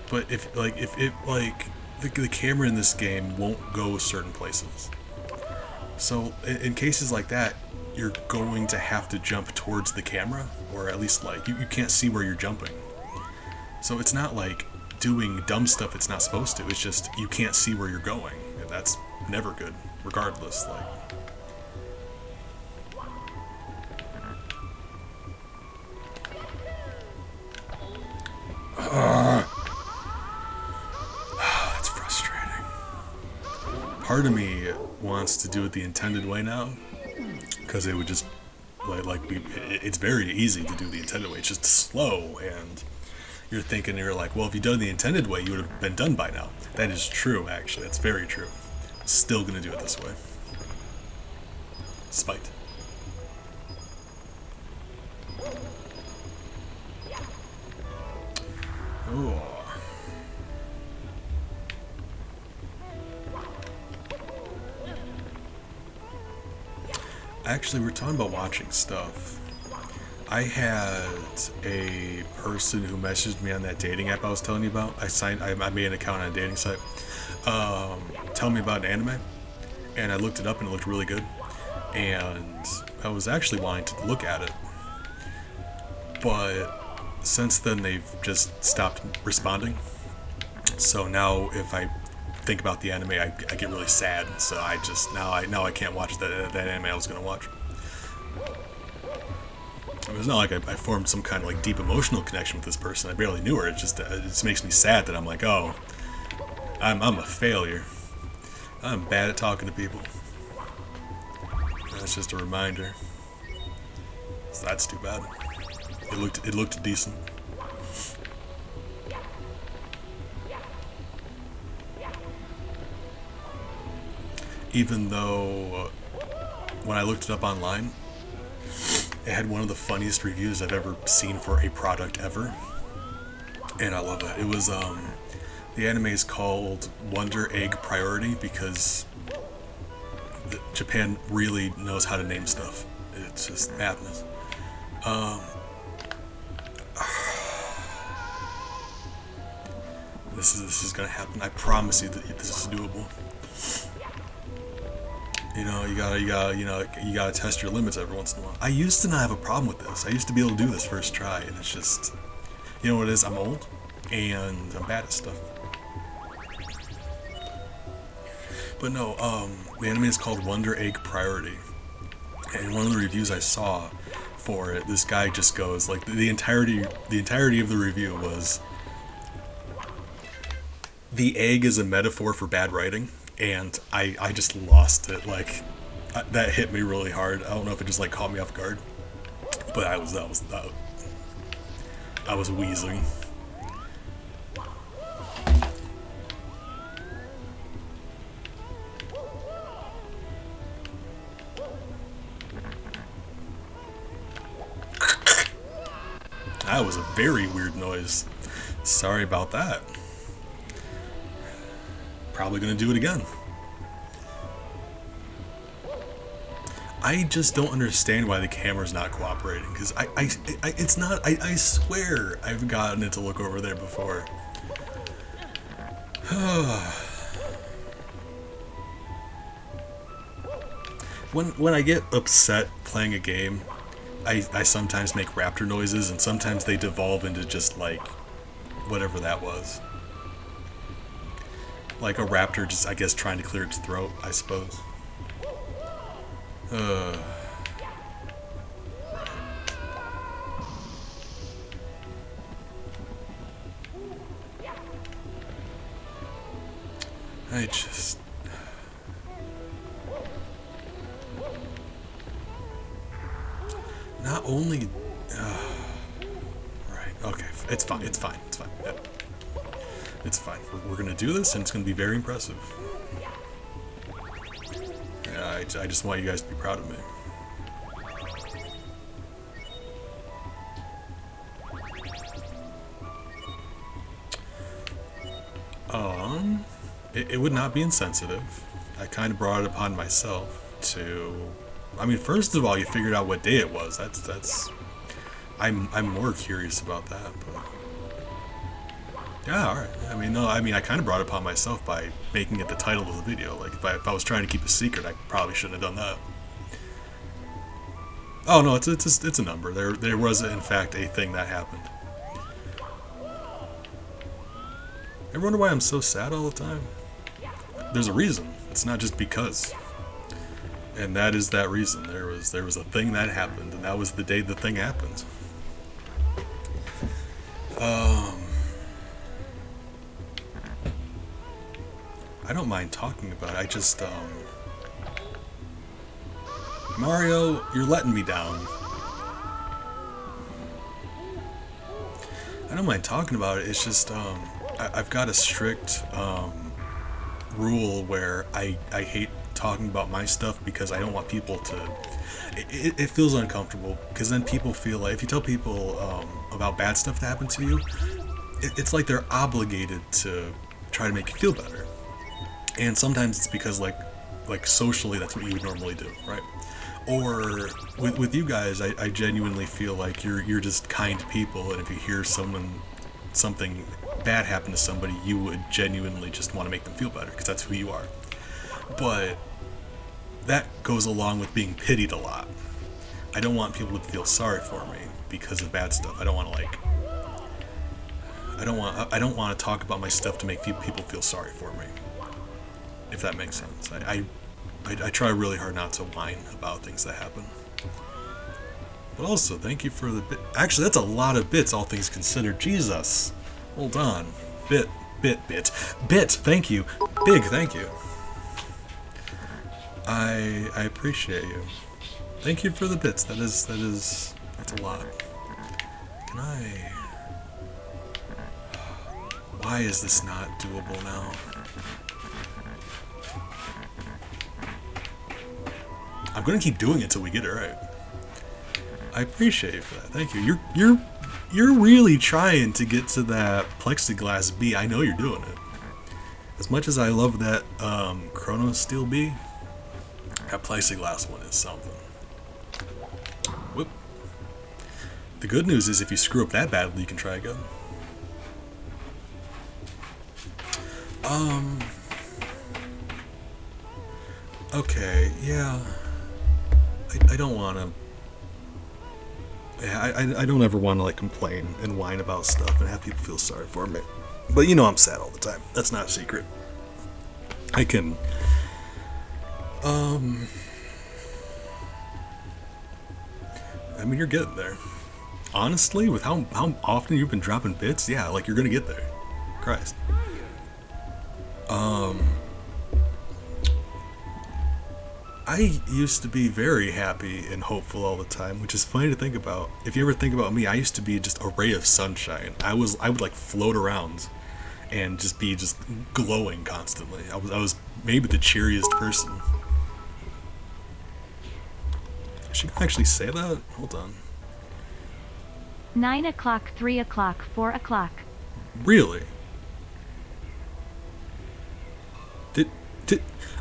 But if the camera in this game won't go certain places. So in cases like that, you're going to have to jump towards the camera, or at least like you can't see where you're jumping. So it's not like doing dumb stuff it's not supposed to. It's just you can't see where you're going, and that's never good, regardless. Like. That's frustrating. Part of me wants to do it the intended way now, because it would just it's very easy to do the intended way. It's just slow, and you're like, well, if you'd done the intended way, you would have been done by now. That is true, actually. That's very true. Still gonna do it this way. Spite. Oh. Actually, we're talking about watching stuff. I had a person who messaged me on that dating app I was telling you about. I made an account on a dating site. Tell me about an anime, and I looked it up and it looked really good. And I was actually wanting to look at it, but since then they've just stopped responding. So now if I think about the anime, I get really sad. So I just now I can't watch that anime I was gonna watch. I mean, it's not like I formed some kind of like deep emotional connection with this person. I barely knew her. It just makes me sad that I'm like, oh, I'm a failure. I'm bad at talking to people. That's just a reminder. So that's too bad. It looked decent. Even though when I looked it up online, it had one of the funniest reviews I've ever seen for a product ever, and I love that. It was the anime is called Wonder Egg Priority because Japan really knows how to name stuff. It's just madness. This is gonna happen. I promise you that this is doable. You know, you gotta test your limits every once in a while. I used to not have a problem with this. I used to be able to do this first try, and it's just, you know what it is? I'm old, and I'm bad at stuff. But no, the anime is called Wonder Egg Priority, And one of the reviews I saw for it, this guy just goes like the entirety of the review was the egg is a metaphor for bad writing, and I just lost it. Like that hit me really hard. I don't know if it just like caught me off guard, but I was wheezing. That was a very weird noise. Sorry about that. Probably gonna do it again. I just don't understand why the camera's not cooperating, because it's not, I swear I've gotten it to look over there before. When I get upset playing a game, I sometimes make raptor noises, and sometimes they devolve into just like whatever that was. Like a raptor just, I guess, trying to clear its throat, I suppose. I just... Not only... right, okay, it's fine, it's fine, it's fine. Yeah. It's fine. We're gonna do this, and it's gonna be very impressive. Yeah, I just want you guys to be proud of me. It would not be insensitive. I kind of brought it upon myself to... I mean, first of all, you figured out what day it was. That's... I'm more curious about that, but... Yeah, alright. I mean, no, I kind of brought it upon myself by making it the title of the video. Like, if I was trying to keep a secret, I probably shouldn't have done that. Oh, no, it's a number. There was, in fact, a thing that happened. I wonder why I'm so sad all the time. There's a reason. It's not just because. And that is that reason. There was a thing that happened, and that was the day the thing happened. I don't mind talking about it. I just, Mario, you're letting me down. I don't mind talking about it. It's just, I've got a strict, rule where I hate talking about my stuff because I don't want people to... It feels uncomfortable, because then people feel like, if you tell people about bad stuff that happened to you, it's like they're obligated to try to make you feel better. And sometimes it's because like socially that's what you would normally do, right? Or with you guys, I genuinely feel like you're just kind people, and if you hear something bad happen to somebody, you would genuinely just want to make them feel better, because that's who you are. But that goes along with being pitied a lot. I don't want people to feel sorry for me because of bad stuff. I don't want to talk about my stuff to make people feel sorry for me, if that makes sense. I try really hard not to whine about things that happen. But also, thank you for the bit. Actually, that's a lot of bits, all things considered. Jesus. Hold on. Bit. Thank you. Big thank you. I appreciate you. Thank you for the bits. That's a lot. Can I... Why is this not doable now? I'm gonna keep doing it until we get it right. I appreciate you for that. Thank you. You're really trying to get to that plexiglass bee. I know you're doing it. As much as I love that Chrono Steel bee, that plexiglass one is something. Whoop. The good news is if you screw up that badly, you can try again. Okay, yeah. I don't want to... Yeah, I don't ever want to, like, complain and whine about stuff and have people feel sorry for me. But you know I'm sad all the time. That's not a secret. I can... I mean, you're getting there. Honestly, with how often you've been dropping bits, yeah, like you're gonna get there. Christ. I used to be very happy and hopeful all the time, which is funny to think about. If you ever think about me, I used to be just a ray of sunshine. I would like float around and just be just glowing constantly. I was maybe the cheeriest person. She can actually say that? Hold on. 9 o'clock, 3 o'clock, 4 o'clock. Really? Did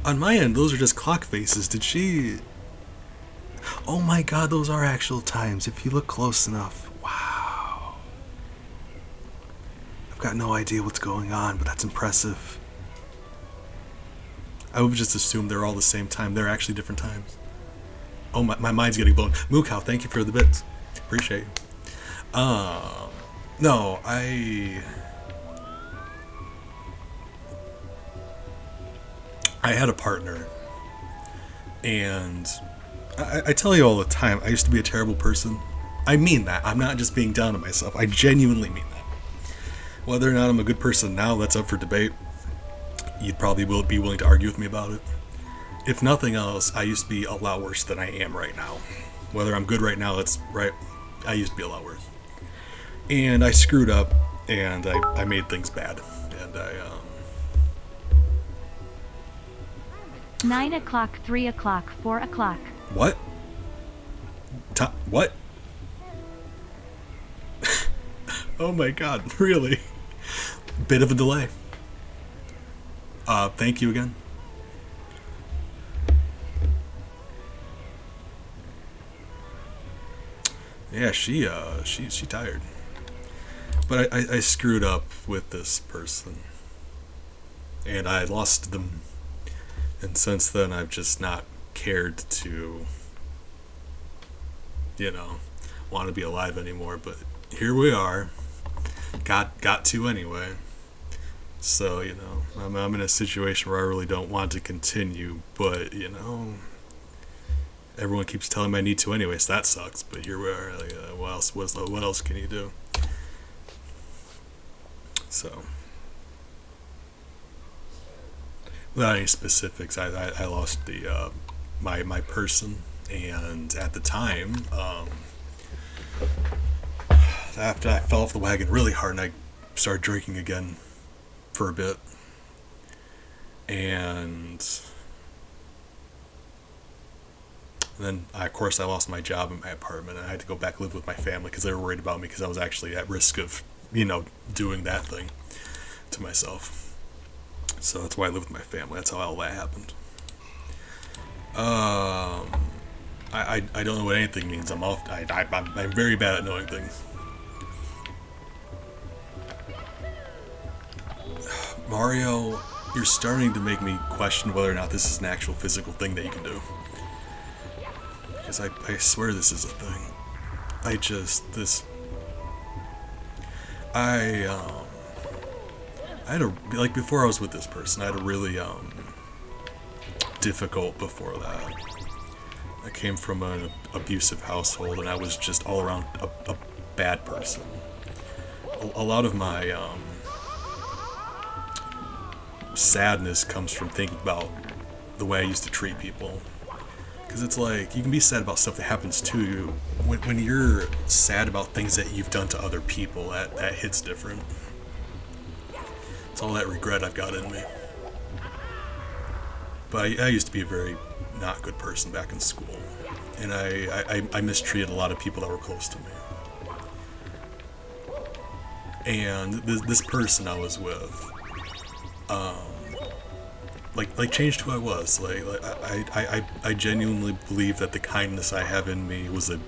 on my end those are just clock faces. Did she? Oh my god, those are actual times if you look close enough. Wow. I've got no idea what's going on, but that's impressive. I would just assume they're all the same time. They're actually different times. Oh, my mind's getting blown. Mookow, thank you for the bits. Appreciate you. No, I had a partner, and I tell you all the time, I used to be a terrible person. I mean that. I'm not just being down on myself. I genuinely mean that. Whether or not I'm a good person now, that's up for debate. You'd probably be willing to argue with me about it. If nothing else, I used to be a lot worse than I am right now. Whether I'm good right now, that's right. I used to be a lot worse. And I screwed up, and I made things bad. And 9 o'clock, 3 o'clock, 4 o'clock. What? What? Oh my god, really? Bit of a delay. Thank you again. Yeah, she tired. But I screwed up with this person. And I lost them. And since then, I've just not cared to, want to be alive anymore. But here we are. Got to anyway. So, I'm in a situation where I really don't want to continue. But, everyone keeps telling me I need to anyway, so that sucks. But here we are. Like, what else can you do? So, without any specifics, I lost the my person, and at the time, after I fell off the wagon really hard, and I started drinking again for a bit, and then of course I lost my job in my apartment, and I had to go back live with my family because they were worried about me because I was actually at risk of doing that thing to myself. So that's why I live with my family. That's how all that happened. I don't know what anything means. I'm very bad at knowing things. Mario, you're starting to make me question whether or not this is an actual physical thing that you can do. Because I swear this is a thing. I had before I was with this person, I had a really difficult before that. I came from an abusive household, and I was just all around a bad person. A lot of my sadness comes from thinking about the way I used to treat people. Because it's like, you can be sad about stuff that happens to you. When you're sad about things that you've done to other people, that hits different. It's all that regret I've got in me. But I used to be a very not good person back in school. And I mistreated a lot of people that were close to me. And this person I was with, changed who I was. I genuinely believe that the kindness I have in me was a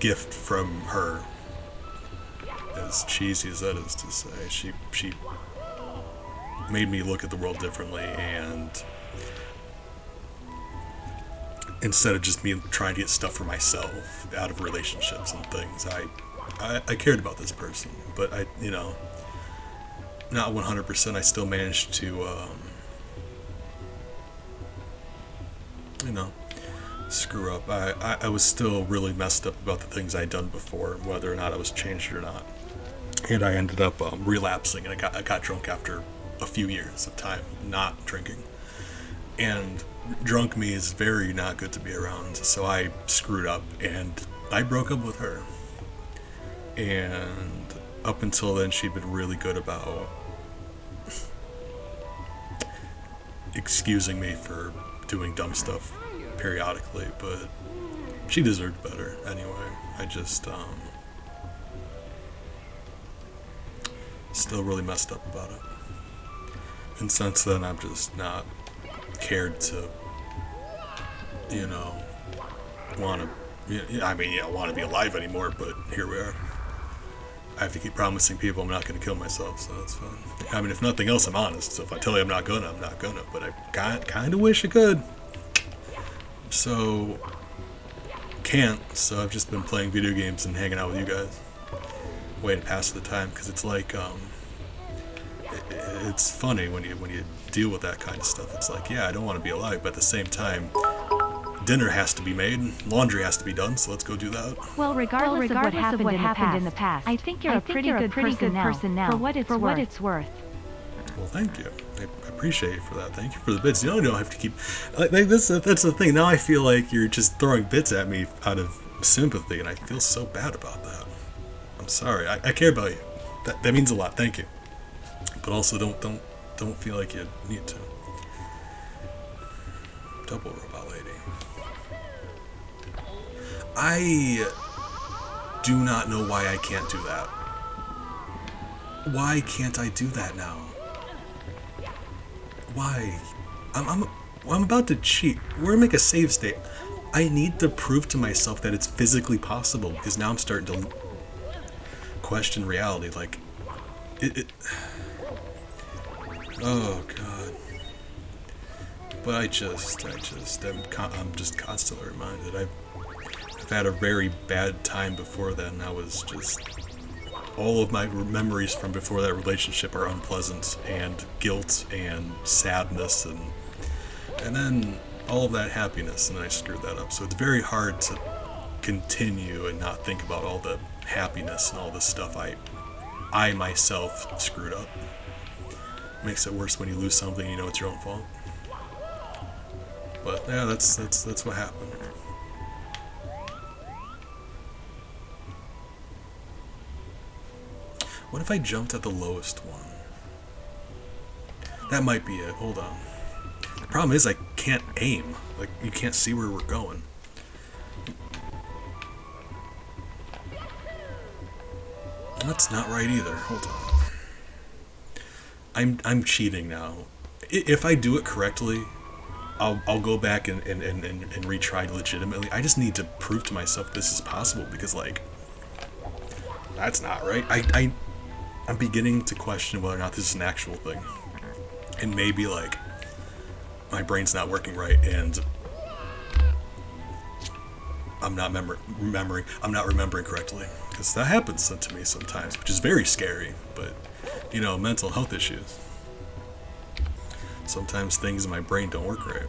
gift from her. As cheesy as that is to say, she made me look at the world differently, and instead of just me trying to get stuff for myself out of relationships and things, I cared about this person, but not 100%. I still managed to screw up. I was still really messed up about the things I'd done before, whether or not I was changed or not. And I ended up relapsing, and I got drunk after a few years of time not drinking. And drunk me is very not good to be around, so I screwed up, and I broke up with her. And up until then, she'd been really good about excusing me for doing dumb stuff periodically, but she deserved better anyway. I just still really messed up about it. And since then, I've just not cared to, want to be alive anymore, but here we are. I have to keep promising people I'm not going to kill myself, so that's fine. I mean, if nothing else, I'm honest. So if I tell you I'm not gonna, but I kind of wish I could. So, can't, so I've just been playing video games and hanging out with you guys. Way to pass the time, because it's like, it's funny when you deal with that kind of stuff. It's like, yeah, I don't want to be alive, but at the same time, dinner has to be made, laundry has to be done, so let's go do that. Well, regardless of what happened in the past, I think you're a pretty good person now, for what it's worth. Well, thank you. I appreciate you for that. Thank you for the bits. You don't have to keep like this. That's the thing. Now I feel like you're just throwing bits at me out of sympathy, and I feel so bad about that. I'm sorry. I care about you. That means a lot. Thank you. But also, don't feel like you need to. Double robot lady. I do not know why I can't do that. Why can't I do that now? Why? I'm about to cheat. We're gonna make a save state. I need to prove to myself that it's physically possible, because now I'm starting to question reality. Like, it oh god. But I'm just constantly reminded. I've had a very bad time before then. I was just, all of my memories from before that relationship are unpleasant, and guilt and sadness, and then all of that happiness, and then I screwed that up. So it's very hard to continue and not think about all the happiness and all the stuff I myself screwed up. Makes it worse when you lose something, you know it's your own fault. But yeah, that's what happened. What if I jumped at the lowest one? That might be it. Hold on. The problem is I can't aim. Like, you can't see where we're going. That's not right either. Hold on. I'm cheating now. If I do it correctly, I'll go back and retry legitimately. I just need to prove to myself this is possible, because, like, that's not right. I'm beginning to question whether or not this is an actual thing. And maybe, like, my brain's not working right, and I'm not remembering correctly. Because that happens to me sometimes, which is very scary. But, mental health issues. Sometimes things in my brain don't work right.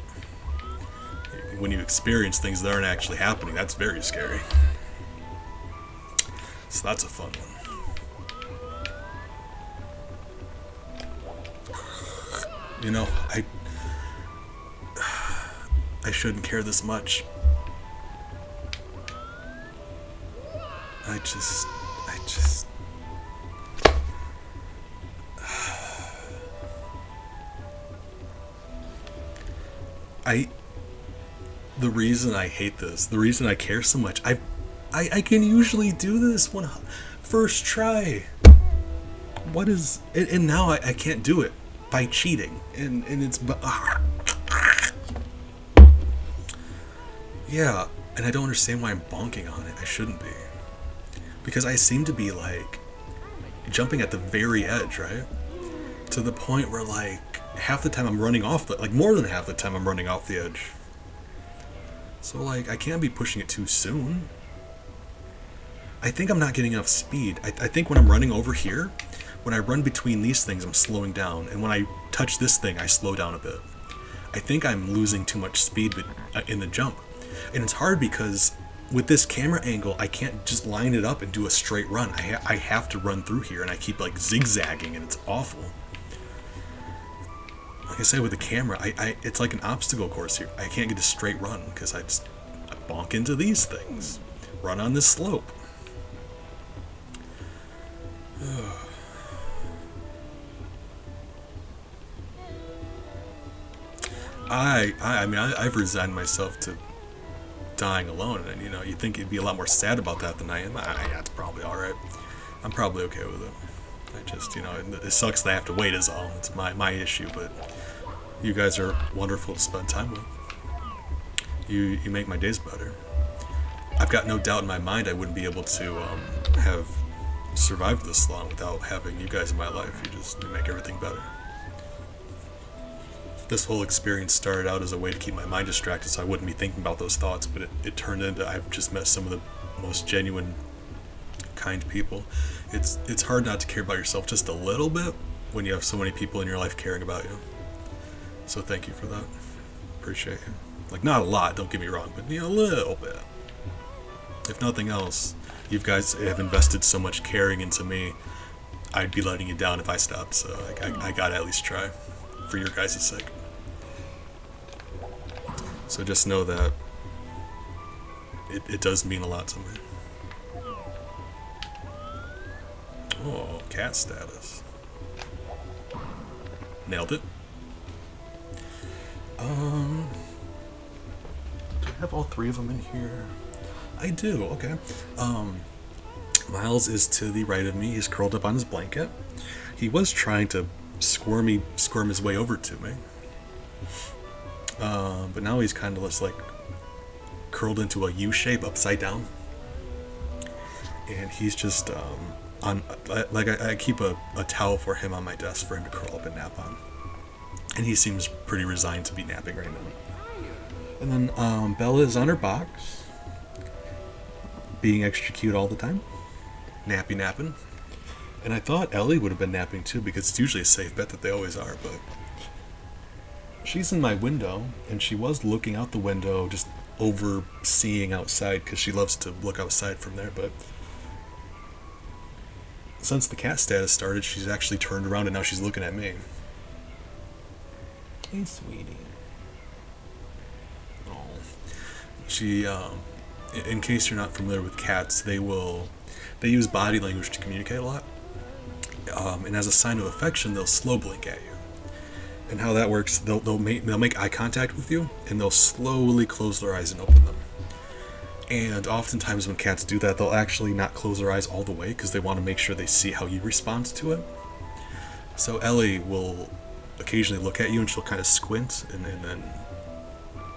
When you experience things that aren't actually happening, that's very scary. So that's a fun one. I shouldn't care this much. I just the reason I hate this, the reason I care so much, I can usually do this one first try. What is it? And now I can't do it by cheating, and it's yeah, and I don't understand why I'm bonking on it. I shouldn't be, because I seem to be like jumping at the very edge, right? To the point where, like, half the time I'm running off like more than half the time I'm running off the edge. So, like, I can't be pushing it too soon. I think I'm not getting enough speed. I think when I'm running over here, when I run between these things, I'm slowing down, and when I touch this thing, I slow down a bit. I think I'm losing too much speed in the jump. And it's hard because with this camera angle, I can't just line it up and do a straight run. I have to run through here, and I keep like zigzagging, and it's awful. Like I said, with the camera, it's like an obstacle course here. I can't get a straight run because I bonk into these things. Run on this slope. I've resigned myself to dying alone, and you know, you'd think you'd be a lot more sad about that than I am. That's probably alright. I'm probably okay with it. I just, you know, it sucks that I have to wait is all. It's my issue, but you guys are wonderful to spend time with. You make my days better. I've got no doubt in my mind I wouldn't be able to have survived this long without having you guys in my life. You make everything better. This whole experience started out as a way to keep my mind distracted so I wouldn't be thinking about those thoughts, but it turned into I've just met some of the most genuine, kind people. It's hard not to care about yourself just a little bit when you have so many people in your life caring about you. So thank you for that. Appreciate you. Like, not a lot, don't get me wrong, but you know, a little bit. If nothing else, you guys have invested so much caring into me, I'd be letting you down if I stopped, so I gotta at least try, for your guys' sake. So just know that it does mean a lot to me. Oh, cat status. Nailed it. Do I have all three of them in here? I do, okay. Miles is to the right of me. He's curled up on his blanket. He was trying to squirm his way over to me. But now he's kind of just like curled into a U shape upside down. And he's just I keep a towel for him on my desk for him to curl up and nap on. And he seems pretty resigned to be napping right now. And then Bella is on her box, being extra cute all the time, napping. And I thought Ellie would have been napping too, because it's usually a safe bet that they always are, but she's in my window, and she was looking out the window, just overseeing outside, because she loves to look outside from there, but since the cat status started, she's actually turned around and now she's looking at me. Hey, sweetie. Oh. She, in case you're not familiar with cats, they use body language to communicate a lot. And as a sign of affection, they'll slow blink at you. And how that works, they'll make eye contact with you, and they'll slowly close their eyes and open them. And oftentimes when cats do that, they'll actually not close their eyes all the way because they want to make sure they see how you respond to it. So Ellie will occasionally look at you and she'll kind of squint, and then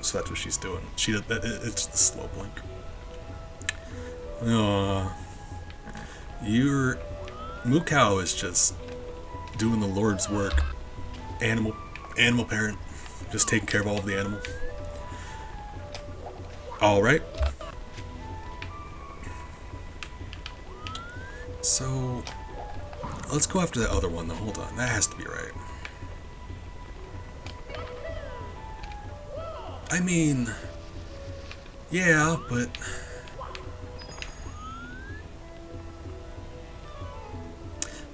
so that's what she's doing. It's the slow blink. Your Moo Cow is just doing the Lord's work. Animal parent, just taking care of all of the animals. All right. So let's go after that other one though. Hold on, that has to be right. I mean, yeah, but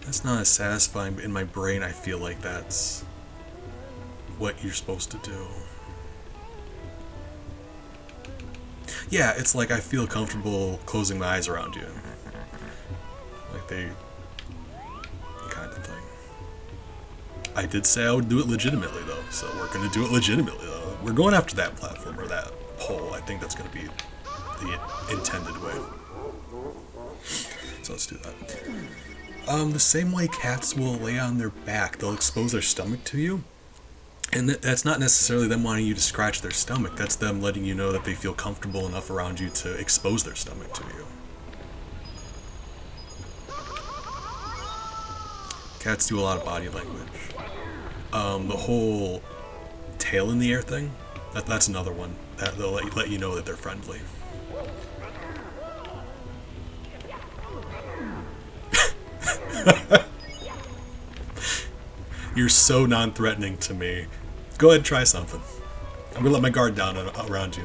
that's not as satisfying. But in my brain, I feel like that's what you're supposed to do. Yeah, it's like I feel comfortable closing my eyes around you. Like they kind of thing. I did say I would do it legitimately though, so we're going to do it legitimately though. We're going after that platform or that pole. I think that's going to be the intended way. So let's do that. The same way cats will lay on their back, they'll expose their stomach to you. And that's not necessarily them wanting you to scratch their stomach. That's them letting you know that they feel comfortable enough around you to expose their stomach to you. Cats do a lot of body language. The whole tail in the air thing, that's another one. That they'll let you know that they're friendly. You're so non-threatening to me. Go ahead and try something. I'm gonna let my guard down around you.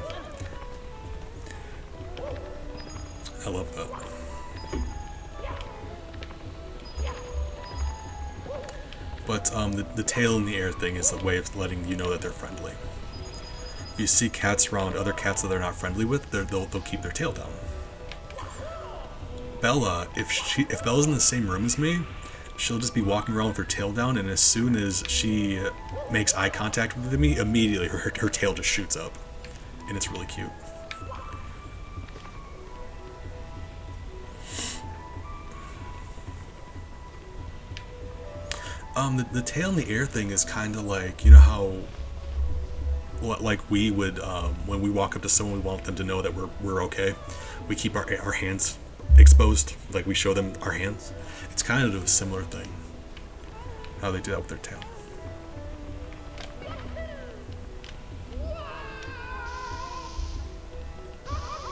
I love that. But the tail in the air thing is a way of letting you know that they're friendly. If you see cats around other cats that they're not friendly with, they'll keep their tail down. Bella, if Bella's in the same room as me, she'll just be walking around with her tail down, and as soon as she makes eye contact with me, immediately her tail just shoots up. And it's really cute. The tail in the air thing is kind of like, you know how, like we would, when we walk up to someone, we want them to know that we're okay. We keep our hands exposed, like we show them our hands. It's kind of a similar thing, how they do that with their tail.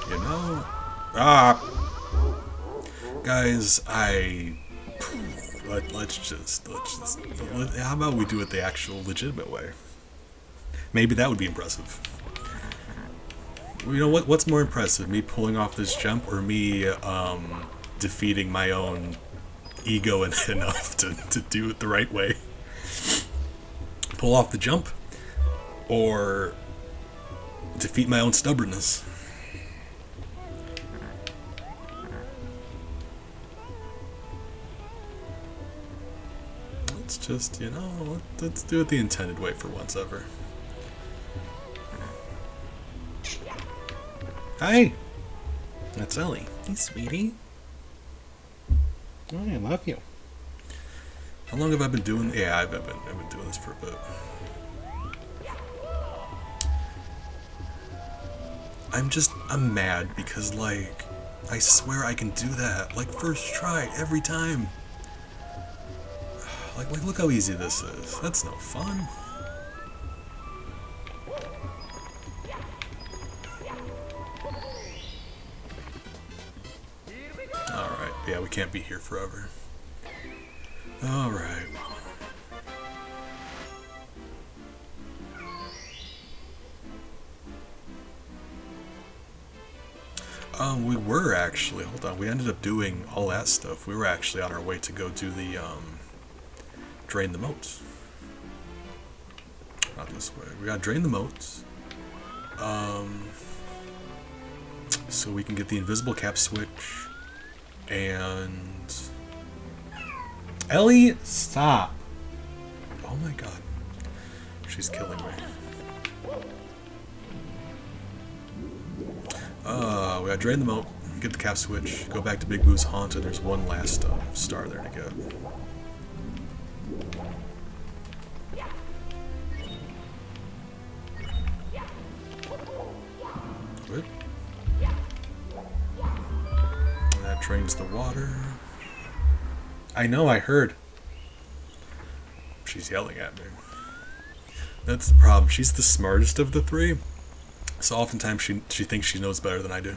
You know, guys, let's just how about we do it the actual legitimate way? Maybe that would be impressive. You know what's more impressive, me pulling off this jump or me defeating my own ego enough to do it the right way? Pull off the jump or defeat my own stubbornness? Let's just, you know, let's do it the intended way for once ever. Hi! That's Ellie. Hey, sweetie. Oh, I love you. How long have I been doing? Yeah, I've been doing this for a bit. I'm mad because, like, I swear I can do that. Like, first try, every time. Like, look how easy this is. That's no fun. Alright, yeah, we can't be here forever. Alright. We were actually, hold on, we ended up doing all that stuff. We were actually on our way to go do the, drain the moats. Not this way. We gotta drain the moats. So we can get the invisible cap switch. And... Ellie, stop! Oh my god. She's killing me. We gotta drain the moat, get the cap switch, go back to Big Boo's haunt, and there's one last star there to get. Good. And that drains the water. I know, I heard. She's yelling at me. That's the problem. She's the smartest of the three. So oftentimes she thinks she knows better than I do.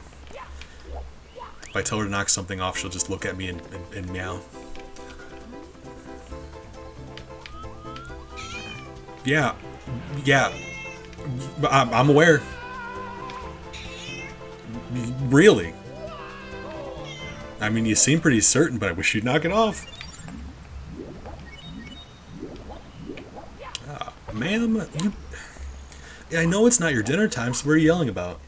If I tell her to knock something off, she'll just look at me and meow. Yeah. I'm aware. Really? I mean, you seem pretty certain, but I wish you'd knock it off. Ma'am, you... Yeah, I know it's not your dinner time, so what are you yelling about?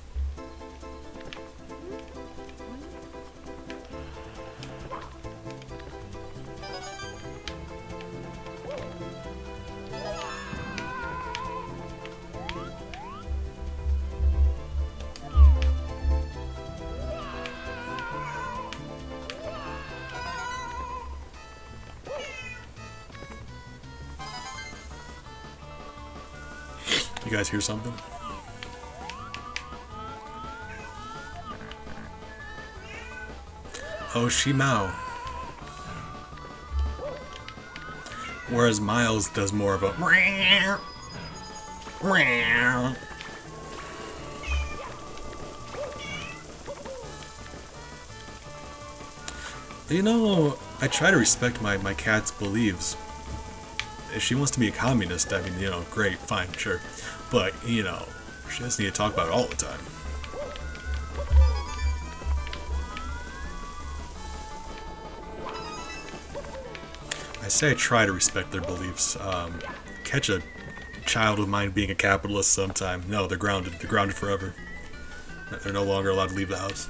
You guys hear something? Oh, Shimao. Whereas Miles does more of a... You know, I try to respect my cat's beliefs. If she wants to be a communist, I mean, you know, great, fine, sure. But, you know, she doesn't need to talk about it all the time. I say I try to respect their beliefs. Catch a child of mine being a capitalist sometime. No, they're grounded. They're grounded forever. They're no longer allowed to leave the house.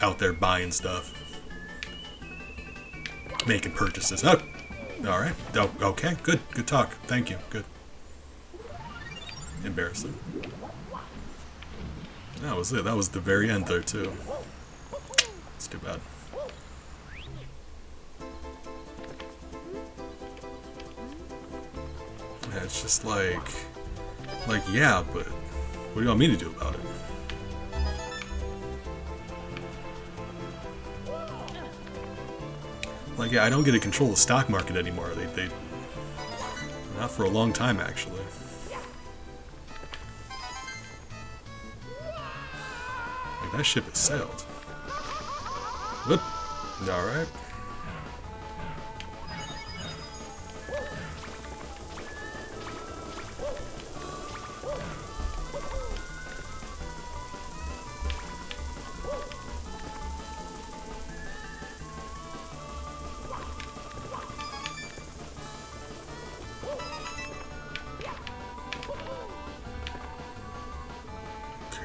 Out there buying stuff. Making purchases. Oh, alright. Oh, okay, good. Good talk. Thank you. Good. Embarrassing. That was it. That was the very end there, too. It's too bad. Yeah, it's just like, yeah, but what do you want me to do about it? Like, yeah, I don't get to control the stock market anymore. They not for a long time, actually. Like, that ship has sailed. Whoop. Alright.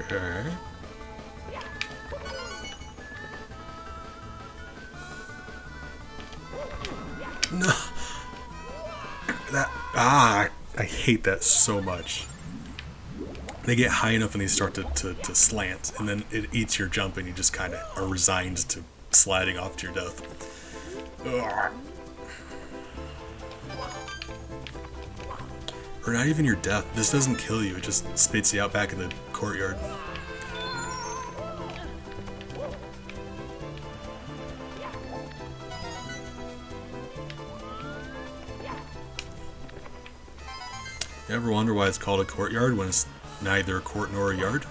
Okay. No. I hate that so much. They get high enough and they start to slant, and then it eats your jump and you just kind of are resigned to sliding off to your death. Ugh. Or not even your death. This doesn't kill you, it just spits you out back in the courtyard. You ever wonder why it's called a courtyard when it's neither a court nor a yard?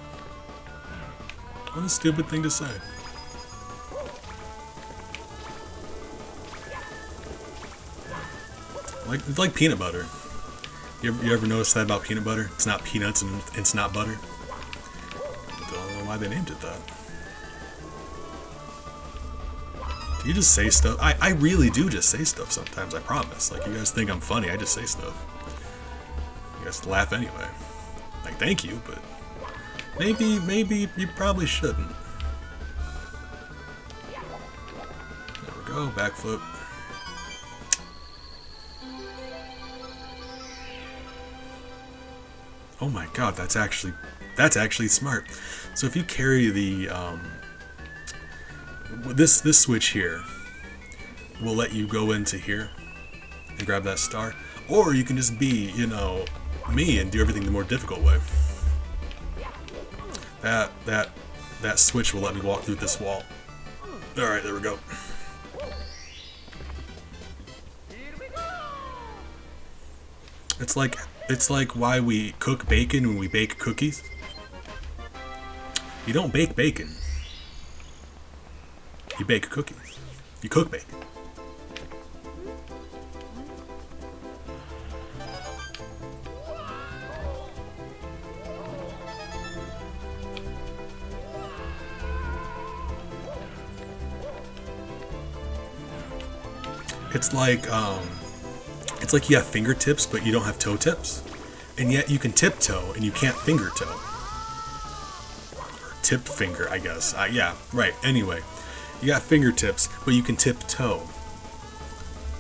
What a stupid thing to say. It's like peanut butter. You ever notice that about peanut butter? It's not peanuts and it's not butter. I don't know why they named it that. Do you just say stuff? I really do just say stuff sometimes, I promise. Like, you guys think I'm funny, I just say stuff. You guys laugh anyway. Like, thank you, but maybe you probably shouldn't. There we go, backflip. Oh my god, that's actually smart. So if you carry the this switch here will let you go into here and grab that star, or you can just be, you know, me and do everything the more difficult way. That switch will let me walk through this wall. All right, there we go. It's like why we cook bacon when we bake cookies. You don't bake bacon. You bake cookies. You cook bacon. It's like you have fingertips, but you don't have toe tips. And yet you can tiptoe, and you can't finger toe. Or tip finger, I guess. Yeah, right. Anyway, you got fingertips, but you can tiptoe.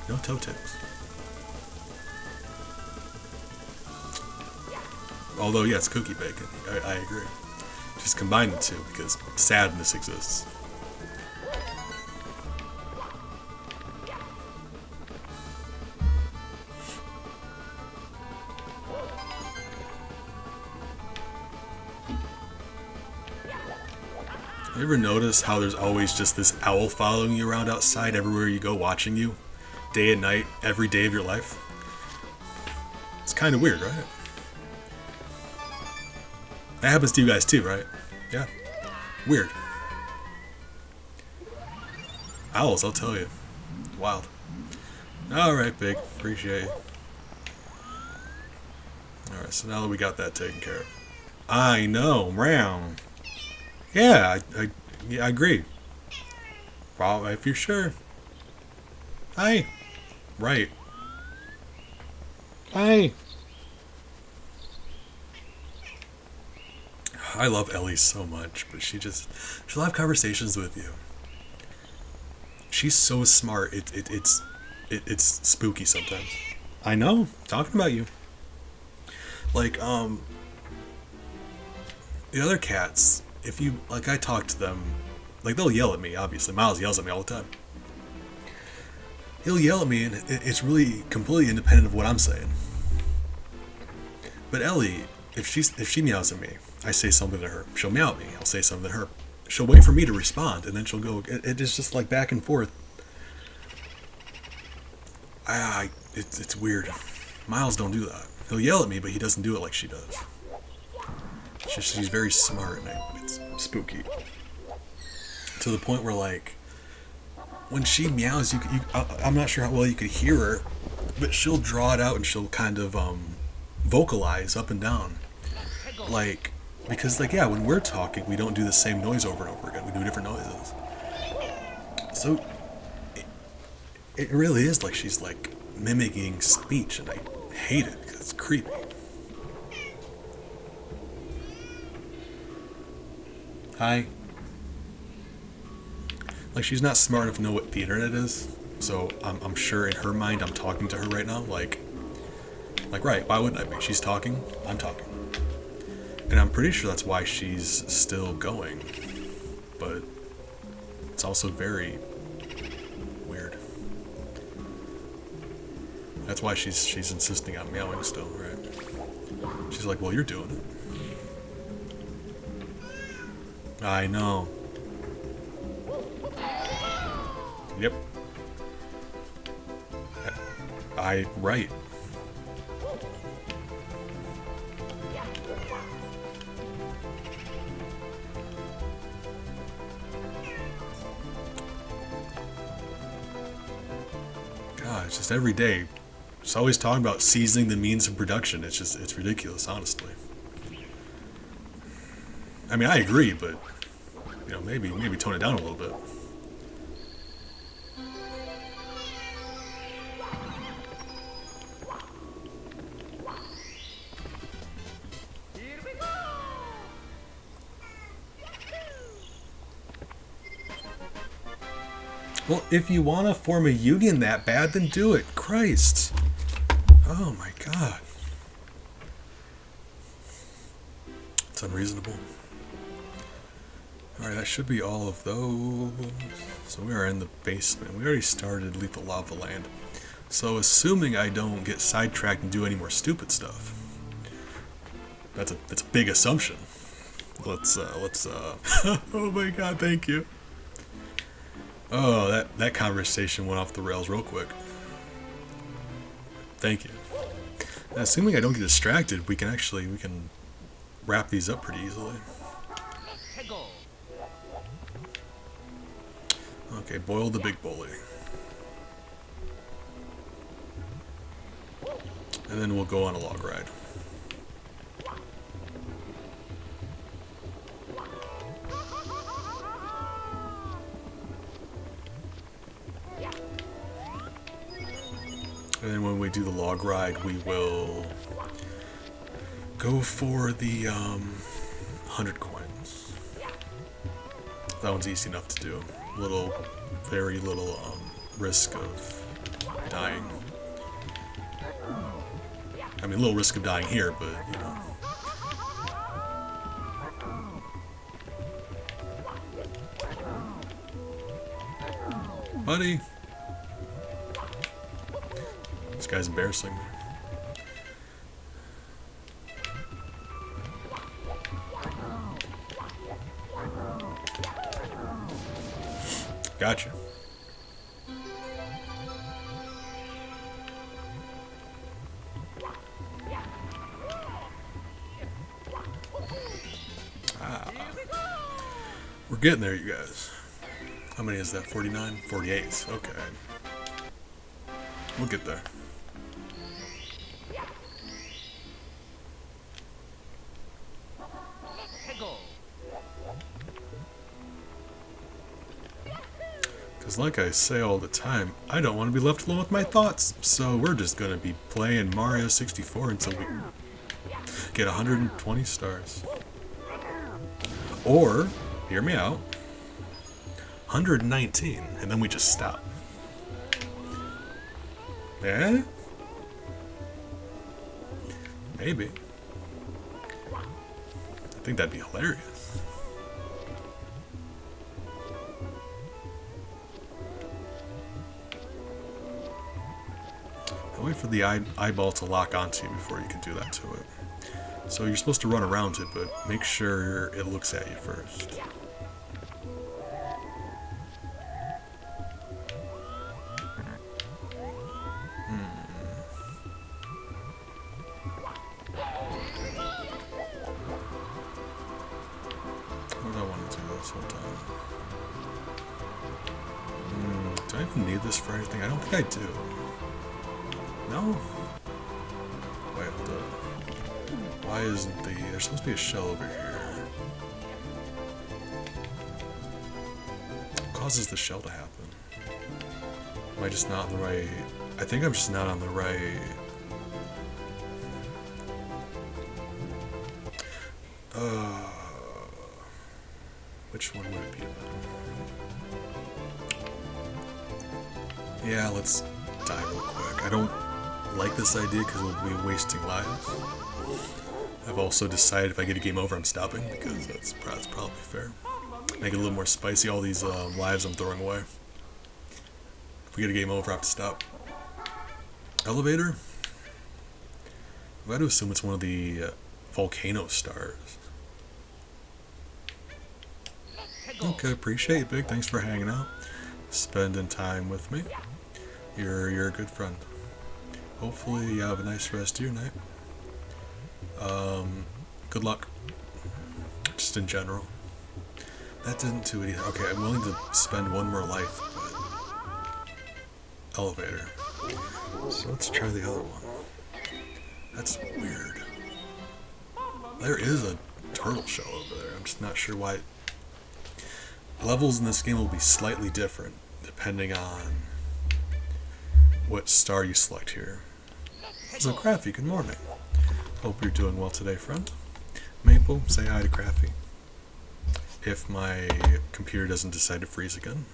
No toe tips. Although, yes, cookie bacon. I agree. Just combine the two, because sadness exists. You ever notice how there's always just this owl following you around outside everywhere you go, watching you, day and night, every day of your life? It's kind of weird, right? That happens to you guys too, right? Yeah. Weird. Owls, I'll tell you. Wild. Alright, Big. Appreciate you. Alright, so now that we got that taken care of. I know, round. Yeah, I agree. Well, if you're sure. Hi. Right. Hi. I love Ellie so much, but she'll have conversations with you. She's so smart. It's spooky sometimes. I know. Talking about you. Like the other cats, if you like, I talk to them, like they'll yell at me. Obviously, Miles yells at me all the time. He'll yell at me, and it's really completely independent of what I'm saying. But Ellie, if she meows at me, I say something to her. She'll meow at me. I'll say something to her. She'll wait for me to respond, and then she'll go. It is just like back and forth. It's weird. Miles don't do that. He'll yell at me, but he doesn't do it like she does. She's very smart, and it's spooky. To the point where, like, when she meows, I'm not sure how well you could hear her, but she'll draw it out and she'll kind of vocalize up and down. Like, because, like, yeah, when we're talking, we don't do the same noise over and over again. We do different noises. So, it really is like she's, like, mimicking speech, and I hate it because it's creepy. Hi. Like, she's not smart enough to know what the internet is, so I'm sure in her mind I'm talking to her right now, like, right, why wouldn't I be? She's talking, I'm talking. And I'm pretty sure that's why she's still going, but it's also very weird. That's why she's insisting on meowing still, right? She's like, well, you're doing it. I know. Yep. Right. God, it's just every day. It's always talking about seizing the means of production. It's ridiculous, honestly. I mean, I agree, but you know, maybe tone it down a little bit. Well, if you want to form a union that bad, then do it. Christ. Oh my God. It's unreasonable. Alright, that should be all of those. So we are in the basement. We already started Lethal Lava Land. So assuming I don't get sidetracked and do any more stupid stuff. That's a big assumption. Let's oh my God, thank you. Oh, that conversation went off the rails real quick. Thank you. And assuming I don't get distracted, we can wrap these up pretty easily. Okay, boil the big bully. And then we'll go on a log ride. And then when we do the log ride, we will go for the 100 coins. That one's easy enough to do. Very little risk of dying. I mean, a little risk of dying here, but you know. Buddy! This guy's embarrassing me. Gotcha. We're getting there, you guys. How many is that? 49? 48. Okay. We'll get there. Because like I say all the time, I don't want to be left alone with my thoughts. So we're just going to be playing Mario 64 until we get 120 stars. Or, hear me out, 119, and then we just stop. Eh? Maybe. I think that'd be hilarious. I'll wait for the eyeball to lock onto you before you can do that to it. So you're supposed to run around it, but make sure it looks at you first. What do I want to do this whole time? Do I even need this for anything? I don't think I do. No? Wait, hold up. Why isn't there's supposed to be a shell over here. What causes the shell to happen? Am I just not on the right... I think I'm just not on the right... Which one would it be then? Yeah, let's die real quick. I don't like this idea because we'll be wasting lives. I've also decided if I get a game over, I'm stopping because that's probably fair. Make it a little more spicy, all these lives I'm throwing away. If we get a game over, I have to stop. Elevator? I've got to assume it's one of the volcano stars. Okay, appreciate it, Big. Thanks for hanging out, spending time with me. You're a good friend. Hopefully you have a nice rest of your night. Good luck. Just in general. That didn't do it either. Okay, I'm willing to spend one more life, but... Elevator. So let's try the other one. That's weird. There is a turtle shell over there. I'm just not sure why... Levels in this game will be slightly different, depending on what star you select here. So Craffy, good morning. Hope you're doing well today, friend. Maple, say hi to Craffy. If my computer doesn't decide to freeze again.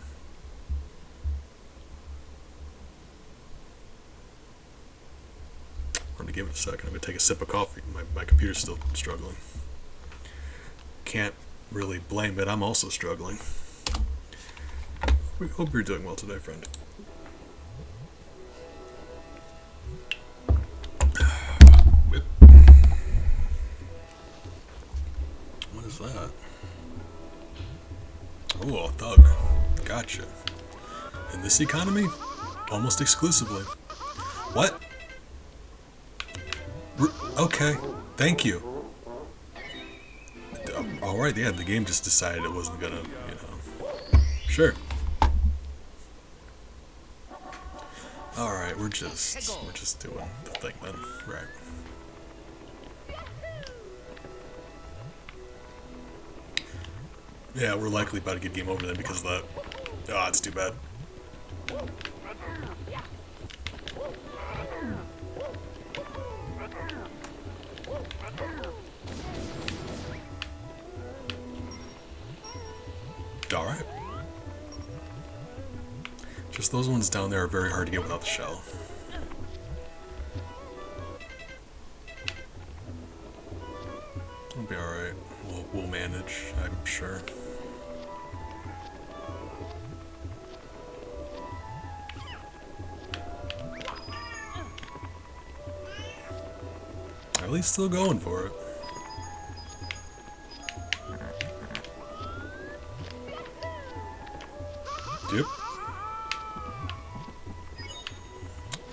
I'm gonna give it a second. I'm gonna take a sip of coffee. My computer's still struggling. Can't really blame it. I'm also struggling. We hope you're doing well today, friend. What is that? Oh, a thug. Gotcha. In this economy, almost exclusively. What? Okay, thank you. Alright, yeah, the game just decided it wasn't gonna, you know. Sure. Alright, we're just doing the thing then. Right. Yeah, we're likely about to get game over then because of that. Ah, it's too bad. Alright. Just those ones down there are very hard to get without the shell. It'll be alright. We'll manage, I'm sure. At least still going for it. Yep.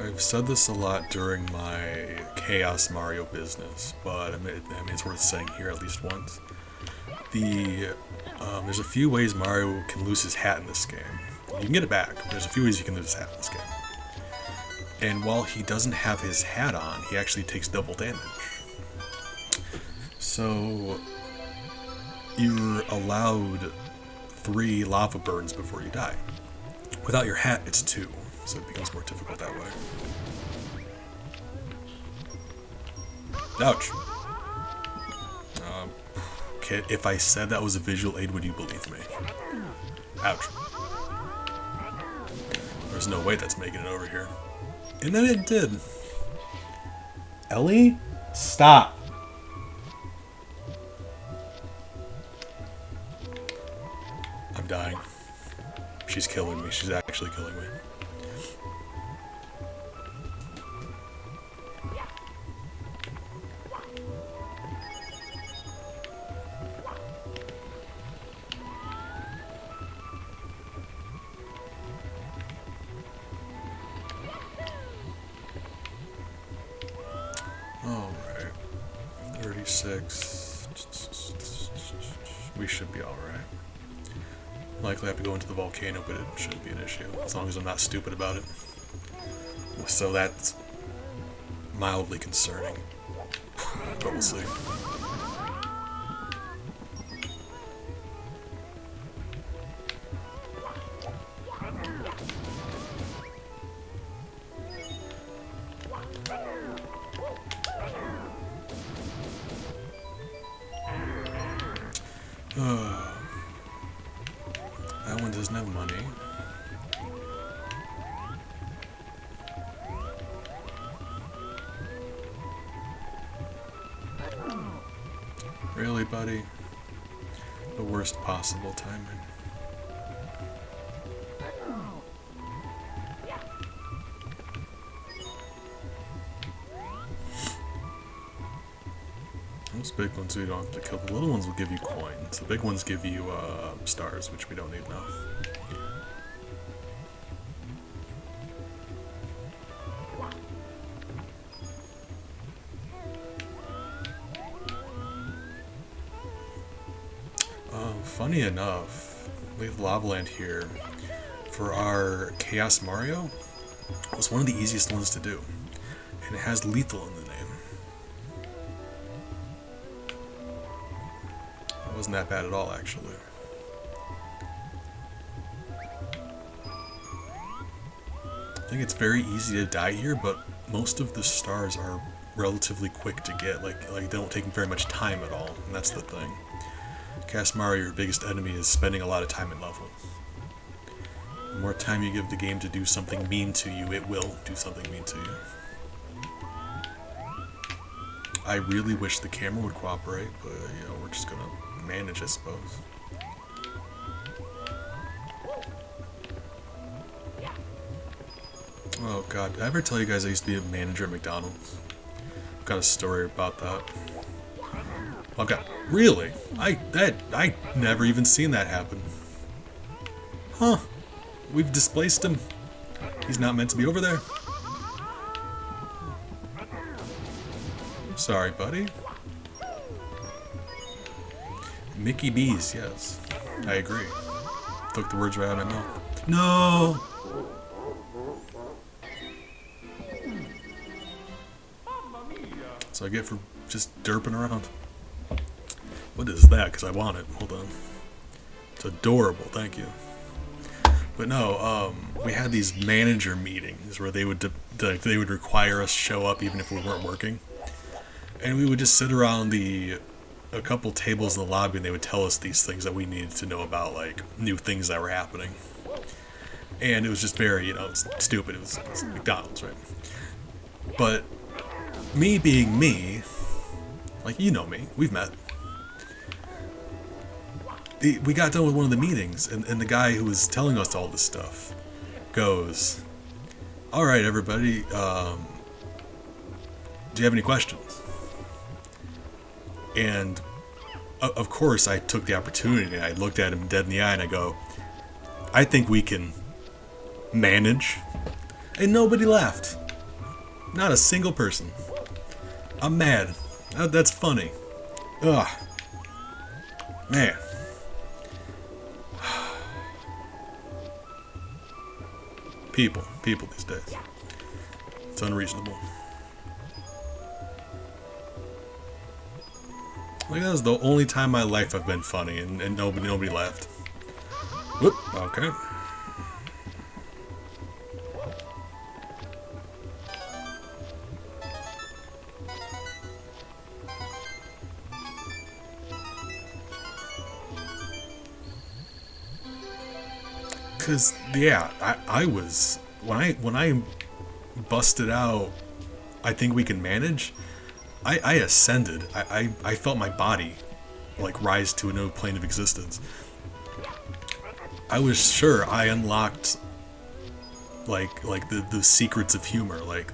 I've said this a lot during my Chaos Mario business, but I mean it's worth saying here at least once. There's a few ways Mario can lose his hat in this game. You can get it back, but there's a few ways you can lose his hat in this game. And while he doesn't have his hat on, he actually takes double damage. So you're allowed 3 lava burns before you die. Without your hat, it's 2, so it becomes more difficult that way. Ouch. Kid, if I said that was a visual aid, would you believe me? Ouch. There's no way that's making it over here. And then it did. Ellie? Stop. I'm dying. She's killing me. She's actually killing me. Alright. 36. We should be alright. Likely have to go into the volcano, but it shouldn't be an issue, as long as I'm not stupid about it. So that's mildly concerning, but we'll see. That one doesn't have money. Really, buddy? The worst possible timing. Those big ones we don't have to kill. The little ones will give you coins. The big ones give you stars, which we don't need now. Funny enough, we have Lava Land here for our Chaos Mario. It was one of the easiest ones to do, and it has lethal in the name. It wasn't that bad at all, actually. I think it's very easy to die here, but most of the stars are relatively quick to get. Like they don't take very much time at all, and that's the thing. Chaos Mario, your biggest enemy, is spending a lot of time in levels. The more time you give the game to do something mean to you, it will do something mean to you. I really wish the camera would cooperate, but you know, we're just gonna manage, I suppose. Oh god, did I ever tell you guys I used to be a manager at McDonald's? I've got a story about that. I've got, really? I never even seen that happen. Huh. We've displaced him. He's not meant to be over there. Sorry, buddy. Mickey B's, yes. I agree. Took the words right out of my mouth. No! That's what I get for just derping around. What is that? Because I want it. Hold on. It's adorable. Thank you. But no, we had these manager meetings where they would require us to show up even if we weren't working, and we would just sit around a couple tables in the lobby, and they would tell us these things that we needed to know about, like new things that were happening. And it was just very, you know, stupid. It was McDonald's, right? But me being me, like, you know me, we've met. We got done with one of the meetings, and the guy who was telling us all this stuff goes, "Alright, everybody, do you have any questions?" And, of course, I took the opportunity, and I looked at him dead in the eye, and I go, "I think we can manage." And nobody laughed. Not a single person. I'm mad. That's funny. Ugh. Man. People these days. It's unreasonable. Like, that was the only time in my life I've been funny, and nobody laughed. Whoop, okay. Cause yeah, I was when I busted out. I think we can manage. I ascended. I felt my body like rise to a new plane of existence. I was sure I unlocked like the secrets of humor. Like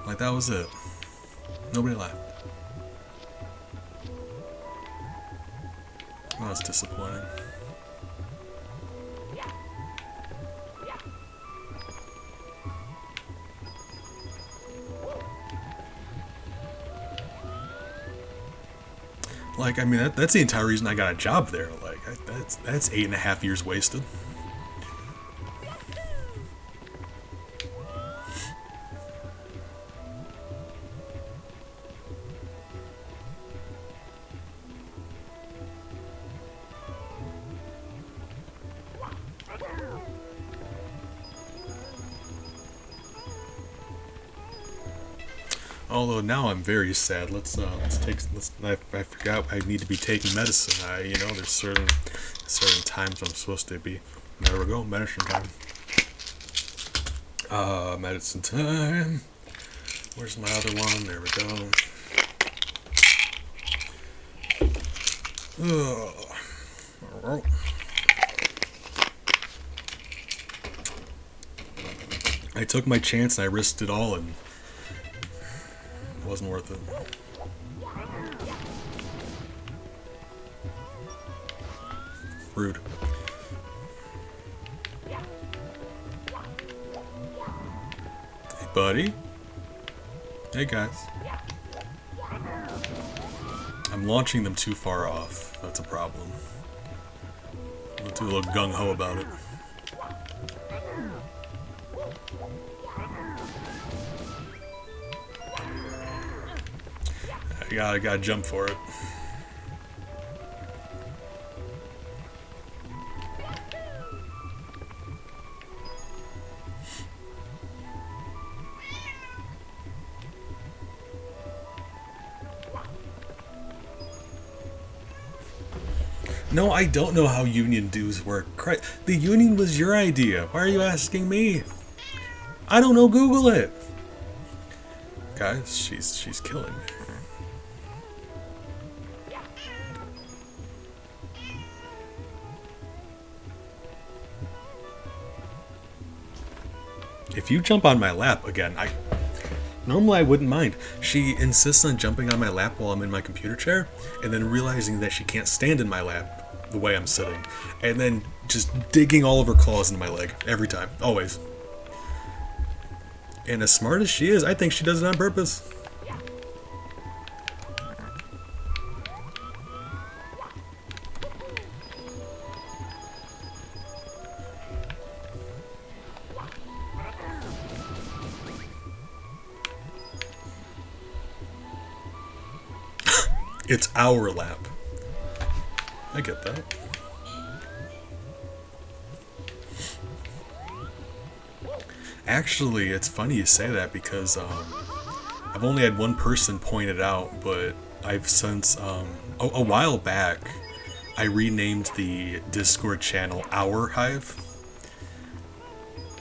that was it. Nobody laughed. That was disappointing. Like, I mean, that's the entire reason I got a job there. Like, that's 8.5 years wasted. Although now I'm very sad. I forgot I need to be taking medicine. There's certain times I'm supposed to be. There we go, medicine time. Medicine time. Where's my other one? There we go. Oh. I took my chance and I risked it all, and it wasn't worth it. Rude. Hey, buddy. Hey, guys. I'm launching them too far off. That's a problem. I'm too a little gung-ho about it. I gotta jump for it. No, I don't know how union dues work. The union was your idea. Why are you asking me? I don't know. Google it. Guys, she's killing me. If you jump on my lap again, normally I wouldn't mind. She insists on jumping on my lap while I'm in my computer chair, and then realizing that she can't stand in my lap the way I'm sitting, and then just digging all of her claws into my leg every time, always. And as smart as she is, I think she does it on purpose. It's our lap. I get that. Actually, it's funny you say that because I've only had one person point it out, but I've since a while back I renamed the Discord channel Our Hive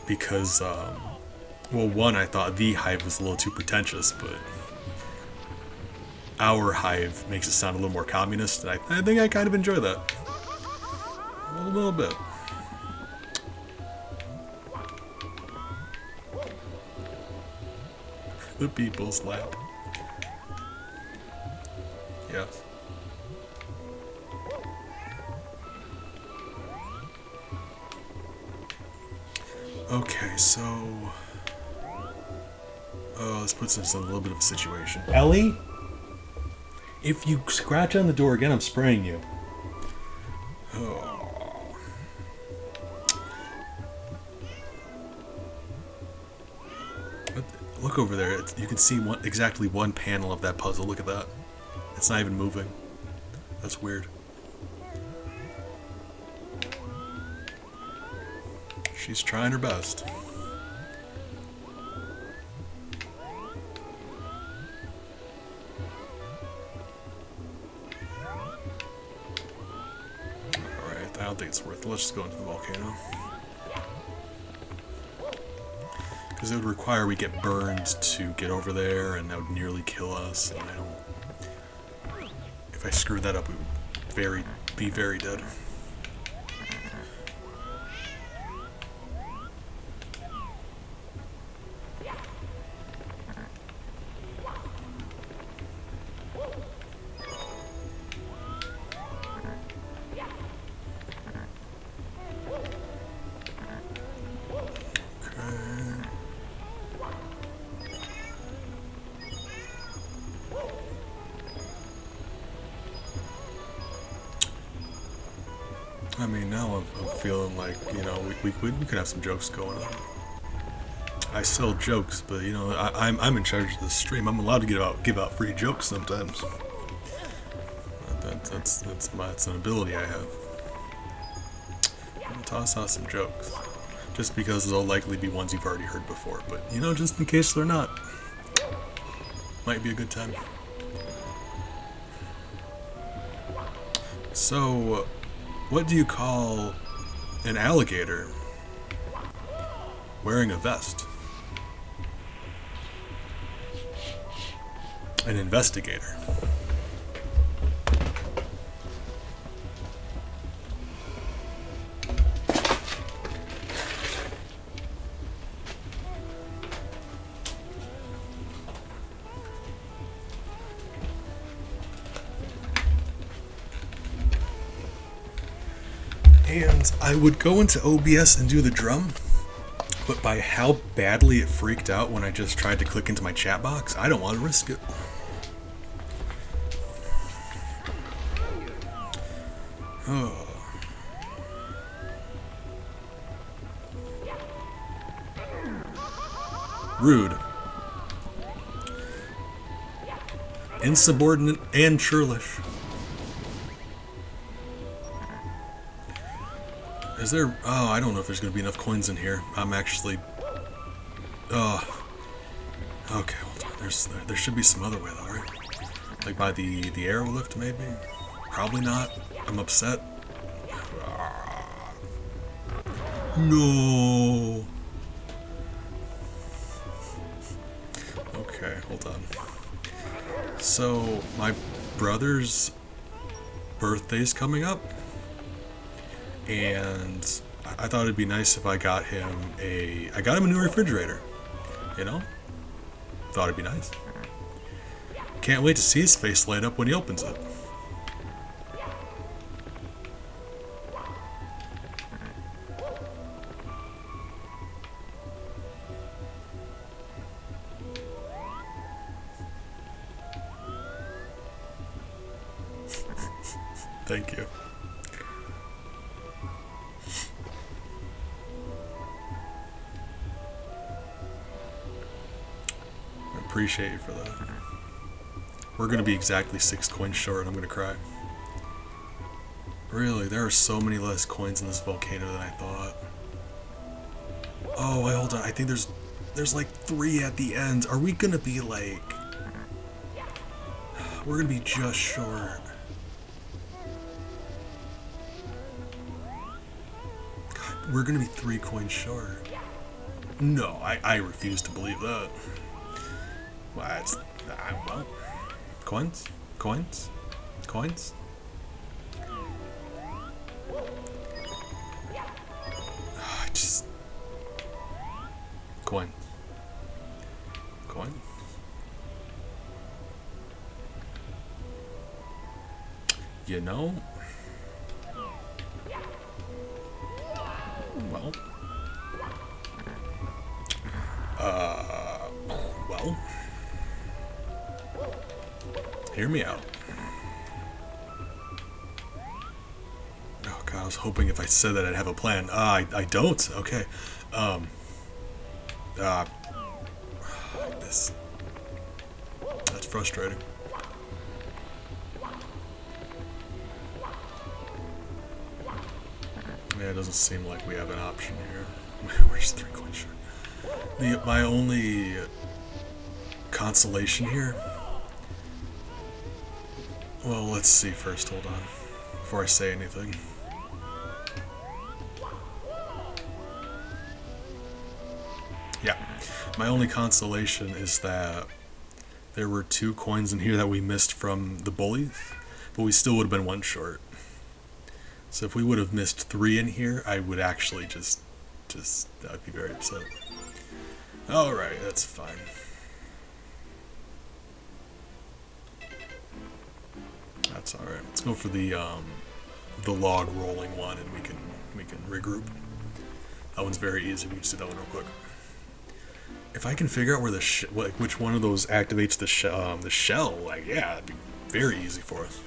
because well, one, I thought the Hive was a little too pretentious, but Our Hive makes it sound a little more communist, and I think I kind of enjoy that. A little bit. The people's lap. Yes. Okay, so... Oh, this puts us in a little bit of a situation. Ellie? If you scratch on the door again, I'm spraying you. Oh. Look over there. You can see exactly one panel of that puzzle. Look at that. It's not even moving. That's weird. She's trying her best. I don't think it's worth it. Let's just go into the volcano. Because it would require we get burned to get over there, and that would nearly kill us. And I don't. If I screwed that up, we would be very dead. I mean, now I'm feeling like, you know, we could have some jokes going on. I sell jokes, but you know, I'm in charge of the stream. I'm allowed to give out free jokes sometimes. That's an ability I have. I'm gonna toss out some jokes, just because they'll likely be ones you've already heard before. But you know, just in case they're not, might be a good time. So, what do you call an alligator wearing a vest? An investigator. And I would go into OBS and do the drum, but by how badly it freaked out when I just tried to click into my chat box, I don't want to risk it. Oh. Rude. Insubordinate and churlish. Is there... Oh, I don't know if there's going to be enough coins in here. I'm actually... Oh. Okay, hold on. There should be some other way though, right? Like by the arrow lift, maybe? Probably not. I'm upset. No. Okay, hold on. So, my brother's birthday's coming up. And I thought it'd be nice if I got him a new refrigerator, you know? Thought it'd be nice. Can't wait to see his face light up when he opens it. Thank you. Appreciate you for that. We're gonna be exactly 6 coins short. I'm gonna cry. Really, there are so many less coins in this volcano than I thought. Oh, wait, hold on. I think there's like 3 at the end. Are we gonna be like... We're gonna be just short. God, we're gonna be 3 coins short. No, I refuse to believe that. Well, well, coins, coins, coins. Just coin, coin. You know, well, well. Hear me out. Oh god, I was hoping if I said that I'd have a plan. I don't. Okay. This. That's frustrating. Yeah, it doesn't seem like we have an option here. We're just 3 coins short. My only consolation here. Well, let's see first, hold on, before I say anything. Yeah. My only consolation is that there were 2 coins in here that we missed from the bullies, but we still would have been 1 short. So if we would have missed 3 in here, I would actually just I'd be very upset. Alright, that's fine. That's alright. Let's go for the log rolling one, and we can regroup. That one's very easy. We can just do that one real quick. If I can figure out where which one of those activates the shell, like, yeah, that'd be very easy for us.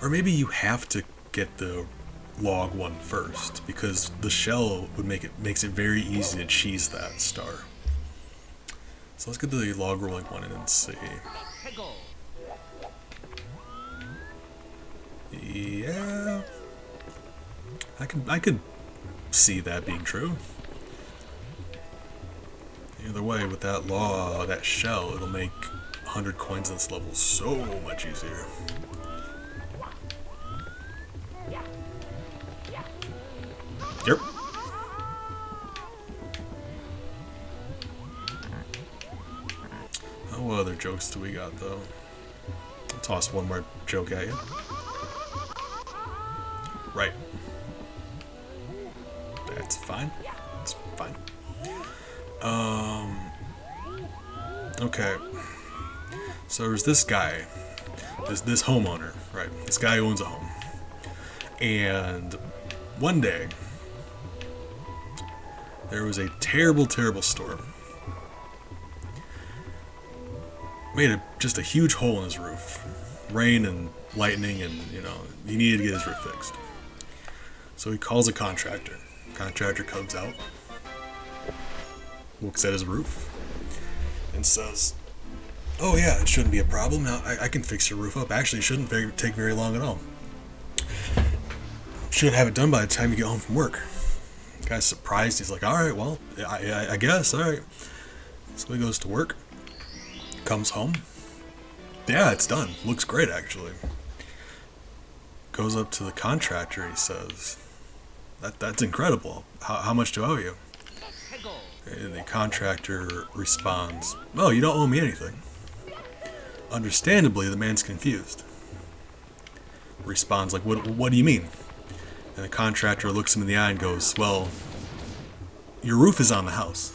Or maybe you have to get the log one first, because the shell would makes it very easy to cheese that star. So let's get the log rolling one in and see. Yeah, I could see that being true. Either way, with that shell, it'll make 100 coins in this level so much easier. Yep. What other jokes do we got, though? I'll toss one more joke at you. Right. That's fine. That's fine. Okay. So there's this guy, this homeowner, right? This guy owns a home, and one day there was a terrible, terrible storm. Made just a huge hole in his roof. Rain and lightning, and he needed to get his roof fixed. So he calls a contractor. Contractor comes out, looks at his roof, and says, "Oh yeah, it shouldn't be a problem. Now I can fix your roof up. Actually, it shouldn't take very long at all. Should have it done by the time you get home from work." The guy's surprised. He's like, "All right, well, I guess, all right." So he goes to work, comes home. Yeah, it's done. Looks great, actually. Goes up to the contractor and he says, That's incredible. How much do I owe you?" And the contractor responds, "Oh, you don't owe me anything." Understandably, the man's confused. Responds like, What do you mean?" And the contractor looks him in the eye and goes, "Well, your roof is on the house."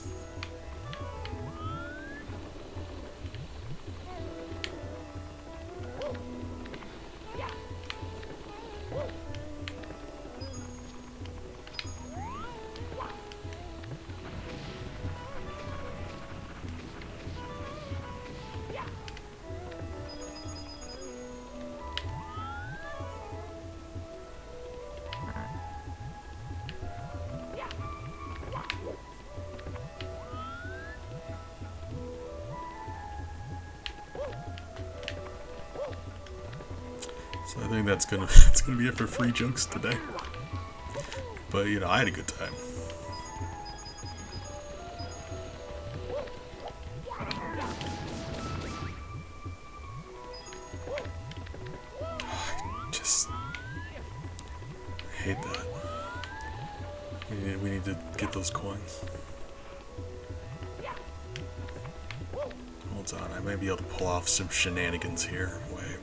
So I think it's gonna be it for free jokes today. But I had a good time. I hate that. We need to get those coins. Hold on, I may be able to pull off some shenanigans here. Wait.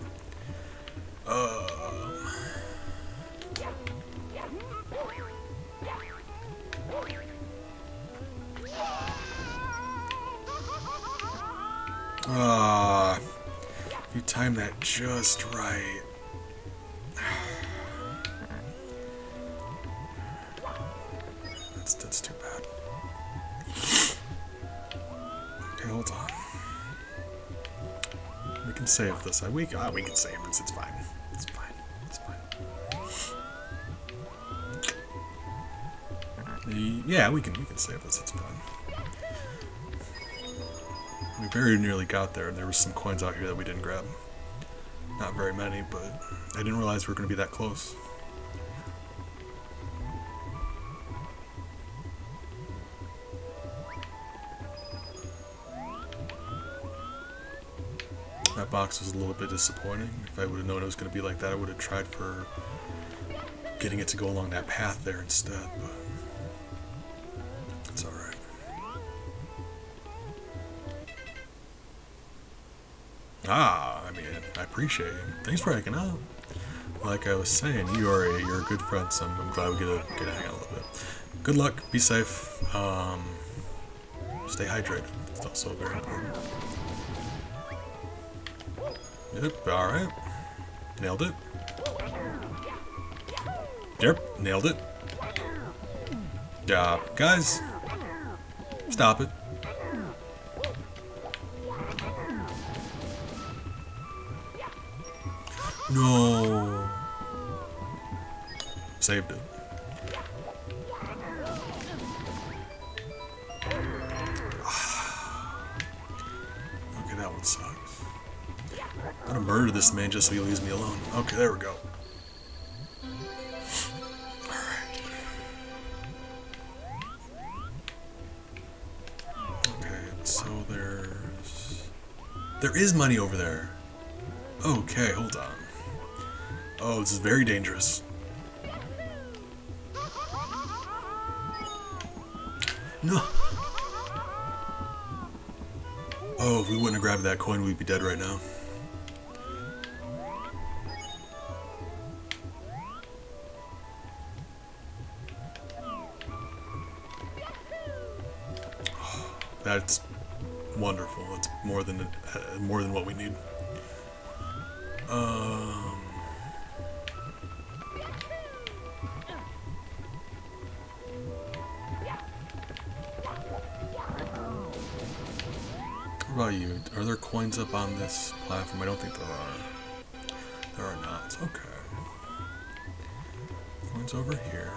You timed that just right. That's too bad. Okay, hold on. We can save this. We can save this. It's fine. It's fine. It's fine. Yeah, we can save this. It's fine. We very nearly got there. There were some coins out here that we didn't grab. Not very many, but I didn't realize we were going to be that close. That box was a little bit disappointing. If I would have known it was going to be like that, I would have tried for getting it to go along that path there instead. But Ah, I mean, I appreciate you. Thanks for hanging out. Like I was saying, you're a good friend, so I'm glad we get to hang out a little bit. Good luck. Be safe. Stay hydrated. It's also very important. Yep. All right. Nailed it. Yep. Nailed it. Guys, stop it. No. Saved it. Okay, that one sucks. I'm gonna murder this man just so he leaves me alone. Okay, there we go. Alright. Okay, so there is money over there. Okay, hold on. Oh, this is very dangerous. No. Oh, if we wouldn't have grabbed that coin, we'd be dead right now. Oh, that's wonderful. That's more than what we need. What about you? Are there coins up on this platform? I don't think there are. There are not. Okay. Coins over here.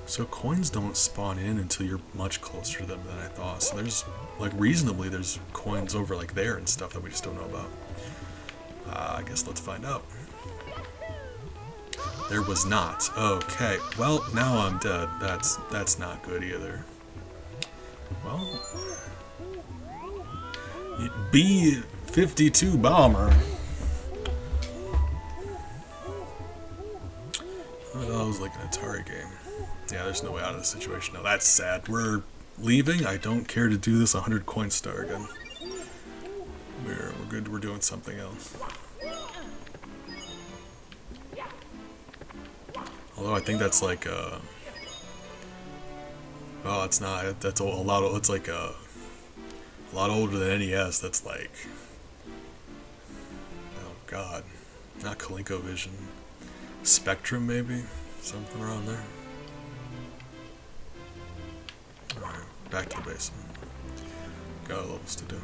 So coins don't spawn in until you're much closer to them than I thought. So there's, like, reasonably there's coins over, like, there and stuff that we just don't know about. I guess let's find out. There was not. Okay. Well, now I'm dead. That's not good either. Well, B-52 bomber. Oh, that was like an Atari game. Yeah, there's no way out of this situation. Now that's sad. We're leaving. I don't care to do this 100 coin star again. We're good. We're doing something else. Although I think that's like well, it's not. That's a lot. It's like a lot older than NES. That's like, oh god, not ColecoVision, Spectrum maybe, something around there. All right, back to the basement. Got levels to do.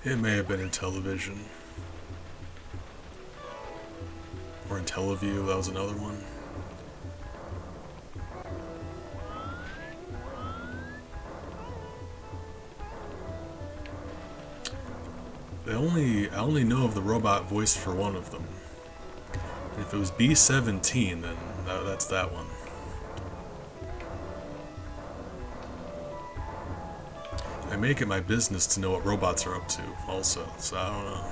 It may have been in television. Or in Teleview, that was another one. I only know of the robot voice for one of them. And if it was B-17, then that's that one. I make it my business to know what robots are up to, also. So I don't know.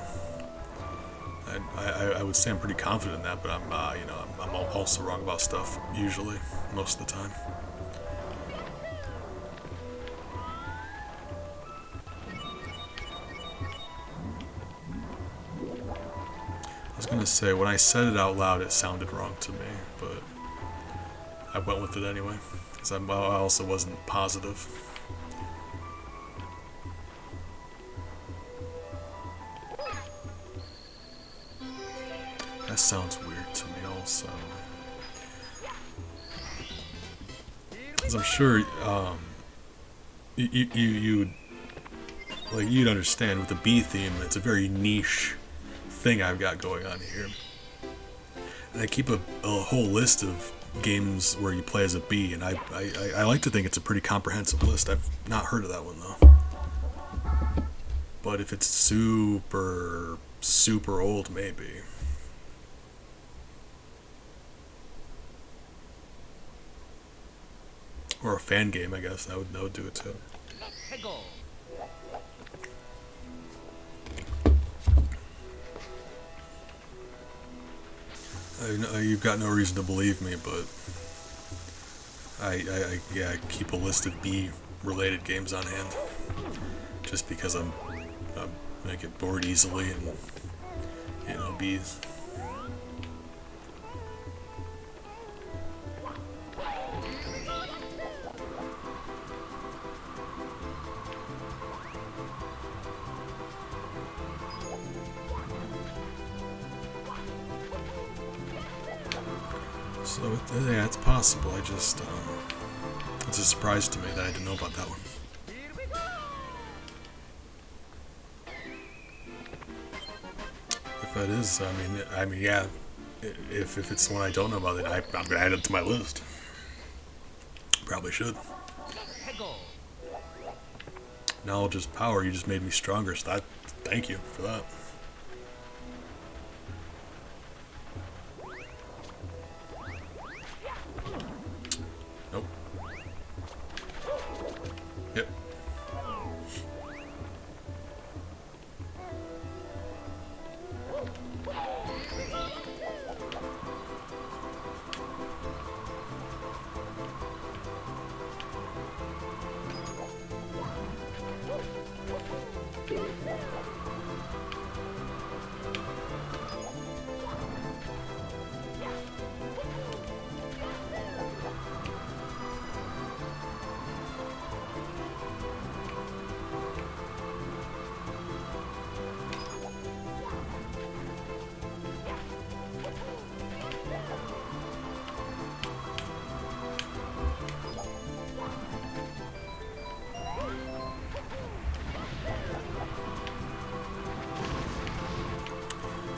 I would say I'm pretty confident in that, but I'm, you know, I'm also wrong about stuff usually, most of the time. I was gonna say, when I said it out loud, it sounded wrong to me, but I went with it anyway, because I also wasn't positive. That sounds weird to me also. Because I'm sure you'd understand with the B theme, it's a very niche thing I've got going on here. And I keep a whole list of games where you play as a bee, and I like to think it's a pretty comprehensive list. I've not heard of that one though. But if it's super old, maybe. Or a fan game, I guess that would do it too. I know you've got no reason to believe me, but I keep a list of bee-related games on hand, just because I get bored easily, and bees. So yeah, it's possible. It's a surprise to me that I didn't know about that one. If it is, I mean, yeah. If it's the one I don't know about, I'm gonna add it to my list. Probably should. Knowledge is power. You just made me stronger, so thank you for that. Nope. Yep.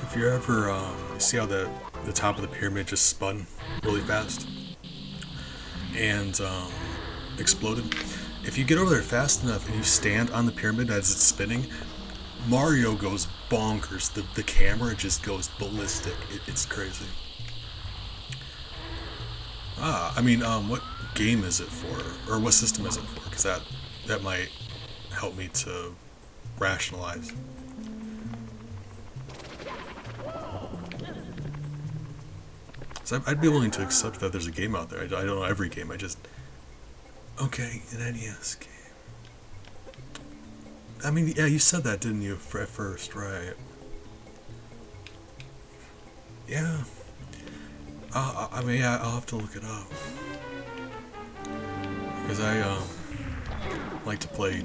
If you're ever, you see how the top of the pyramid just spun really fast and exploded? If you get over there fast enough and you stand on the pyramid as it's spinning, Mario goes bonkers. The camera just goes ballistic. It's crazy. What game is it for? Or what system is it for? Because that might help me to rationalize. So I'd be willing to accept that there's a game out there. I don't know every game. Okay, an NES game. I mean, yeah, you said that, didn't you, at first, right? Yeah. I'll have to look it up. Because I like to play,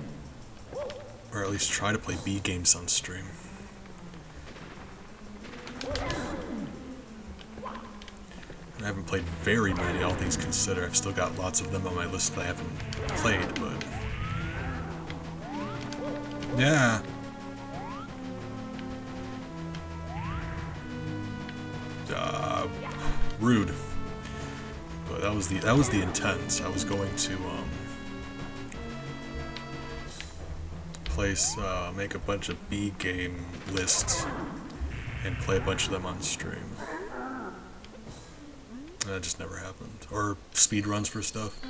or at least try to play B games on stream. I haven't played very many, all things considered. I've still got lots of them on my list that I haven't played, but... Yeah. Rude. But that was the intent. I was going to make a bunch of B game lists and play a bunch of them on stream. That just never happened. Or speed runs for stuff.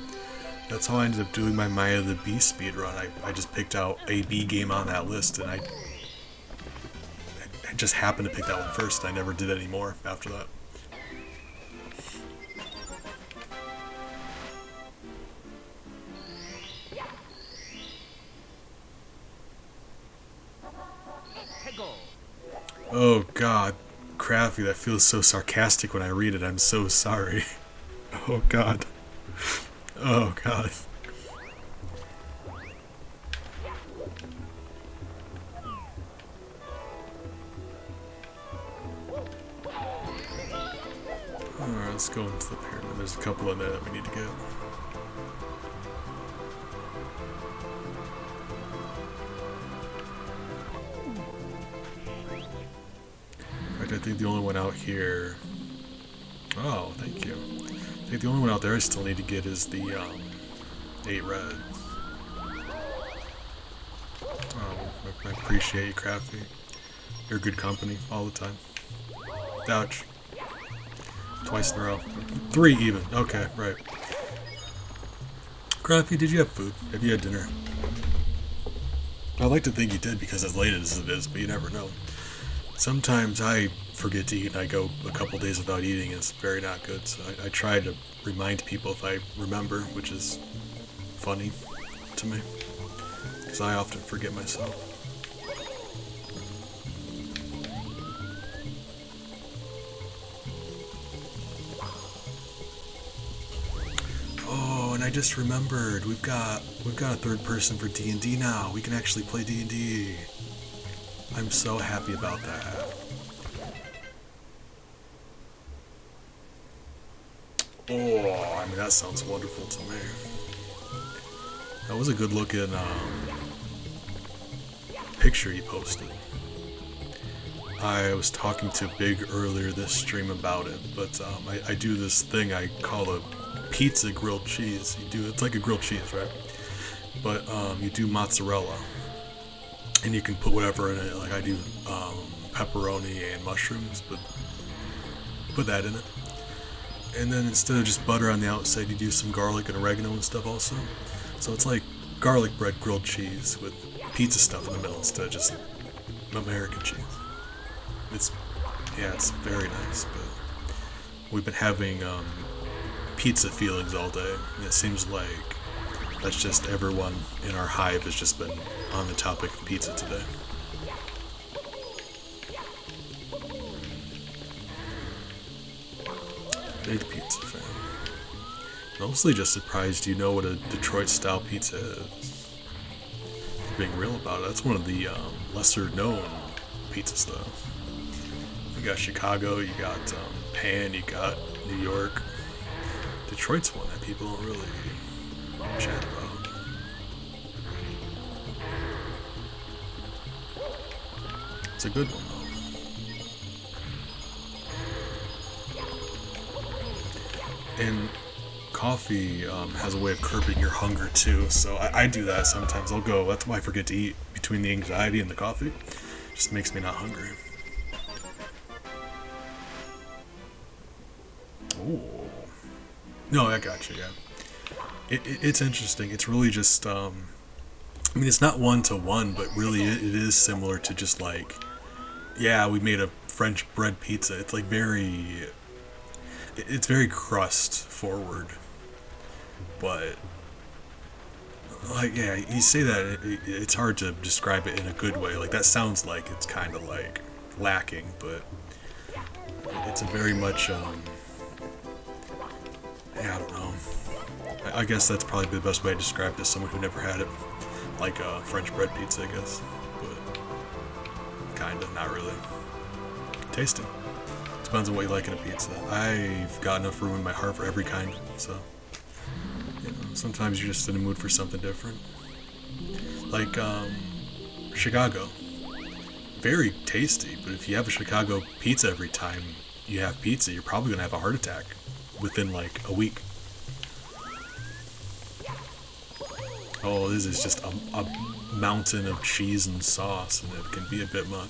That's how I ended up doing my Maya the Bee speed run. I just picked out a B game on that list, and I just happened to pick that one first. I never did any more after that. Oh God. Crafty, that feels so sarcastic when I read it. I'm so sorry. Oh God. Oh God. Alright, let's go into the pyramid. There's a couple in there that we need to get. fact, I think the only one out here... Oh, thank you. I think the only one out there I still need to get is the 8 red. Oh, I appreciate you, Crafty. You're good company all the time. Ouch. Twice in a row. 3 even. Okay, right. Crafty, did you have food? Have you had dinner? I'd like to think you did because as late as it is, but you never know. Sometimes I forget to eat and I go a couple days without eating and it's very not good. So I try to remind people if I remember, which is funny to me. Because I often forget myself. Oh, and I just remembered we've got a third person for D&D now. We can actually play D&D. I'm so happy about that. Oh, I mean that sounds wonderful to me. That was a good looking picture you posted. I was talking to Big earlier this stream about it, but I do this thing I call a pizza grilled cheese. It's like a grilled cheese, right? But you do mozzarella, and you can put whatever in it. Like I do pepperoni and mushrooms, but put that in it. And then instead of just butter on the outside, you do some garlic and oregano and stuff also. So it's like garlic bread grilled cheese with pizza stuff in the middle instead of just American cheese. It's very nice, but we've been having pizza feelings all day. And it seems like that's just everyone in our hive has just been on the topic of pizza today. Big pizza fan. Mostly just surprised you know what a Detroit style pizza is. Being real about it, that's one of the lesser known pizza stuff. You got Chicago, you got Pan, you got New York. Detroit's one that people don't really chat about. It's a good one though. And coffee has a way of curbing your hunger too, so I do that sometimes. I'll go, that's why I forget to eat between the anxiety and the coffee. It just makes me not hungry. Ooh. No, I got you, yeah. It's interesting. It's really just, I mean, it's not one-to-one, but really it is similar to just like, yeah, we made a French bread pizza. It's like it's very crust forward, but like, yeah, you say that it's hard to describe it in a good way. Like that sounds like it's kind of like lacking, but it's a very much yeah, I don't know. I guess that's probably the best way to describe it to someone who never had it, like a French bread pizza, I guess, but kinda, not really. Tasting. Depends on what you like in a pizza. I've got enough room in my heart for every kind, so you know, sometimes you're just in the mood for something different. Like Chicago, very tasty. But if you have a Chicago pizza every time you have pizza, you're probably gonna have a heart attack within like a week. Oh, this is just a mountain of cheese and sauce, and it can be a bit much.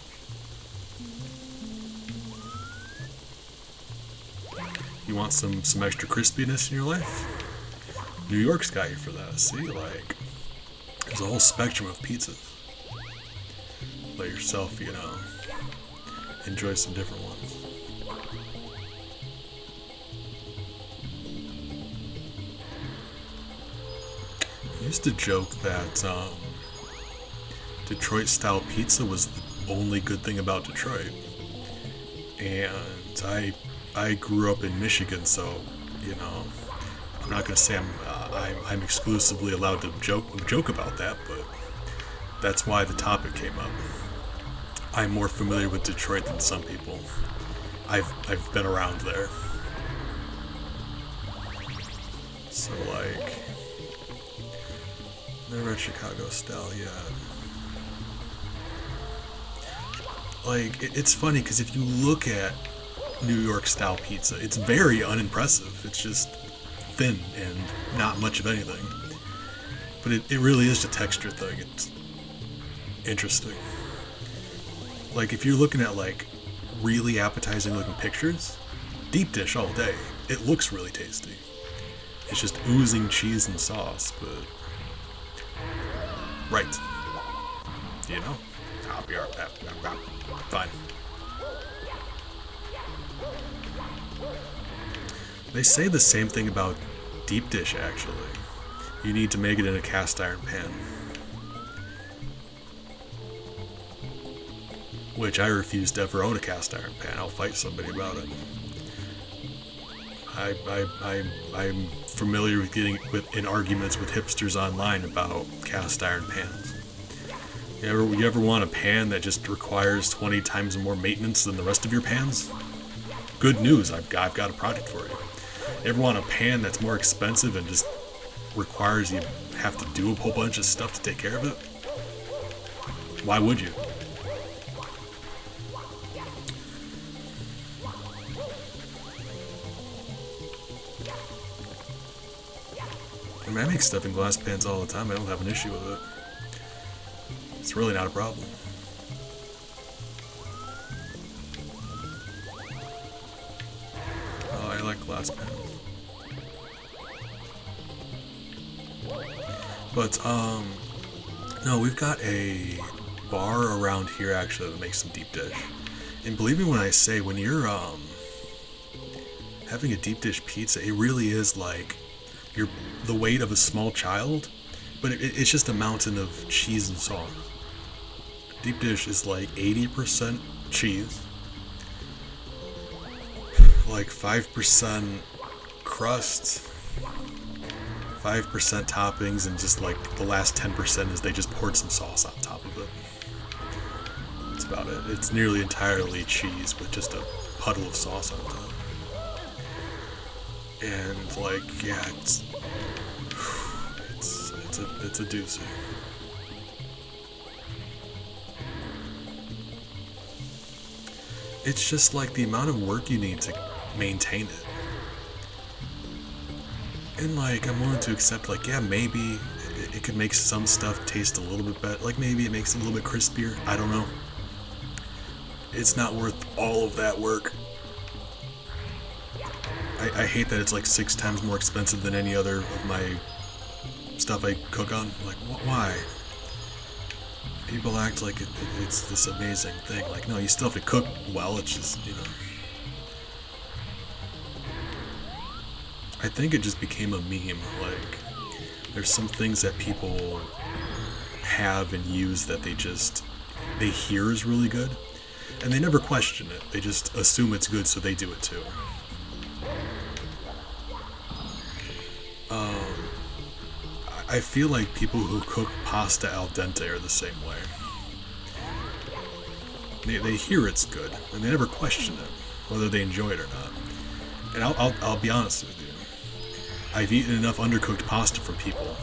You want some extra crispiness in your life? New York's got you for that. See, like, there's a whole spectrum of pizzas. Let yourself, you know, enjoy some different ones. I used to joke that Detroit-style pizza was the only good thing about Detroit. And I grew up in Michigan, so, you know, I'm not gonna say I'm exclusively allowed to joke about that, but that's why the topic came up. I'm more familiar with Detroit than some people. I've been around there, so like, never had Chicago style yet. like, it's funny because if you look at New York style pizza, it's very unimpressive. It's just thin and not much of anything. But it really is a texture thing. It's interesting. Like, if you're looking at, like, really appetizing looking pictures, deep dish all day. It looks really tasty. It's just oozing cheese and sauce, but... Right. You know? I'll be alright. Fine. They say the same thing about deep dish, actually. You need to make it in a cast iron pan. Which I refuse to ever own a cast iron pan. I'll fight somebody about it. I'm familiar with getting in arguments with hipsters online about cast iron pans. You ever want a pan that just requires 20 times more maintenance than the rest of your pans? Good news, I've got a project for you. Ever want a pan that's more expensive and just requires you have to do a whole bunch of stuff to take care of it? Why would you? I mean, I make stuff in glass pans all the time. I don't have an issue with it. It's really not a problem. Oh, I like glass pans. But, no, we've got a bar around here, actually, that makes some deep dish. And believe me when I say, when you're, having a deep dish pizza, it really is like the weight of a small child, but it's just a mountain of cheese and sauce. Deep dish is like 80% cheese, like 5% crust, 5% toppings, and just like the last 10% is they just poured some sauce on top of it. That's about it. It's nearly entirely cheese with just a puddle of sauce on top. And like, yeah, it's a doozy. It's just like the amount of work you need to maintain it. And like, I'm willing to accept, like, yeah, maybe it could make some stuff taste a little bit better. Like, maybe it makes it a little bit crispier. I don't know. It's not worth all of that work. I hate that it's like 6 times more expensive than any other of my stuff I cook on. Like, why? People act like it's this amazing thing. Like, no, you still have to cook well. It's just, you know. I think it just became a meme. Like, there's some things that people have and use that they hear is really good, and they never question it. They just assume it's good, so they do it too. I feel like people who cook pasta al dente are the same way. They hear it's good, and they never question it, whether they enjoy it or not. And I'll be honest with you. I've eaten enough undercooked pasta from people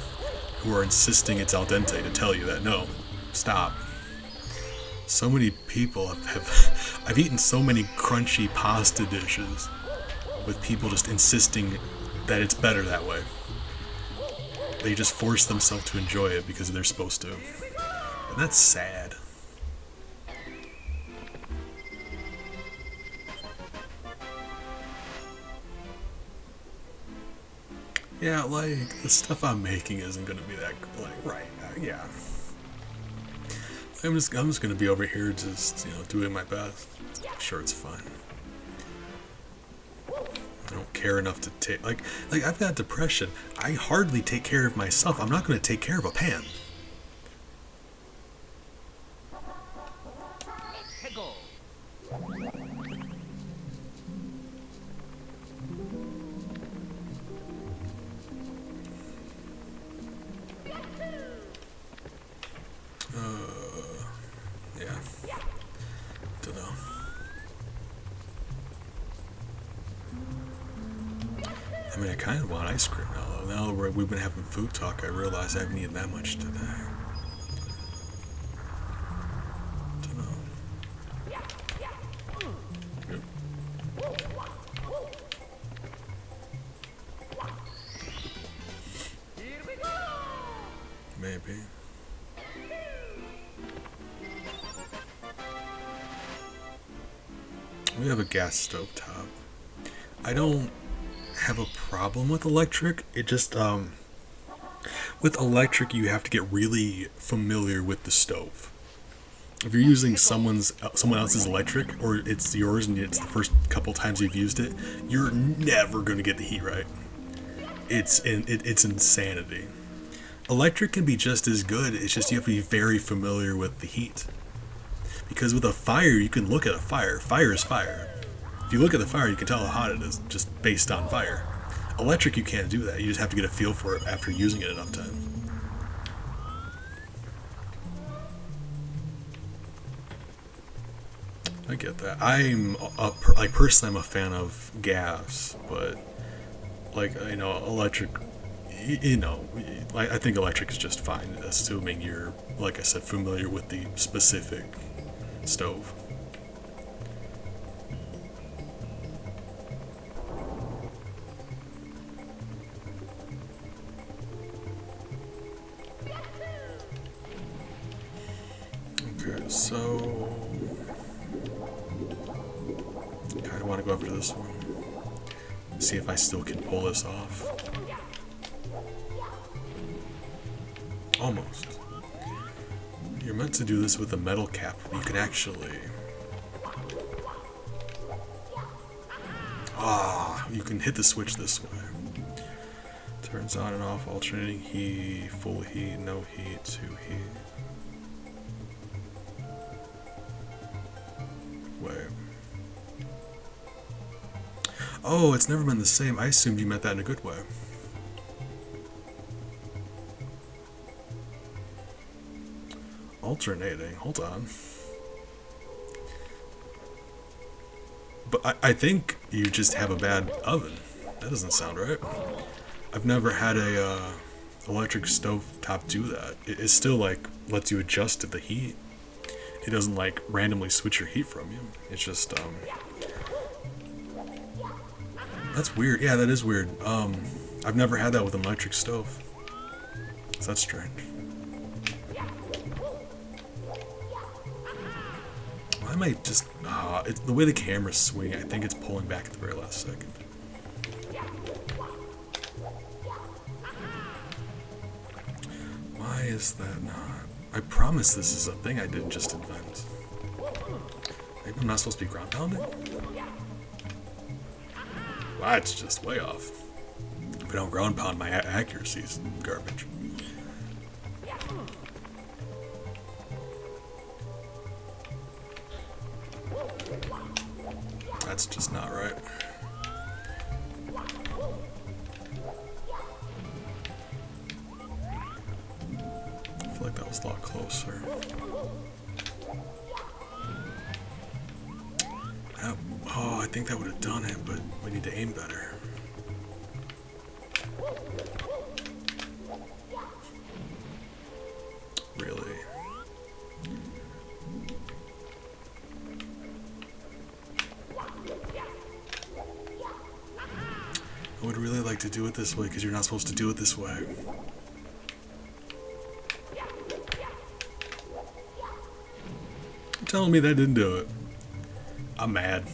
who are insisting it's al dente to tell you that, no, stop. So many people I've eaten so many crunchy pasta dishes with people just insisting that it's better that way. They just force themselves to enjoy it because they're supposed to. And that's sad. Yeah, like, the stuff I'm making isn't gonna be that, like, right, yeah. I'm just gonna be over here just, you know, doing my best. I'm sure it's fine. I don't care enough to take, like I've got depression. I hardly take care of myself. I'm not gonna take care of a pan. Yeah. Don't know. I mean, I kind of want ice cream now, though. Now that we've been having food talk, I realize I haven't eaten that much today. Don't know. maybe. We have a gas stove top. I don't have a problem with electric. It just, with electric, you have to get really familiar with the stove. If you're using someone else's electric, or it's yours and it's the first couple times you've used it, you're never going to get the heat right. It's insanity. Electric can be just as good, it's just you have to be very familiar with the heat. Because with a fire, you can look at a fire. Fire is fire. If you look at the fire, you can tell how hot it is, just based on fire. Electric, you can't do that. You just have to get a feel for it after using it enough time. I get that. Personally, I'm a fan of gas, but electric. I think electric is just fine, assuming you're, like I said, familiar with the specific stove. Okay, so kind of want to go after this one. See if I still can pull this off. Almost. You're meant to do this with a metal cap. You can actually... you can hit the switch this way. Turns on and off, alternating heat, full heat, no heat, 2 heat. Wait. Oh, it's never been the same. I assumed you meant that in a good way. Alternating. Hold on. But I think you just have a bad oven. That doesn't sound right. I've never had a electric stove top do that. It still lets you adjust to the heat. It doesn't randomly switch your heat from you. It's just that's weird. Yeah, that is weird. I've never had that with an electric stove. So that's strange. I might just it's the way the camera's swinging. I think it's pulling back at the very last second. Why is that not? I promise this is a thing I didn't just invent. Maybe I'm not supposed to be ground pounding? Well, that's just way off. If I don't ground pound, my accuracy's garbage. That's just not right. I feel like that was a lot closer. I think that would have done it, but we need to aim better. Really? I would really like to do it this way because you're not supposed to do it this way. You're telling me that didn't do it. I'm mad.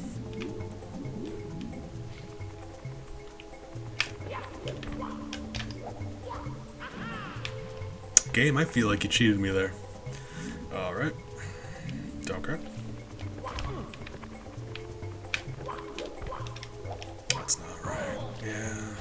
Game, I feel like you cheated me there. Alright. Okay. That's not right. Yeah.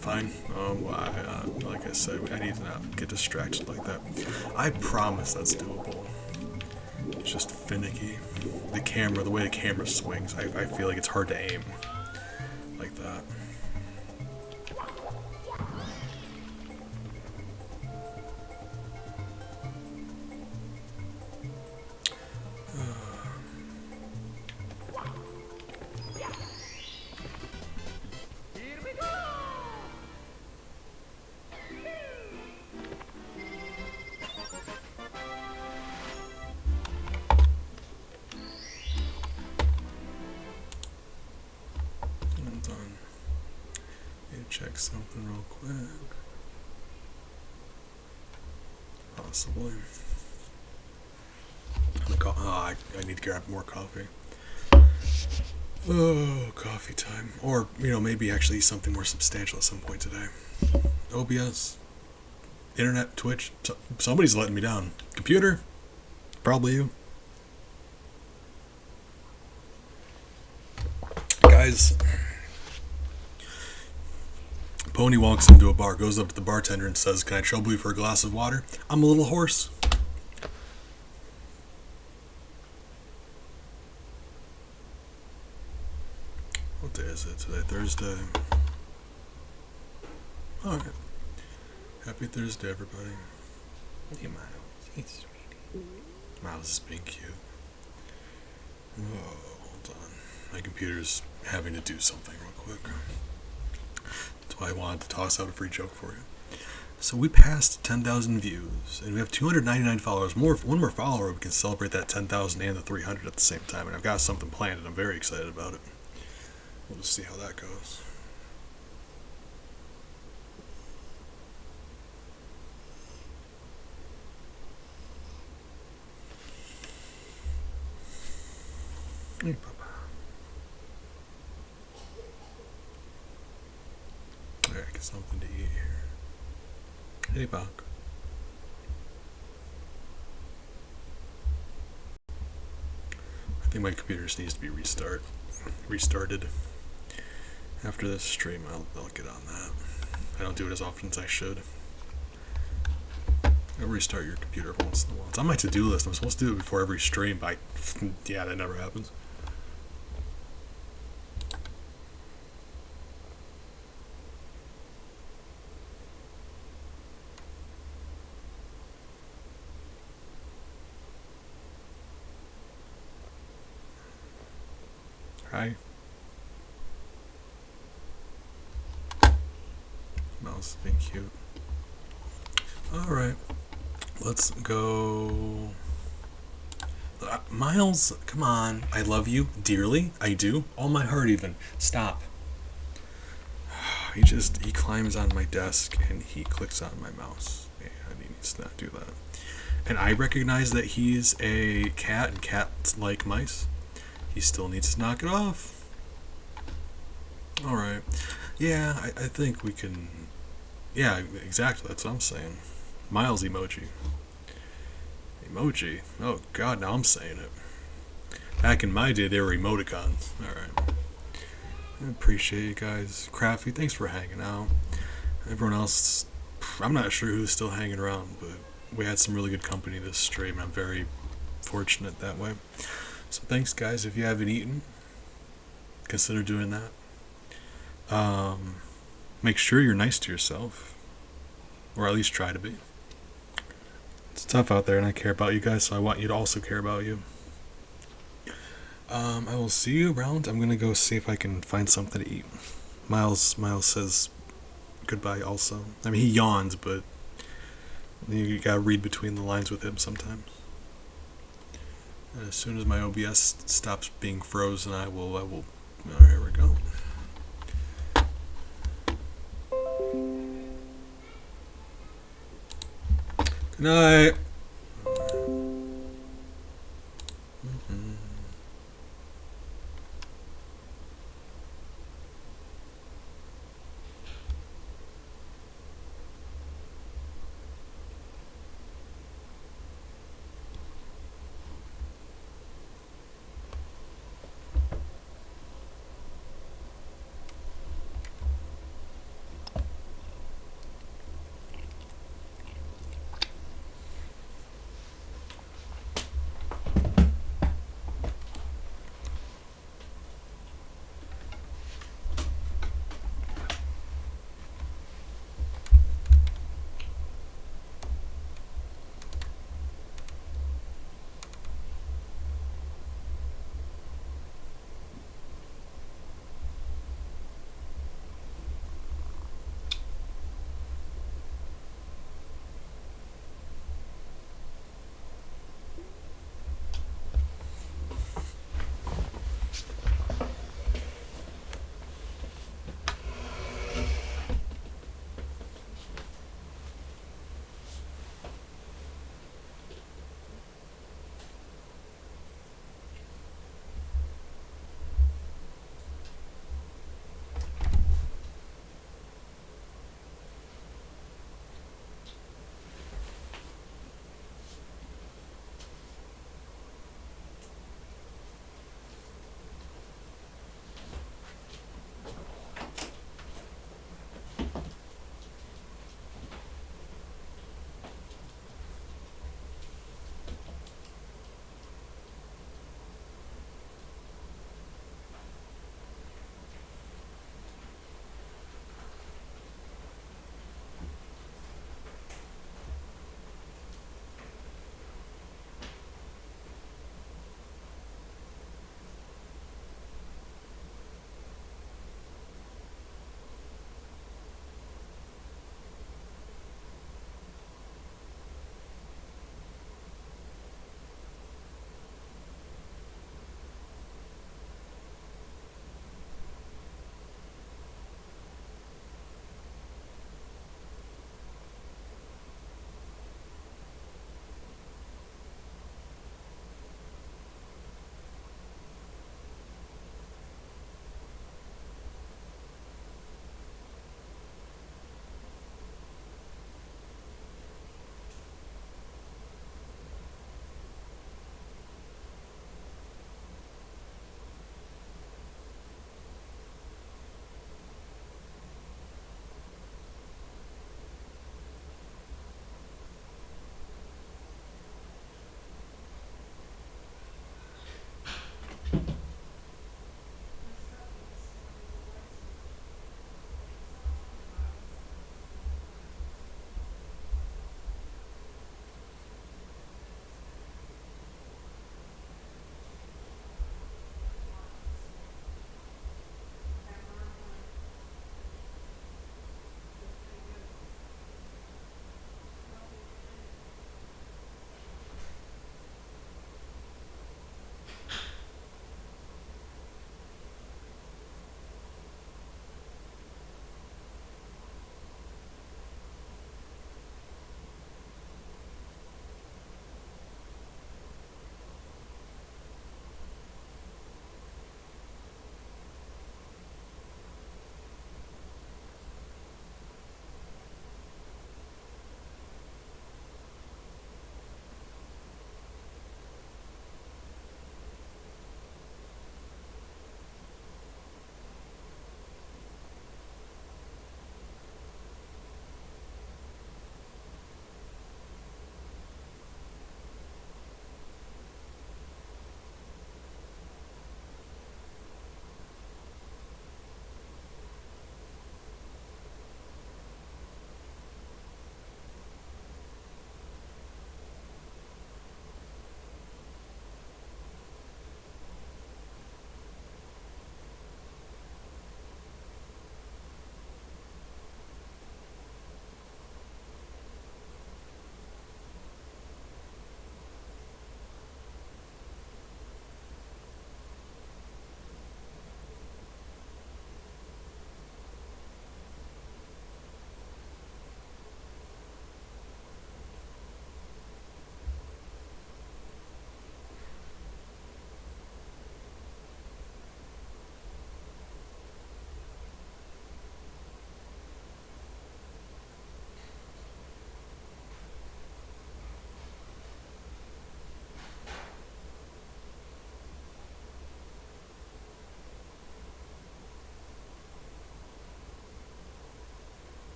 Fine. Like I said, I need to not get distracted like that. I promise that's doable. It's just finicky. The camera, the way the camera swings, I feel like it's hard to aim like that. something real quick. Possibly. I need to grab more coffee. Oh, coffee time. Or, maybe actually something more substantial at some point today. OBS. Internet, Twitch. Somebody's letting me down. Computer. Probably you. Guys. Pony walks into a bar, goes up to the bartender and says, "Can I trouble you for a glass of water? I'm a little hoarse." What day is it today? Thursday. Alright. Happy Thursday, everybody. Hey, Miles. Hey, sweetie. Miles is being cute. Oh, hold on. My computer's having to do something real quick. That's why I wanted to toss out a free joke for you. So we passed 10,000 views, and we have 299 followers. One more follower, we can celebrate that 10,000 and the 300 at the same time. And I've got something planned, and I'm very excited about it. We'll just see how that goes. Hey, Papa. Alright, get something to eat here. Hey, Buck. I think my computer just needs to be restarted. After this stream, I'll get on that. I don't do it as often as I should. I'll restart your computer once in a while. It's on my to-do list. I'm supposed to do it before every stream, but yeah, that never happens. Hi. Mouse is being cute. Alright. Let's go. Miles, come on. I love you dearly. I do. All my heart, even. Stop. He climbs on my desk and he clicks on my mouse. And he needs to not do that. And I recognize that he's a cat and cats like mice. He still needs to knock it off. Alright. Yeah, I think we can. Yeah, exactly. That's what I'm saying. Miles emoji. Emoji? Oh god, now I'm saying it. Back in my day, they were emoticons. Alright. I appreciate you guys. Crafty, thanks for hanging out. Everyone else, I'm not sure who's still hanging around, but we had some really good company this stream. I'm very fortunate that way. So thanks, guys. If you haven't eaten, consider doing that. Make sure you're nice to yourself. Or at least try to be. It's tough out there, and I care about you guys, so I want you to also care about you. I will see you around. I'm gonna go see if I can find something to eat. Miles says goodbye also. I mean, he yawns, but you gotta read between the lines with him sometimes. And as soon as my OBS stops being frozen, I will. Alright, here we go. Good night.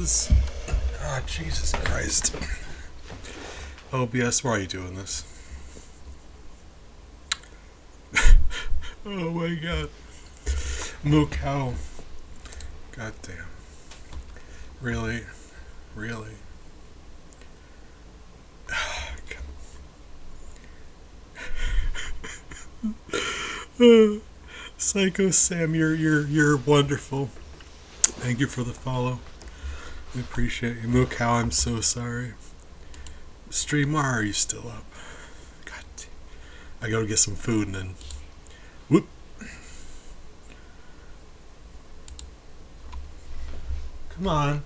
this. Ah, Jesus Christ. OBS, why are you doing this? Oh my god. Moo cow. God damn. Really? Really? Psycho Sam, you're wonderful. Thank you for the follow. We appreciate you. Moo cow, I'm so sorry. Stream, why are you still up? God damn. I gotta get some food and then whoop. Come on.